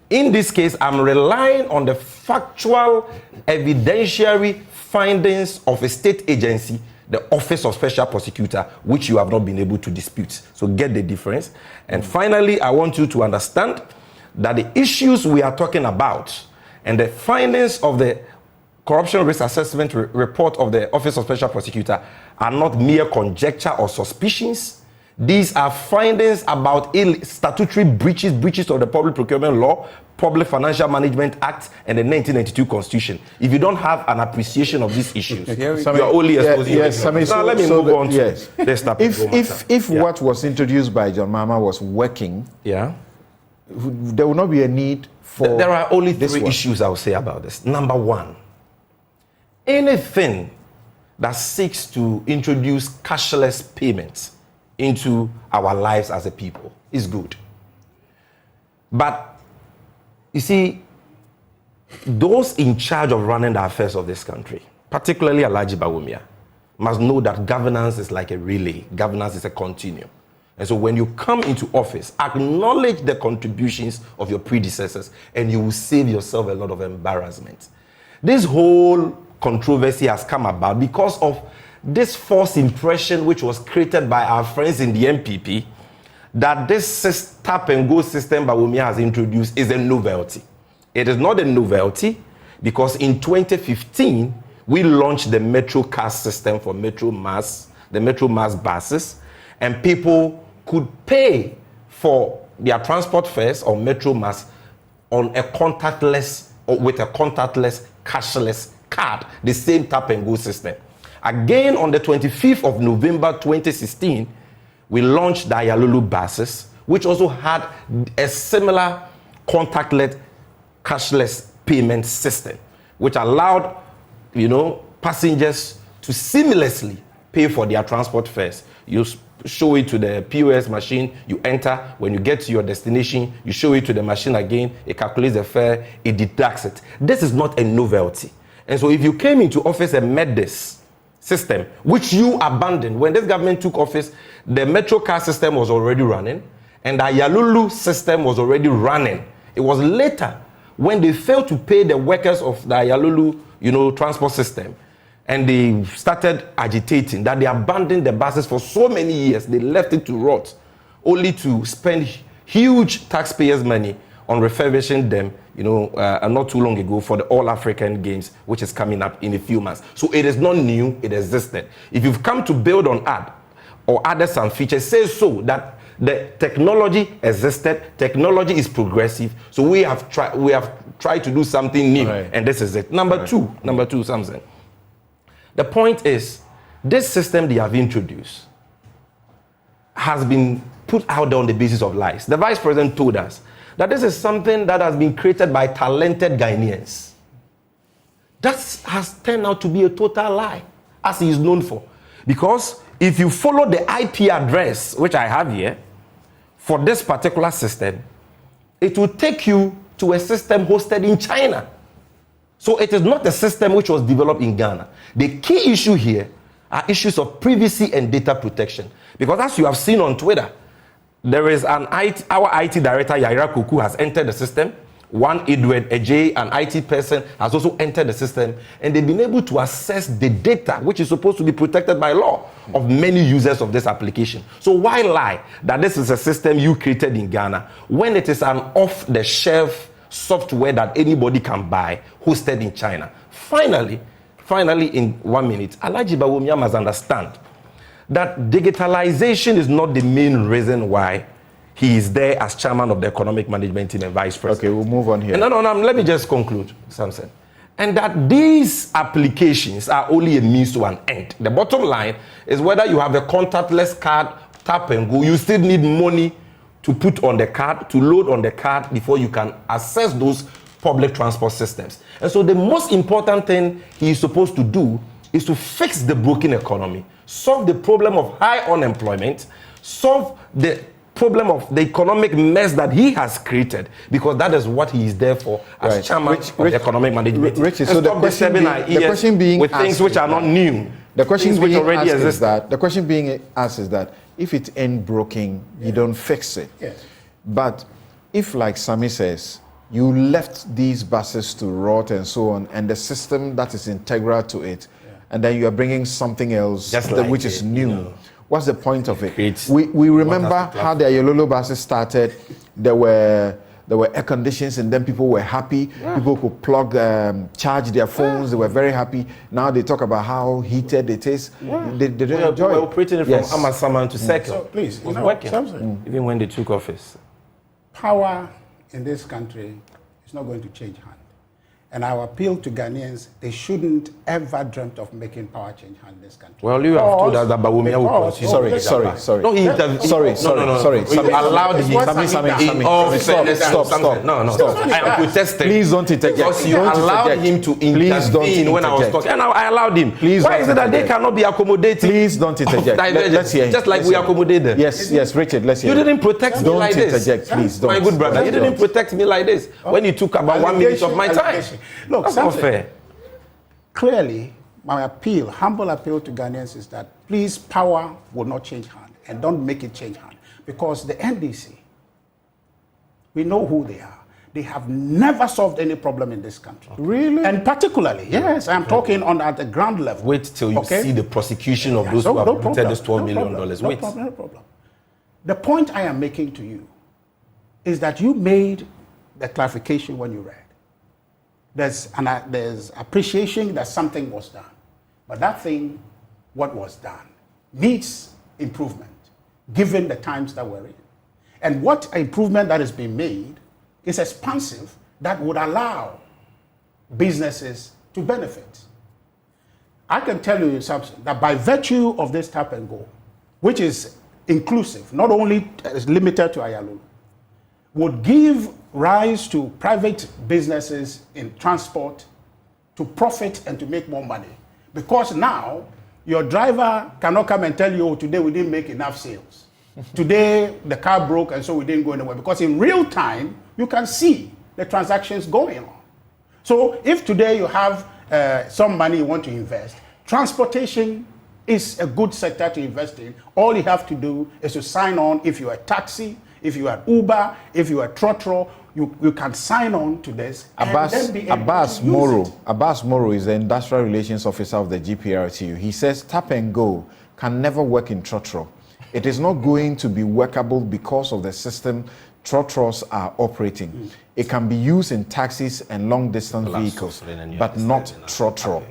In this case, I'm relying on the factual evidentiary findings of a state agency, the Office of Special Prosecutor, which you have not been able to dispute. So get the difference. And finally, I want you to understand that the issues we are talking about and the findings of the Corruption Risk Assessment report of the Office of Special Prosecutor are not mere conjecture or suspicions. These are findings about statutory breaches of the Public Procurement Law, Public Financial Management Act, and the 1992 Constitution. If you don't have an appreciation of these issues, you are only exposing yourself. Now let me move on to this topic. If what was introduced by John Mahama was working, there will not be a need for. There are only three issues I will say about this. Number one, anything that seeks to introduce cashless payments into our lives as a people is good. But you see, those in charge of running the affairs of this country, particularly Agyapa, must know that governance is like a relay. Governance is a continuum. And so when you come into office, acknowledge the contributions of your predecessors and you will save yourself a lot of embarrassment. This whole controversy has come about because of this false impression which was created by our friends in the MPP that this tap and go system Bawumia has introduced is a novelty. It is not a novelty because in 2015, we launched the Metro Car system for Metro Mass, the Metro Mass buses, and people could pay for their transport fares on Metro Mass on a contactless or with a contactless, cashless card, the same tap and go system. Again, on the 25th of November 2016, we launched the Ayalulu buses, which also had a similar contactless, cashless payment system, which allowed, passengers to seamlessly pay for their transport fares. You show it to the POS machine, you enter. When you get to your destination, you show it to the machine again, it calculates the fare, it deducts it. This is not a novelty. And so if you came into office and met this system, which you abandoned, when this government took office, the Metro Car system was already running, and the Ayalulu system was already running. It was later, when they failed to pay the workers of the Ayalulu, transport system, and they started agitating that they abandoned the buses for so many years. They left it to rot, only to spend huge taxpayers' money on refurbishing them, not too long ago for the All-African Games, which is coming up in a few months. So it is not new, it existed. If you've come to build on add or added some features, say so that the technology existed, technology is progressive, so we have tried to do something new, and this is it. Number two, Samson. The point is, this system they have introduced has been put out there on the basis of lies. The Vice President told us that this is something that has been created by talented Ghanaians. That has turned out to be a total lie, as he is known for. Because if you follow the IP address, which I have here, for this particular system, it will take you to a system hosted in China. So it is not a system which was developed in Ghana. The key issue here are issues of privacy and data protection. Because as you have seen on Twitter, there is our IT director, Yaira Kuku, has entered the system. One Edward Ejay, an IT person, has also entered the system. And they've been able to access the data, which is supposed to be protected by law, of many users of this application. So why lie that this is a system you created in Ghana when it is an off-the-shelf software that anybody can buy, hosted in China? Finally, in 1 minute, Agyapa must understand that digitalization is not the main reason why he is there as chairman of the economic management team and vice president. Okay, we'll move on here. And no, let me just conclude, Samson. And that these applications are only a means to an end. The bottom line is whether you have a contactless card, tap and go, you still need money to put on the card, to load on the card before you can access those public transport systems. And so the most important thing he is supposed to do is to fix the broken economy, solve the problem of high unemployment, solve the problem of the economic mess that he has created, because that is what he is there for as chairman of the economic management. Richard, so the question being with things which are not new. The question being already asked the question being asked is that if it ain't broken, you don't fix it. Yes. But if, like Sammy says, you left these buses to rot and so on, and the system that is integral to it, and then you are bringing something else which is new. What's the point of it? We remember how the Ayalulu buses started. There were there were air conditions, and then people were happy. People could plug, charge their phones. They were very happy. Now they talk about how heated it is. They didn't enjoy it. Operating it from Amasaman to Circle. So please, it was working. Even when they took office. Power in this country is not going to change hands. And our appeal to Ghanaians, they shouldn't ever dreamt of making power change hand in this country. Well, you have told us that Bawumia will continue. Sorry. No, Sorry. You allowed him. Stop. No. I am protesting. Please don't interject. Because you allowed him to intervene when I was talking. And I allowed him. Why is it that they cannot be accommodated? Please don't interject. Let's hear him. Just like we accommodate them. Yes, Richard, let's hear You didn't protect me like this. Don't interject, please. My good brother, you didn't protect me like this when you took about 1 minute of my time. Look, that's not fair. Clearly, my appeal, humble appeal to Ghanaians is that please, power will not change hand, and don't make it change hand. Because the NDC, we know who they are. They have never solved any problem in this country. Really? And particularly, yes, I'm talking at the ground level. Wait till you see the prosecution of those who have polluted this $12 million. Wait. No problem. The point I am making to you is that you made the clarification when you read. There's appreciation that something was done. But that thing, what was done, needs improvement, given the times that we're in. And what improvement that is being made is expansive, that would allow businesses to benefit. I can tell you, Samson, that by virtue of this tap and go, which is inclusive, not only is limited to Ayalulu, would give rise to private businesses in transport to profit and to make more money. Because now, your driver cannot come and tell you, oh, today we didn't make enough sales. Today, the car broke and so we didn't go anywhere. Because in real time, you can see the transactions going on. So if today you have some money you want to invest, transportation is a good sector to invest in. All you have to do is to sign on. If you're a taxi, if you are Uber, if you are Trotro, you can sign on to this. Abbas Moro is the Industrial Relations Officer of the GPRTU. He says tap and go can never work in Trotro. It is not going to be workable because of the system Trotros are operating. It can be used in taxis and long distance vehicles, but not Trotro.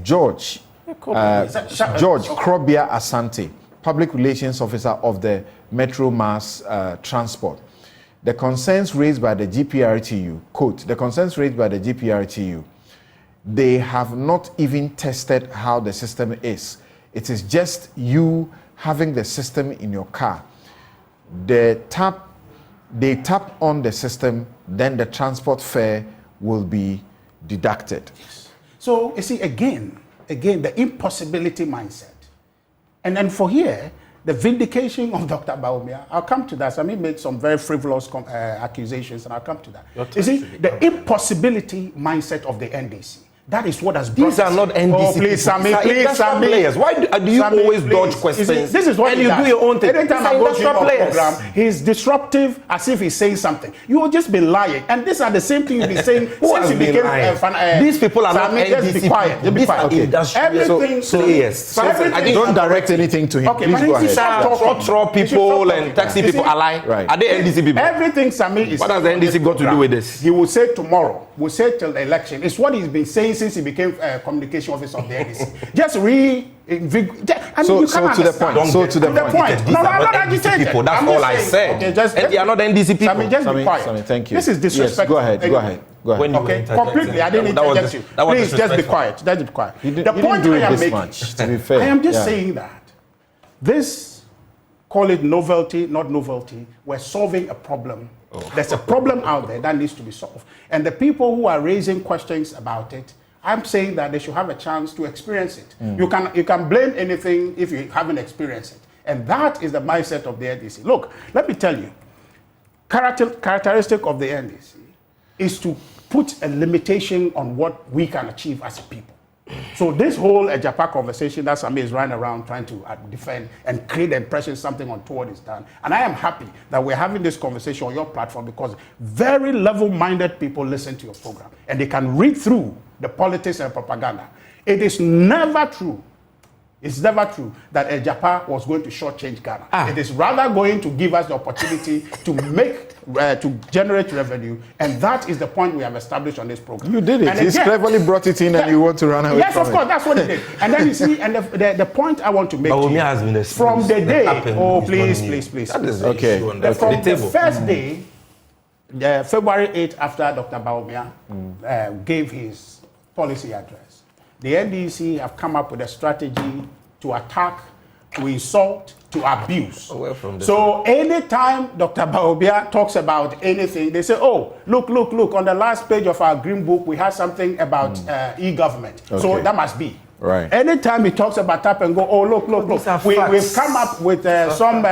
George Krobia Asante, Public Relations Officer of the Metro Mass Transport. The concerns raised by the GPRTU, quote, the concerns raised by the GPRTU, they have not even tested how the system is. It is just you having the system in your car. They tap on the system, then the transport fare will be deducted. So you see, again, the impossibility mindset. And then for here, the vindication of Dr. Bawumia, I'll come to that. Sammy made some very frivolous accusations, and I'll come to that. You see, the impossibility mindset of the NDC. That is what has brought These are not NDC. Oh, please, Sammy, players. Why do you always dodge questions? This is what and you do your own thing. Anytime I go to your program, he's disruptive as if he's saying something. You will just be lying. And these are the same thing you've been saying since you became These people are not NDC. Just be quiet. These are industrial players. Don't direct anything to him. Okay, please go ahead. Trotro people and taxi people are right. Are they NDC people? Everything Sammy is. What has the NDC got to do with this? He will say tomorrow. We'll say till the election. It's what he's been saying since he became communication officer of the NDC. Just to the point. No, I'm not agitated. People, that's all I said. Okay, and they are not NDC people. Just be quiet. Sammy, thank you. This is disrespectful. Yes, go ahead. Okay, completely. I didn't interject you. Please, just be quiet. Just be quiet. The point I am making, to be fair. I am just saying that this, call it novelty, not novelty, we're solving a problem. There's a problem out there that needs to be solved. And the people who are raising questions about it, I'm saying that they should have a chance to experience it. You can blame anything if you haven't experienced it. And that is the mindset of the NDC. Look, let me tell you, characteristic of the NDC is to put a limitation on what we can achieve as a people. So this whole Agyapa conversation that Sammy is running around trying to defend and create the impression something untoward is done. And I am happy that we're having this conversation on your platform because very level-minded people listen to your program and they can read through the politics and propaganda. It is never true It's never true that Agyapa was going to shortchange Ghana. It is rather going to give us the opportunity to make, to generate revenue, and that is the point we have established on this program. You did it. He's cleverly brought it in, and you want to run away yes, from of course, that's what he did. And then you see, and the point I want to make has been from the day, please. That is okay. From the first day, February 8th, after Dr. Bawumia gave his policy address, the NDC have come up with a strategy to attack, to insult, to abuse. So anytime Dr. Bawumia talks about anything, they say, oh, look, on the last page of our green book, we have something about e-government. Okay. So that must be. Right. Anytime he talks about tap and go, oh, look. We've come up with some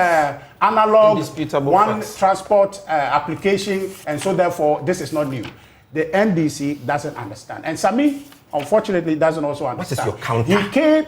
analog one transport application, and so therefore this is not new. The NDC doesn't understand. And Sami, unfortunately, doesn't also understand. What is your counter?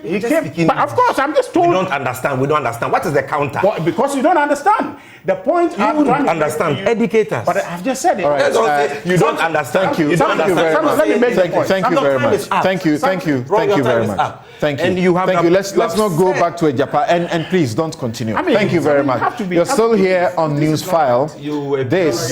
He came, but of course, I'm just told. We don't understand. What is the counter? Well, because you don't understand. The point you don't understand. Educate us. But I've just said it. All right. You don't understand. Thank you. Thank you very much. Thank you very much. Thank you very much. Thank you. And you have let's not go back to Agyapa, and please don't continue. Thank you very much. You're still here on Newsfile. This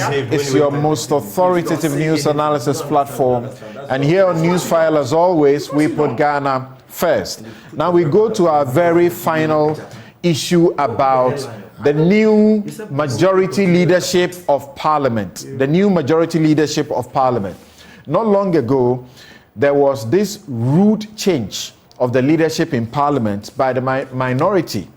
is your most authoritative news analysis platform, and here on Newsfile, as always, we put Ghana first. Now we go to our very final issue about the new majority leadership of Parliament. The new majority leadership of Parliament. Not long ago, there was this rude change of the leadership in Parliament by the minority.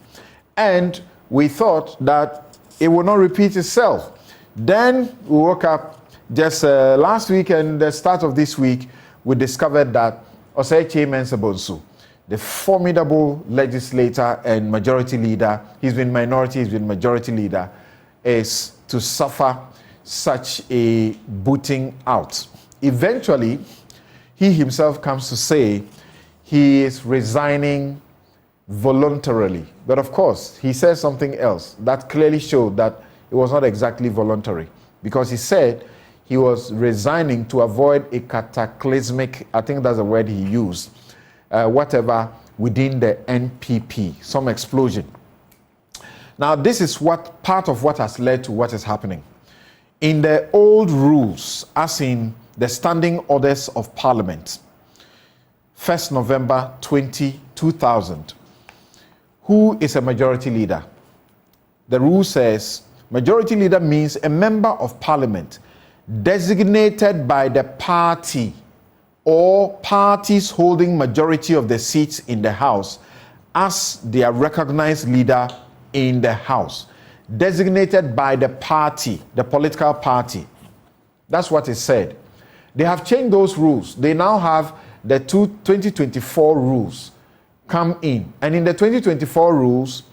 And we thought that it would not repeat itself. Then we woke up just last week and the start of this week, we discovered that Mensa-Bonsu, the formidable legislator and majority leader, he's been minority, he's been majority leader, is to suffer such a booting out. Eventually, he himself comes to say he is resigning voluntarily. But of course, he says something else that clearly showed that it was not exactly voluntary, because he said he was resigning to avoid a cataclysmic, I think that's the word he used, whatever within the NPP, some explosion. Now, this is what part of what has led to what is happening. In the old rules, as in the standing orders of Parliament, 1st November 2000, who is a majority leader? The rule says majority leader means a member of Parliament designated by the party or parties holding majority of the seats in the House as their recognized leader in the House. Designated by the party, the political party. That's what is said. They have changed those rules. They now have the 2024 rules come in. And in the 2024 rules,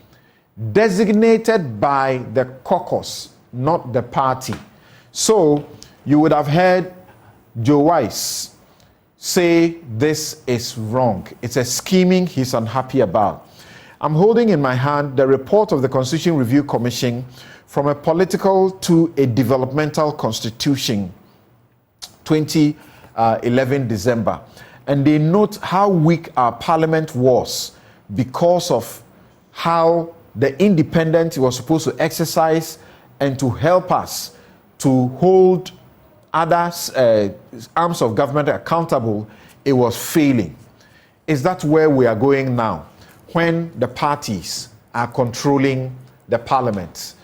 designated by the caucus, not the party. So you would have heard Joe Weiss say this is wrong. It's a scheming he's unhappy about. I'm holding in my hand the report of the Constitution Review Commission from a political to a developmental constitution, 2011 December. And they note how weak our parliament was because of how the independence it was supposed to exercise and to help us to hold other arms of government accountable, it was failing. Is that where we are going now, when the parties are controlling the parliament?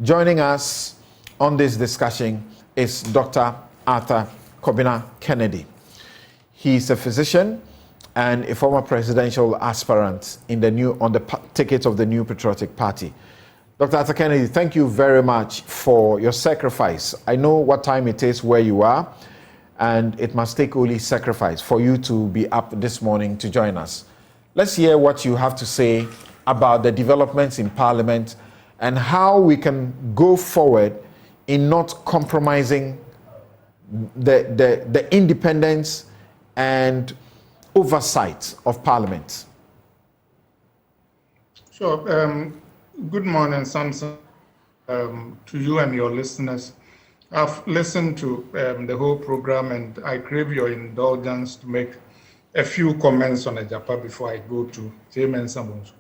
Joining us on this discussion is Dr. Arthur Kobina Kennedy. He's a physician and a former presidential aspirant in on the ticket of the New Patriotic Party. Dr. Arthur Kennedy, thank you very much for your sacrifice. I know what time it is where you are, and it must take only sacrifice for you to be up this morning to join us. Let's hear what you have to say about the developments in Parliament and how we can go forward in not compromising the independence and oversight of Parliament. Sure. Good morning, Samson, to you and your listeners. I've listened to the whole program, and I crave your indulgence to make a few comments on Agyapa before I go to Mensa-Bonsu.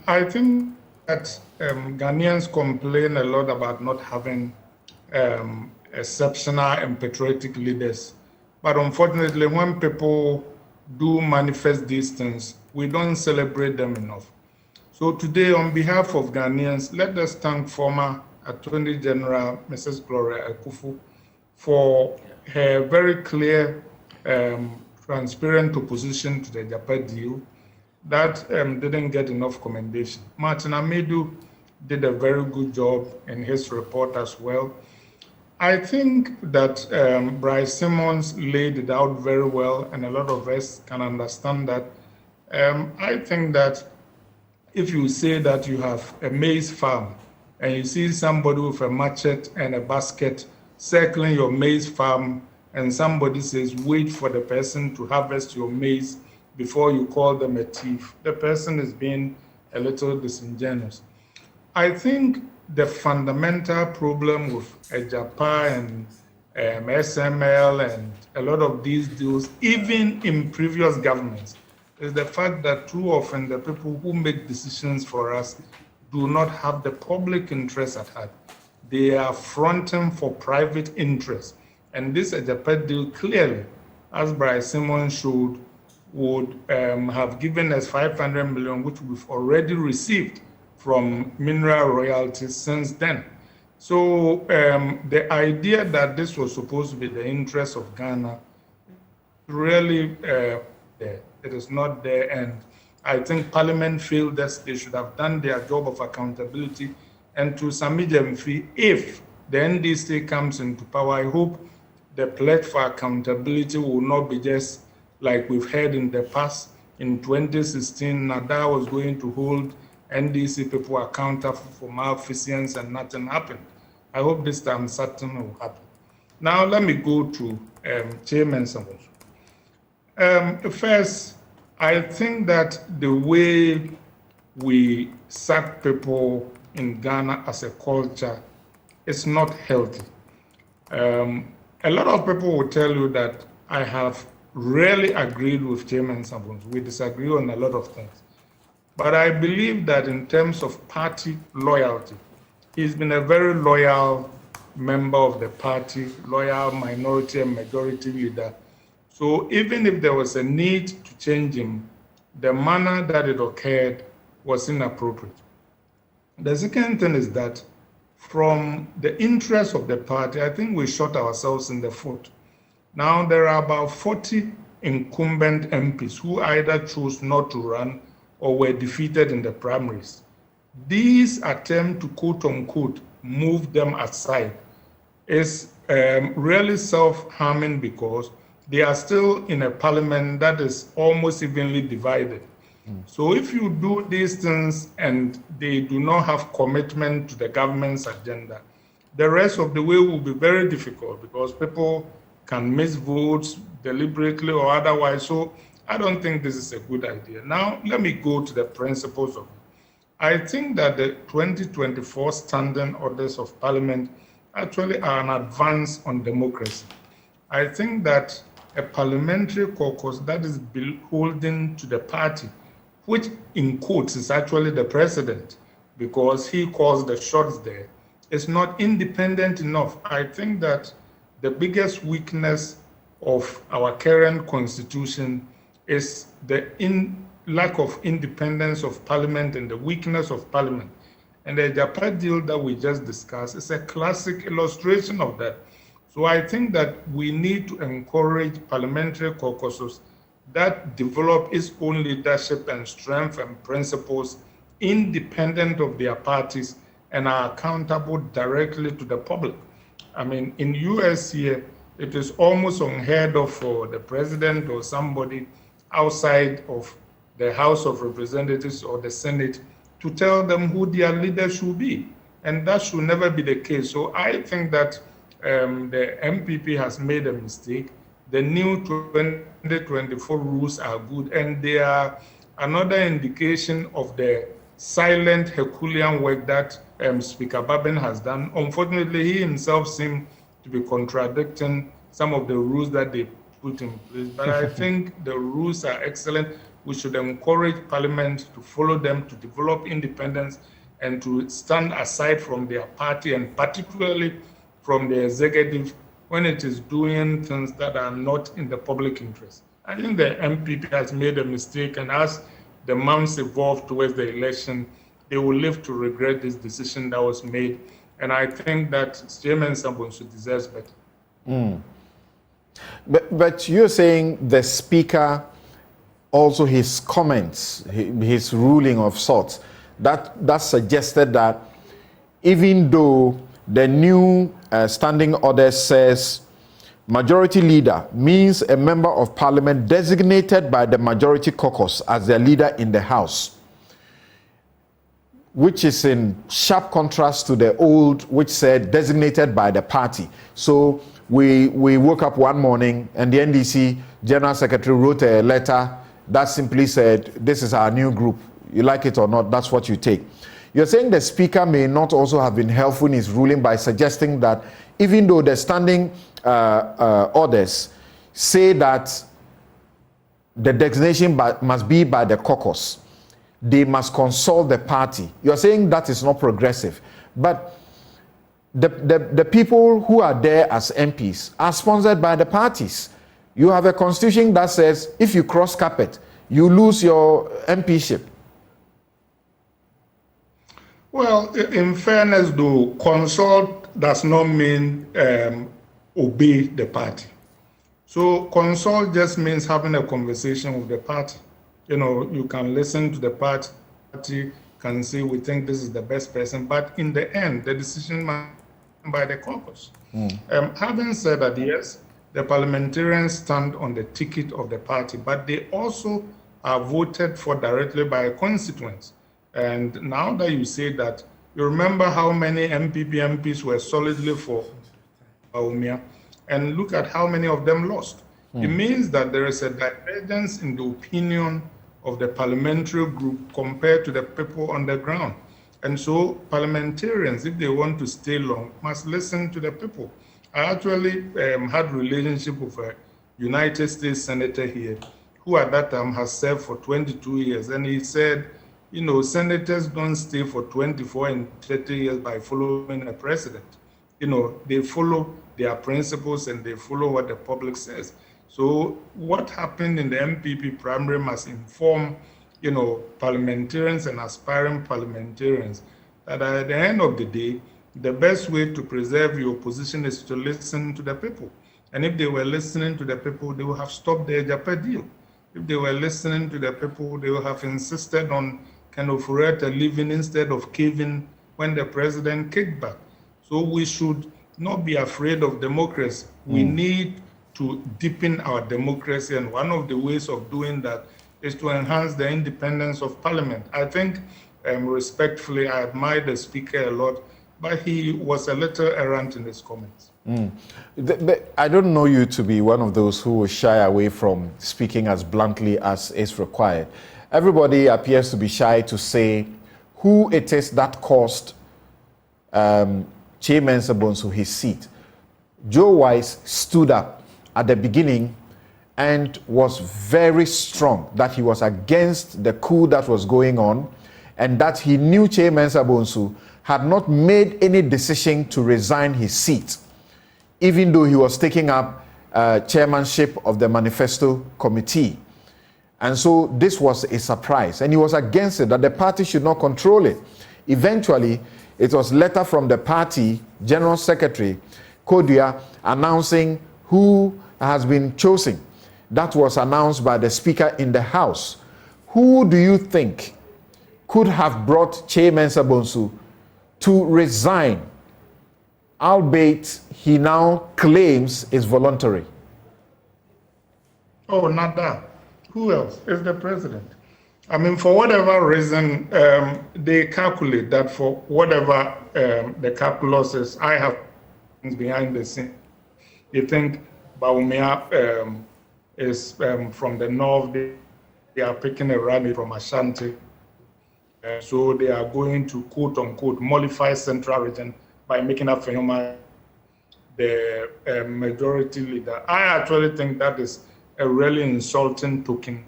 I think that Ghanaians complain a lot about not having exceptional and patriotic leaders. But unfortunately, when people do manifest these things, we don't celebrate them enough. So today, on behalf of Ghanaians, let us thank former Attorney General Mrs. Gloria Akufu for her very clear, transparent opposition to the Agyapa deal that didn't get enough commendation. Martin Amedu did a very good job in his report as well. I think that Bryce Simmons laid it out very well, and a lot of us can understand that. I think that if you say that you have a maize farm and you see somebody with a machete and a basket circling your maize farm, and somebody says, wait for the person to harvest your maize before you call them a thief, the person is being a little disingenuous. I think the fundamental problem with Agyapa and SML and a lot of these deals, even in previous governments, is the fact that too often the people who make decisions for us do not have the public interest at heart. They are fronting for private interests. And this Agyapa deal clearly, as Bryce Simmons showed, would have given us 500 million, which we've already received from mineral royalties since then. So the idea that this was supposed to be the interest of Ghana, really, it is not there. And I think Parliament feel that they should have done their job of accountability. And to Sami Gyamfi, if the NDC comes into power, I hope the pledge for accountability will not be just like we've heard in the past. In 2016, Nada was going to hold NDC people accountable for malfeasance and nothing happened. I hope this time something will happen. Now let me go to Chairman Mensa-Bonsu. First, I think that the way we sack people in Ghana as a culture is not healthy. A lot of people will tell you that I have rarely agreed with Chairman Mensa-Bonsu. We disagree on a lot of things. But I believe that in terms of party loyalty, he's been a very loyal member of the party, loyal minority and majority leader. So even if there was a need to change him, the manner that it occurred was inappropriate. The second thing is that from the interest of the party, I think we shot ourselves in the foot. Now there are about 40 incumbent MPs who either chose not to run or were defeated in the primaries. These attempt to quote unquote move them aside is really self-harming because they are still in a parliament that is almost evenly divided. So if you do these things and they do not have commitment to the government's agenda, the rest of the way will be very difficult because people can miss votes deliberately or otherwise. So I don't think this is a good idea. Now, let me go to the principles of it. I think that the 2024 standing orders of Parliament actually are an advance on democracy. I think that a parliamentary caucus that is beholden to the party, which in quotes is actually the president, because he calls the shots there, is not independent enough. I think that the biggest weakness of our current constitution is the lack of independence of Parliament and the weakness of Parliament. And the Agyapa deal that we just discussed is a classic illustration of that. So I think that we need to encourage parliamentary caucuses that develop its own leadership and strength and principles independent of their parties and are accountable directly to the public. I mean, in US here, it is almost unheard of for the president or somebody outside of the House of Representatives or the Senate to tell them who their leader should be. And that should never be the case. So I think that the MPP has made a mistake. The new 2024 rules are good, and they are another indication of the silent Herculean work that Speaker Babin has done. Unfortunately, he himself seemed to be contradicting some of the rules that they put in place. But I think the rules are excellent. We should encourage Parliament to follow them, to develop independence, and to stand aside from their party, and particularly from the executive when it is doing things that are not in the public interest. I think the MPP has made a mistake, and as the months evolve towards the election, they will live to regret this decision that was made. And I think that Mensa-Bonsu deserves better. But you're saying the Speaker, also his comments, his ruling of sorts, that suggested that even though the new standing order says majority leader means a member of parliament designated by the majority caucus as the leader in the House, which is in sharp contrast to the old, which said designated by the party. So we woke up one morning and the NDC General Secretary wrote a letter that simply said, this is our new group. You like it or not, that's what you take. You're saying the Speaker may not also have been helpful in his ruling by suggesting that even though the standing orders say that the designation must be by the caucus, they must consult the party. You're saying that is not progressive. But the people who are there as MPs are sponsored by the parties. You have a constitution that says if you cross carpet, you lose your MPship. Well, in fairness, though, consult does not mean obey the party. So consult just means having a conversation with the party. You know, you can listen to the party, can say we think this is the best person, but in the end, the decision must be by the caucus. Having said that, yes, the parliamentarians stand on the ticket of the party, but they also are voted for directly by constituents. And now that you say that, you remember how many MPP MPs were solidly for Bawumia, and look at how many of them lost. It means that there is a divergence in the opinion of the parliamentary group compared to the people on the ground. And so parliamentarians, if they want to stay long, must listen to the people. I actually had a relationship with a United States senator here, who at that time has served for 22 years. And he said, you know, senators don't stay for 24 and 30 years by following a president. You know, they follow their principles and they follow what the public says. So what happened in the MPP primary must inform, you know, parliamentarians and aspiring parliamentarians that at the end of the day, the best way to preserve your position is to listen to the people. And if they were listening to the people, they would have stopped the Agyapa deal. If they were listening to the people, they would have insisted on kind of a living instead of caving when the president kicked back. So we should not be afraid of democracy. We need to deepen our democracy, and one of the ways of doing that is to enhance the independence of parliament. I think, respectfully, I admire the speaker a lot, but he was a little errant in his comments. I don't know you to be one of those who will shy away from speaking as bluntly as is required. Everybody appears to be shy to say who it is that cost Mensa-Bonsu his seat. Joe Wise stood up at the beginning and was very strong that he was against the coup that was going on, and that he knew Mensa-Bonsu had not made any decision to resign his seat, even though he was taking up chairmanship of the manifesto committee. And so this was a surprise, and he was against it, that the party should not control it. Eventually, it was a letter from the party general secretary, Kodia, announcing who has been chosen. That was announced by the speaker in the House. Who do you think could have brought Mensa-Bonsu to resign, albeit he now claims it's voluntary? Oh, not that. Who else? It's the president. I mean, for whatever reason, they calculate that for whatever the calculus is, I have things behind the scene. They think Bawumia is from the north. They are picking a rally from Ashanti. So they are going to, quote unquote, mollify Central region by making up for human. the majority leader. I actually think that is a really insulting token,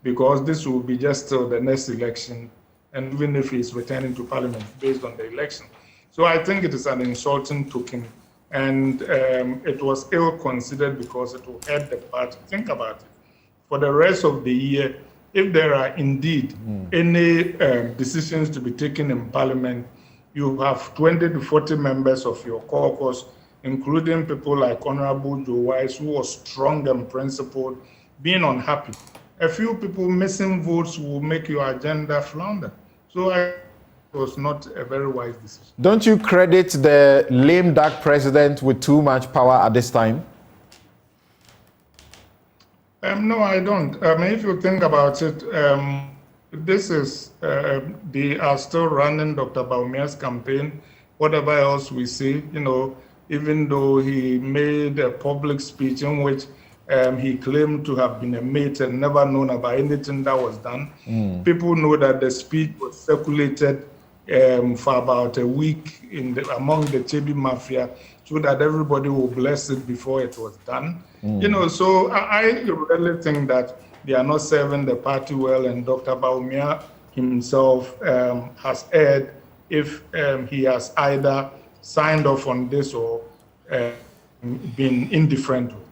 because this will be just till the next election, and even if he's returning to parliament based on the election. So I think it is an insulting token, and it was ill considered because it will hurt the party. Think about it. For the rest of the year, if there are indeed any decisions to be taken in parliament, you have 20 to 40 members of your caucus, including people like Honorable Joe Wise, who was strong and principled, being unhappy. A few people missing votes will make your agenda flounder. So it was not a very wise decision. Don't you credit the lame duck president with too much power at this time? No, I don't. I mean, if you think about it, this is, they are still running Dr. Baumia's campaign. Whatever else we see, even though he made a public speech in which he claimed to have been a mate and never known about anything that was done. People know that the speech was circulated for about a week among the Chebi Mafia, so that everybody will bless it before it was done. So I really think that they are not serving the party well, and Dr. Baumia himself has erred if he has either signed off on this or been indifferent with it.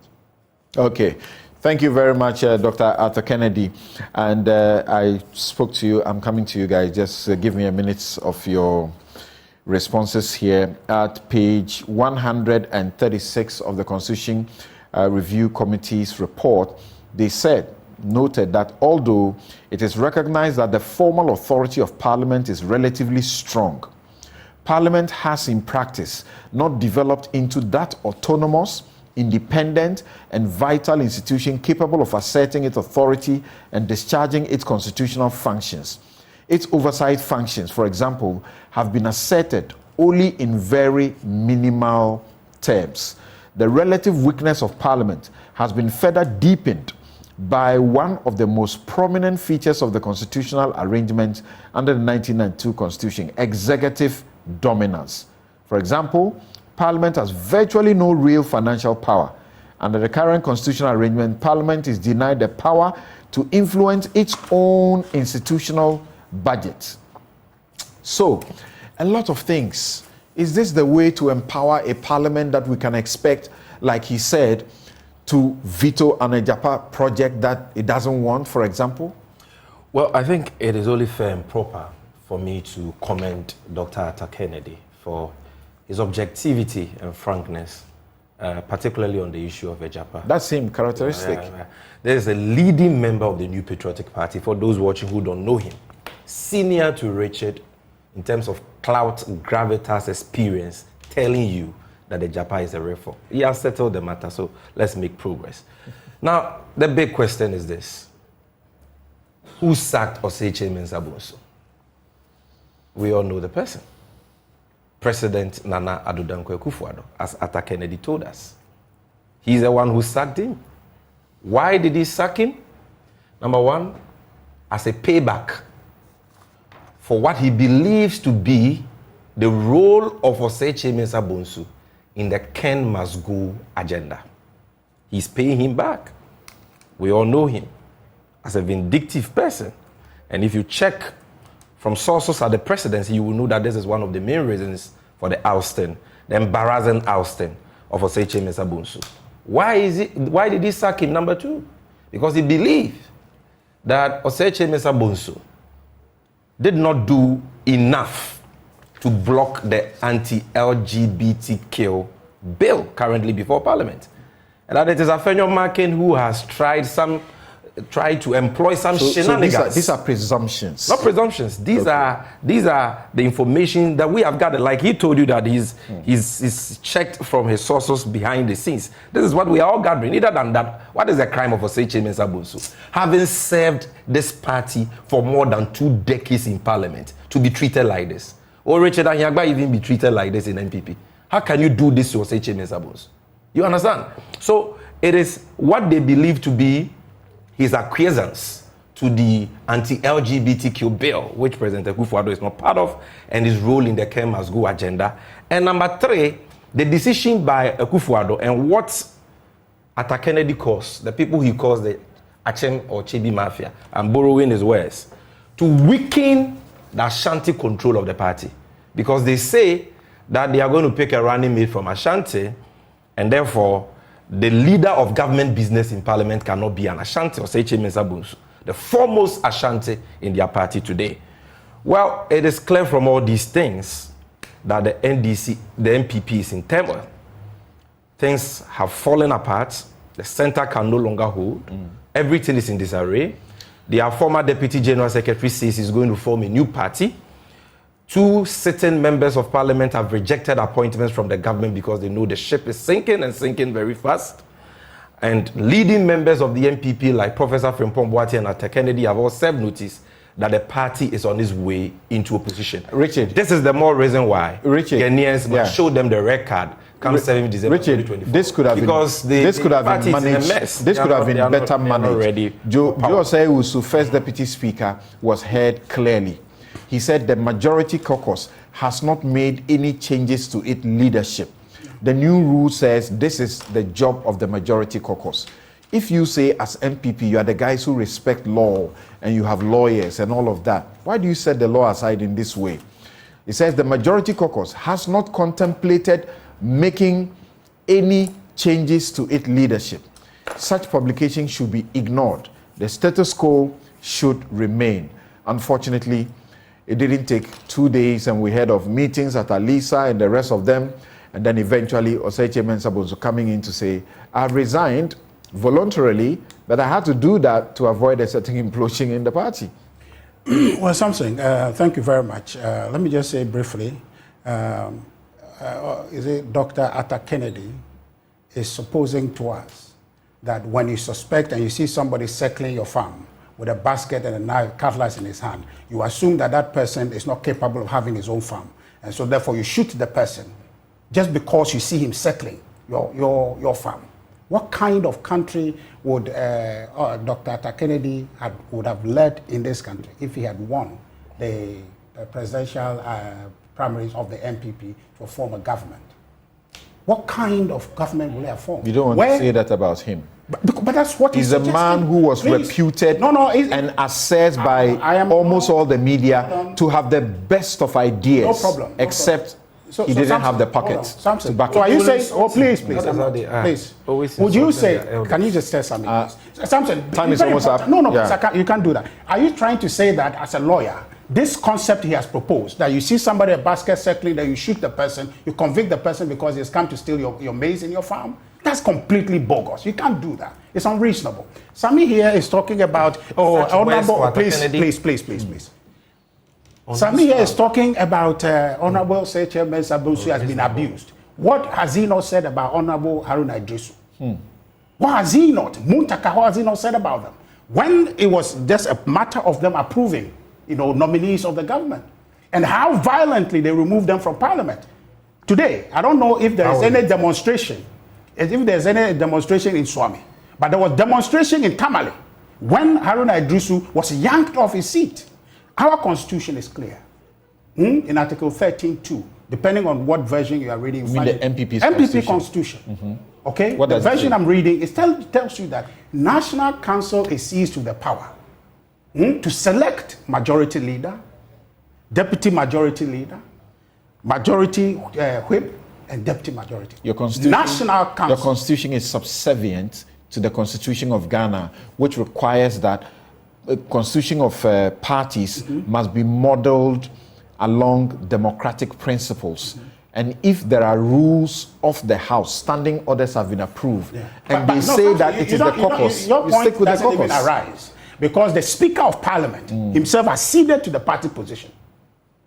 Okay. Thank you very much, Dr. Arthur Kennedy. And I spoke to you. I'm coming to you guys. Just give me a minute of your responses here. At page 136 of the Constitution Review Committee's report, they noted that although it is recognized that the formal authority of Parliament is relatively strong, Parliament has in practice not developed into that autonomous, independent, and vital institution capable of asserting its authority and discharging its constitutional functions. Its oversight functions, for example, have been asserted only in very minimal terms. The relative weakness of Parliament has been further deepened by one of the most prominent features of the constitutional arrangement under the 1992 Constitution, executive dominance. For example, Parliament has virtually no real financial power. Under the current constitutional arrangement, Parliament is denied the power to influence its own institutional budget. So, a lot of things. Is this the way to empower a Parliament that we can expect, like he said, to veto an Agyapa project that it doesn't want, for example? Well, I think it is only fair and proper for me to commend Dr. Arthur Kennedy for his objectivity and frankness, particularly on the issue of Agyapa. That same characteristic. There is a leading member of the New Patriotic Party, for those watching who don't know him, senior to Richard in terms of clout, gravitas, experience, telling you that Agyapa is a reform. He has settled the matter, so let's make progress. Now, the big question is this. Who sacked Oseche Mensa-Bonsu? We all know the person. President Nana Addo Dankwa Akufo-Addo, as Arthur Kennedy told us. He's the one who sacked him. Why did he sack him? Number one, as a payback for what he believes to be the role of Oseche Mensa-Bonsu in the Ken Must Go agenda. He's paying him back. We all know him as a vindictive person. And if you check from sources at the presidency, you will know that this is one of the main reasons for the ousting, the embarrassing ousting of Oseche Mensa-Bonsu. Why did he sack him? Number two, because he believed that Oseche Mensa-Bonsu did not do enough to block the anti-LGBTQ bill currently before Parliament. And that it is Afenyo Makin who has tried to employ some shenanigans. These are presumptions. Not presumptions. These are the information that we have gathered. Like he told you that he's checked from his sources behind the scenes. This is what we are all gathering. Either than that, what is the crime of Oseche Mensa-Bonsu? Having served this party for more than 2 decades in Parliament, to be treated like this. Or Richard Anyagba even be treated like this in NPP. How can you do this to Oseche Mensa-Bonsu? You understand? So it is what they believe to be his acquiescence to the anti-LGBTQ bill, which President Akufo-Addo is not part of, and his role in the Ken Must Go agenda. And number three, The decision by Akufo-Addo and what Atta Kennedy calls, the people he calls the Achem or Chebi Mafia, I'm borrowing his words, to weaken the Ashanti control of the party. Because they say that they are going to pick a running mate from Ashanti, and therefore the leader of government business in parliament cannot be an Ashanti or say Mensa-Bonsu, the foremost Ashanti in their party today. Well, it is clear from all these things that the NPP is in turmoil. Things have fallen apart. The center can no longer hold. Everything is in disarray. Their former deputy general secretary says he's going to form a new party. 2 sitting members of parliament have rejected appointments from the government because they know the ship is sinking and sinking very fast. And leading members of the NPP like Professor Frimpong Boateng and Atta Kennedy have all served notice that the party is on its way into opposition. Richard, this is the more reason why Ghanaians must show them the red card come 7th December 2024. This could have been managed. This could have been better managed. Joe Osei-Usu, first deputy speaker, was heard clearly. He said the majority caucus has not made any changes to its leadership. The new rule says this is the job of the majority caucus. If you say as NPP, you are the guys who respect law and you have lawyers and all of that, why do you set the law aside in this way? It says the majority caucus has not contemplated making any changes to its leadership. Such publication should be ignored. The status quo should remain. Unfortunately, it didn't take 2 days and we heard of meetings at Alisa and the rest of them. And then eventually Osei Mensa-Bonsu coming in to say, I've resigned voluntarily, but I had to do that to avoid a certain implosion in the party. Well, Samson, thank you very much. Let me just say briefly, is it Dr. Atta Kennedy is supposing to us that when you suspect and you see somebody circling your farm with a basket and a knife, cutlass in his hand, you assume that that person is not capable of having his own farm. And so therefore you shoot the person just because you see him circling your farm. What kind of country would Dr. Atta Kennedy would have led in this country if he had won the presidential primaries of the NPP to form a government? What kind of government will he have formed? You don't want to say that about him. But that's what he's a man who was reputed and assessed by almost all the media to have the best of ideas. No problem. Except he didn't have the pockets to back so it. are you saying, please, please. Would you say, can you just tell something? Samson, time is almost up. No, you can't do that. Are you trying to say that as a lawyer, this concept he has proposed, that you see somebody a basket circling, that you shoot the person, you convict the person because he's come to steal your maize in your farm? That's completely bogus. You can't do that. It's unreasonable. Sami here is talking about, honorable, please. Sami here is talking about Honorable Seche Mensa-Bonsu has been abused. What has he not said about Honorable Haruna Idrisu? What has he not? Muntaka, what has he not said about them? When it was just a matter of them approving, nominees of the government, and how violently they removed them from parliament. Today, I don't know if there is any demonstration, in Swami, but there was demonstration in Tamale when Haruna Idrisu was yanked off his seat. Our constitution is clear. In Article 13.2, depending on what version you are reading. You mean the MPP constitution. Okay? What the version I'm reading, it tells you that National Council is seized with the power to select majority leader, deputy majority leader, majority whip, and deputy majority. Your constitution, National Council. Your constitution is subservient to the Constitution of Ghana, which requires that constitution of parties must be modeled along democratic principles. And if there are rules of the House, standing orders have been approved, and they say that it is the caucus, your point stick with the doesn't even caucus. arise, because the Speaker of Parliament himself has ceded to the party position.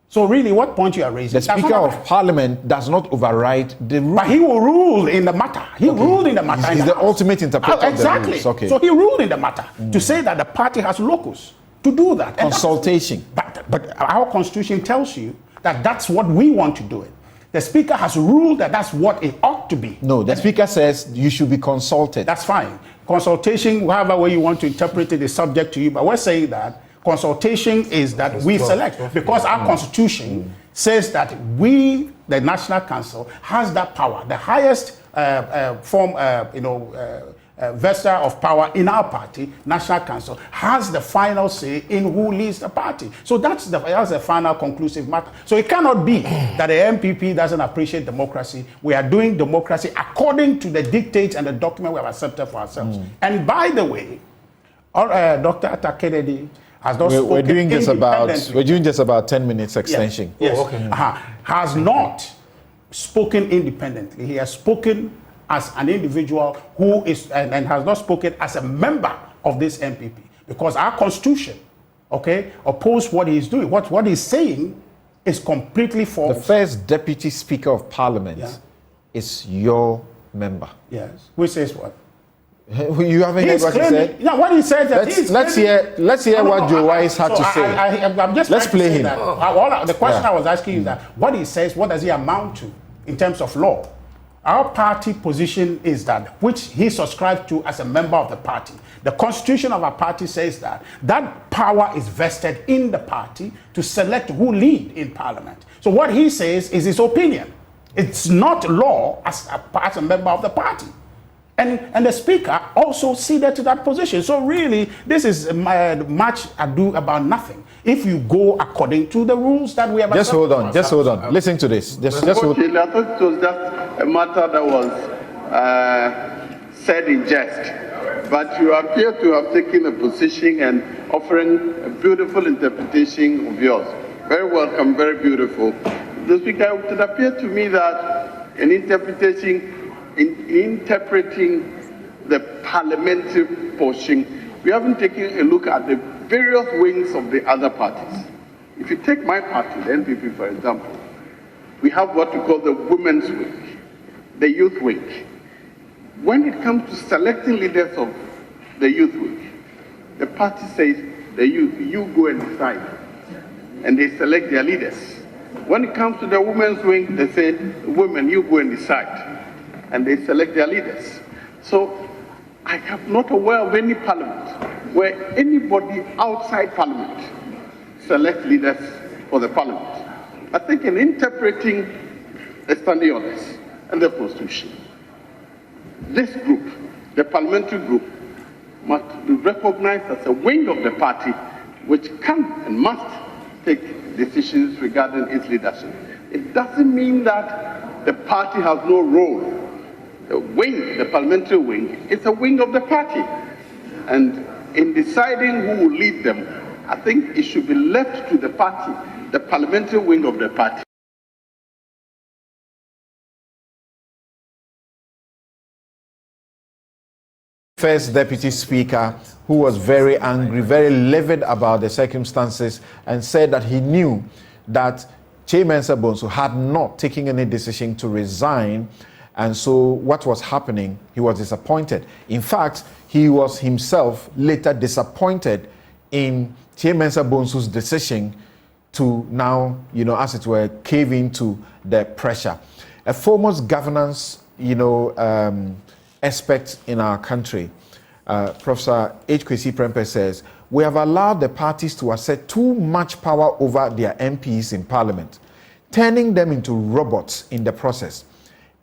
So really, what point you are raising? The Speaker of Parliament does not override the rule. But he will rule in the matter. He ruled in the matter. He's the ultimate interpreter exactly. of the rules. Okay. So he ruled in the matter to say that the party has locus to do that. Consultation. But our constitution tells you that that's what we want to do it. The Speaker has ruled that that's what it ought to be. No, the Speaker says you should be consulted. That's fine. Consultation, however way you want to interpret it, is subject to you. But we're saying that consultation is that we select, because our constitution says that we, the National Council, has that power, the highest vestor of power in our party, National Council, has the final say in who leads the party. So that's the final conclusive matter. So it cannot be that the MPP doesn't appreciate democracy. We are doing democracy according to the dictates and the document we have accepted for ourselves. And by the way, Dr. Atta Kennedy has not spoken we're doing just about 10 minutes extension. Yes. Oh, okay. Has not spoken independently. He has spoken as an individual who is and has not spoken as a member of this MPP, because our constitution, oppose what he's doing. What he's saying is completely false. The first deputy speaker of parliament is your member. Yes. Which says what? You haven't heard what he said? Yeah, what he said. Let's hear what Joe Wise had to say. I'm just let's play him. The question I was asking is that what he says, what does he amount to in terms of law? Our party position is that, which he subscribed to as a member of the party. The constitution of our party says that power is vested in the party to select who lead in parliament. So what he says is his opinion. It's not law as a member of the party. And the speaker also ceded to that position. So really, this is much ado about nothing. If you go according to the rules that we have. Just hold on. Listen to this. Just hold on. I thought it was just a matter that was said in jest. But you appear to have taken a position and offering a beautiful interpretation of yours. Very welcome, very beautiful. The Speaker, it would appear to me that an interpretation in interpreting the parliamentary portion, we haven't taken a look at the various wings of the other parties. If you take my party, the NPP, for example, we have what we call the women's wing, the youth wing. When it comes to selecting leaders of the youth wing, the party says, the youth, you go and decide, and they select their leaders. When it comes to the women's wing, they say, women, you go and decide, and they select their leaders. So I am not aware of any parliament where anybody outside parliament selects leaders for the parliament. I think in interpreting the standing orders and the constitution, this group, the parliamentary group, must be recognized as a wing of the party which can and must take decisions regarding its leadership. It doesn't mean that the party has no role. The wing, the parliamentary wing, is a wing of the party. And in deciding who will lead them, I think it should be left to the party, the parliamentary wing of the party. First Deputy Speaker, who was very angry, very livid about the circumstances, and said that he knew that Mensa-Bonsu had not taken any decision to resign. And so what was happening, he was disappointed. In fact, he was himself later disappointed in Mensa-Bonsu's decision to now, as it were, cave into the pressure. A foremost governance, aspect in our country, Professor H. Kwesi Prempeh says, we have allowed the parties to assert too much power over their MPs in Parliament, turning them into robots in the process.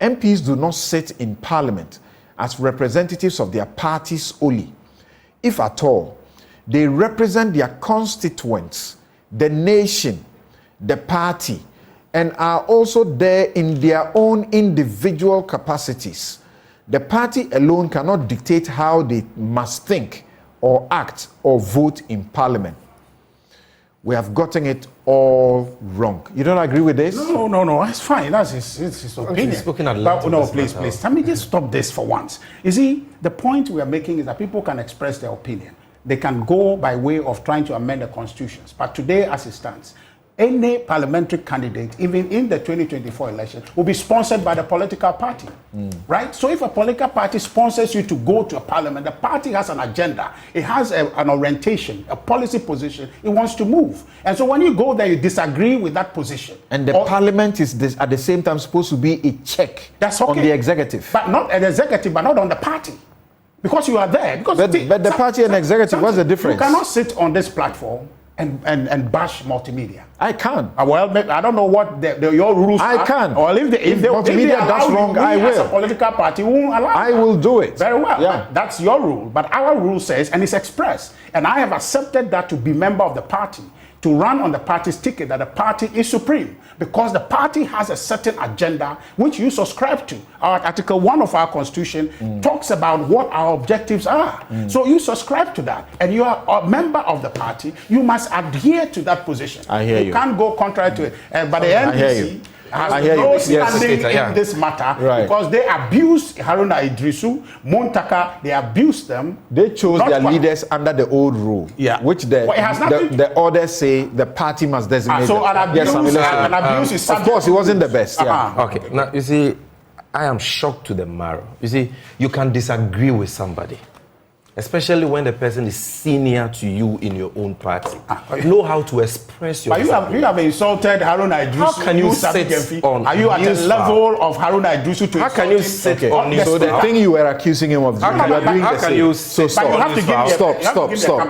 MPs do not sit in Parliament as representatives of their parties only. If at all, they represent their constituents, the nation, the party, and are also there in their own individual capacities. The party alone cannot dictate how they must think or act or vote in Parliament. We have gotten it all wrong. You don't agree with this? No. That's fine. That's his opinion. He's spoken at length. No, please. Let me just stop this for once. You see, the point we are making is that people can express their opinion. They can go by way of trying to amend the constitutions. But today, as it stands, any parliamentary candidate, even in the 2024 election, will be sponsored by the political party, right? So if a political party sponsors you to go to a parliament, the party has an agenda. It has an orientation, a policy position. It wants to move. And so when you go there, you disagree with that position. And the parliament is at the same time supposed to be a check on the executive. But not an executive, but not on the party. Because you are there. Because but the party and executive, what's the difference? You cannot sit on this platform and bash multimedia? I can. Well, I don't know what your rules are. I can. Or if multimedia does wrong, I will. As a political party, we won't allow I will do it. Very well. Yeah. That's your rule. But our rule says, and it's expressed, and I have accepted that to be member of the party, to run on the party's ticket, that the party is supreme, because the party has a certain agenda which you subscribe to. Our Article 1 of our Constitution talks about what our objectives are. So you subscribe to that, and you are a member of the party. You must adhere to that position. I hear you. You can't go contrary to it. But the NDC has no standing in this matter because they abused Haruna Idrisu, Montaka, they abused them. They chose their leaders under the old rule, which the orders say the party must designate. So an abuse is of course, it wasn't the best. Okay, now you see, I am shocked to the marrow. You see, you can disagree with somebody, especially when the person is senior to you in your own party. Know how to express yourself. But you have insulted Haruna Idrisu. How can you sit on? Are you at the level of Haruna Idrisu to? How can you sit on? So the thing you were accusing him of doing, you are doing the same. So stop.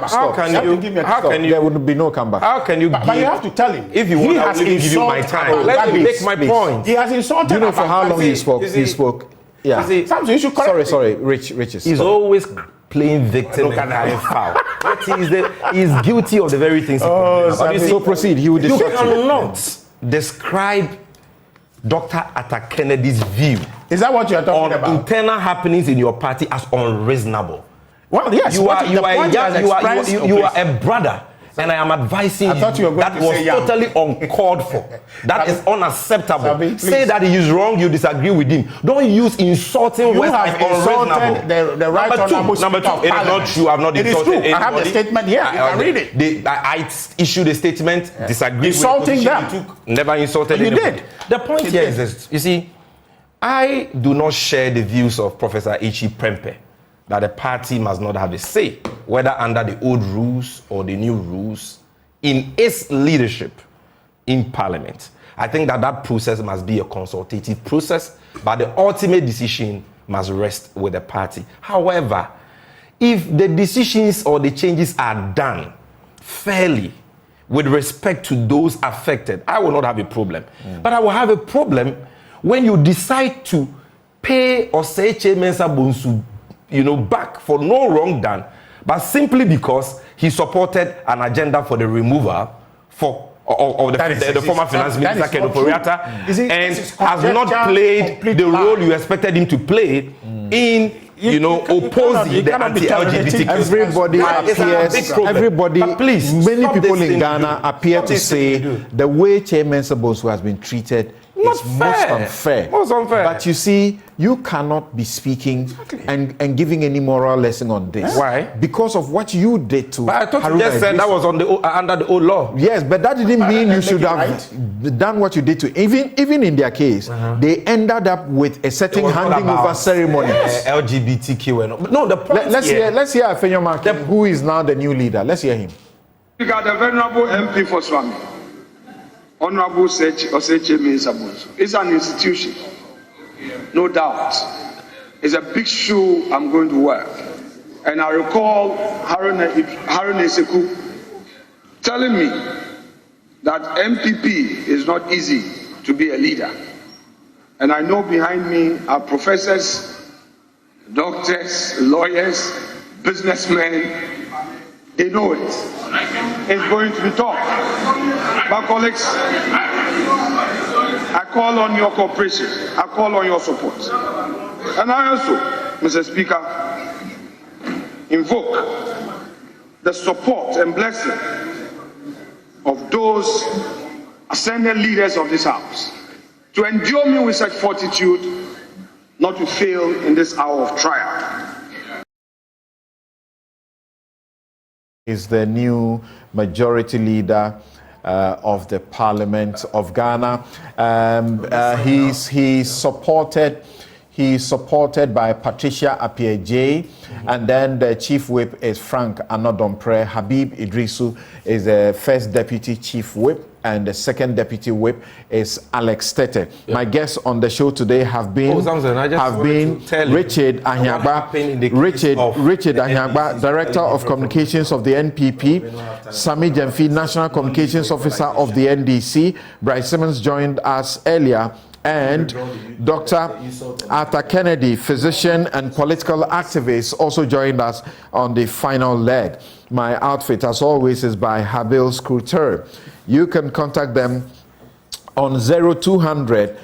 How can you? There would be no comeback. How can you? But you have to tell him. If you want, I will give you my time. Let me make my point. He has insulted. Do you know for how long he spoke? He spoke. Yeah. Samson, you should correct. Sorry, Rich. He's always playing victim and carrying foul. He's guilty of the very things he complains. So proceed. He will You cannot describe Dr. Atta Kennedy's view. Is that what you are talking about? Internal happenings in your party as unreasonable. Well, yes. You are a brother. And I am advising you that was totally uncalled for. That is unacceptable. Say that he is wrong, you disagree with him. Don't use insulting words like unreasonable. The right Number two, it is not true. I have not insulted anybody. I have the statement here. You can read it. I issued a statement, disagreed insulting with them. Never insulted anybody. You did. The point here is this. You see, I do not share the views of Professor Ichi Prempe that the party must not have a say, whether under the old rules or the new rules, in its leadership in Parliament. I think that process must be a consultative process, but the ultimate decision must rest with the party. However, if the decisions or the changes are done fairly with respect to those affected, I will not have a problem. But I will have a problem when you decide to pay Oseche Mensa-Bonsu back for no wrong done, but simply because he supported an agenda for the removal of the former finance minister Ken Ofori-Atta and has not played the role you expected him to play in opposing the anti-LGBT. Many people in Ghana appear to say the way Chairman Mensa-Bonsu has been treated is most unfair. But you see, you cannot be speaking and giving any moral lesson on this. Why? Because of what you did to. But I thought you just said that was under the old law. Yes, but that didn't mean you should have done what you did to. Even in their case, they ended up with a certain handing over ceremony. LGBTQ and no. The point let's hear Afenyo Mark, who is now the new leader. Let's hear him. We got the venerable MP for Swami. Honorable Oseche Mensa-Bonsu. It's an institution, no doubt. It's a big shoe I'm going to wear. And I recall Haruna Iseku telling me that MPP is not easy to be a leader. And I know behind me are professors, doctors, lawyers, businessmen. They know it. It's going to be tough. My colleagues, I call on your cooperation. I call on your support. And I also, Mr. Speaker, invoke the support and blessing of those ascended leaders of this House to endure me with such fortitude, not to fail in this hour of trial. Is the new majority leader of the Parliament of Ghana. He's supported by Patricia Appiah-Jay, and then the chief whip is Frank Anodompre. Habib Idrisu is the first deputy chief whip, and the second deputy whip is Alex Tete. My guests on the show today have been Richard Agyapa, Richard Agyapa, Director of Communications of the NPP, Sami Jemfi, National Communications Officer of the NDC. Bryce Simmons joined us earlier, and Dr. Arthur Kennedy, physician and political activist, also joined us on the final leg. My outfit, as always, is by Habil Scruter. You can contact them on 0200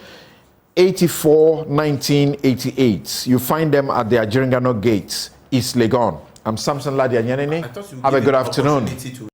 84 19 88. You find them at the Ajiringano Gate, East Legon. I'm Samson Lardy Anyenini. Have a good afternoon.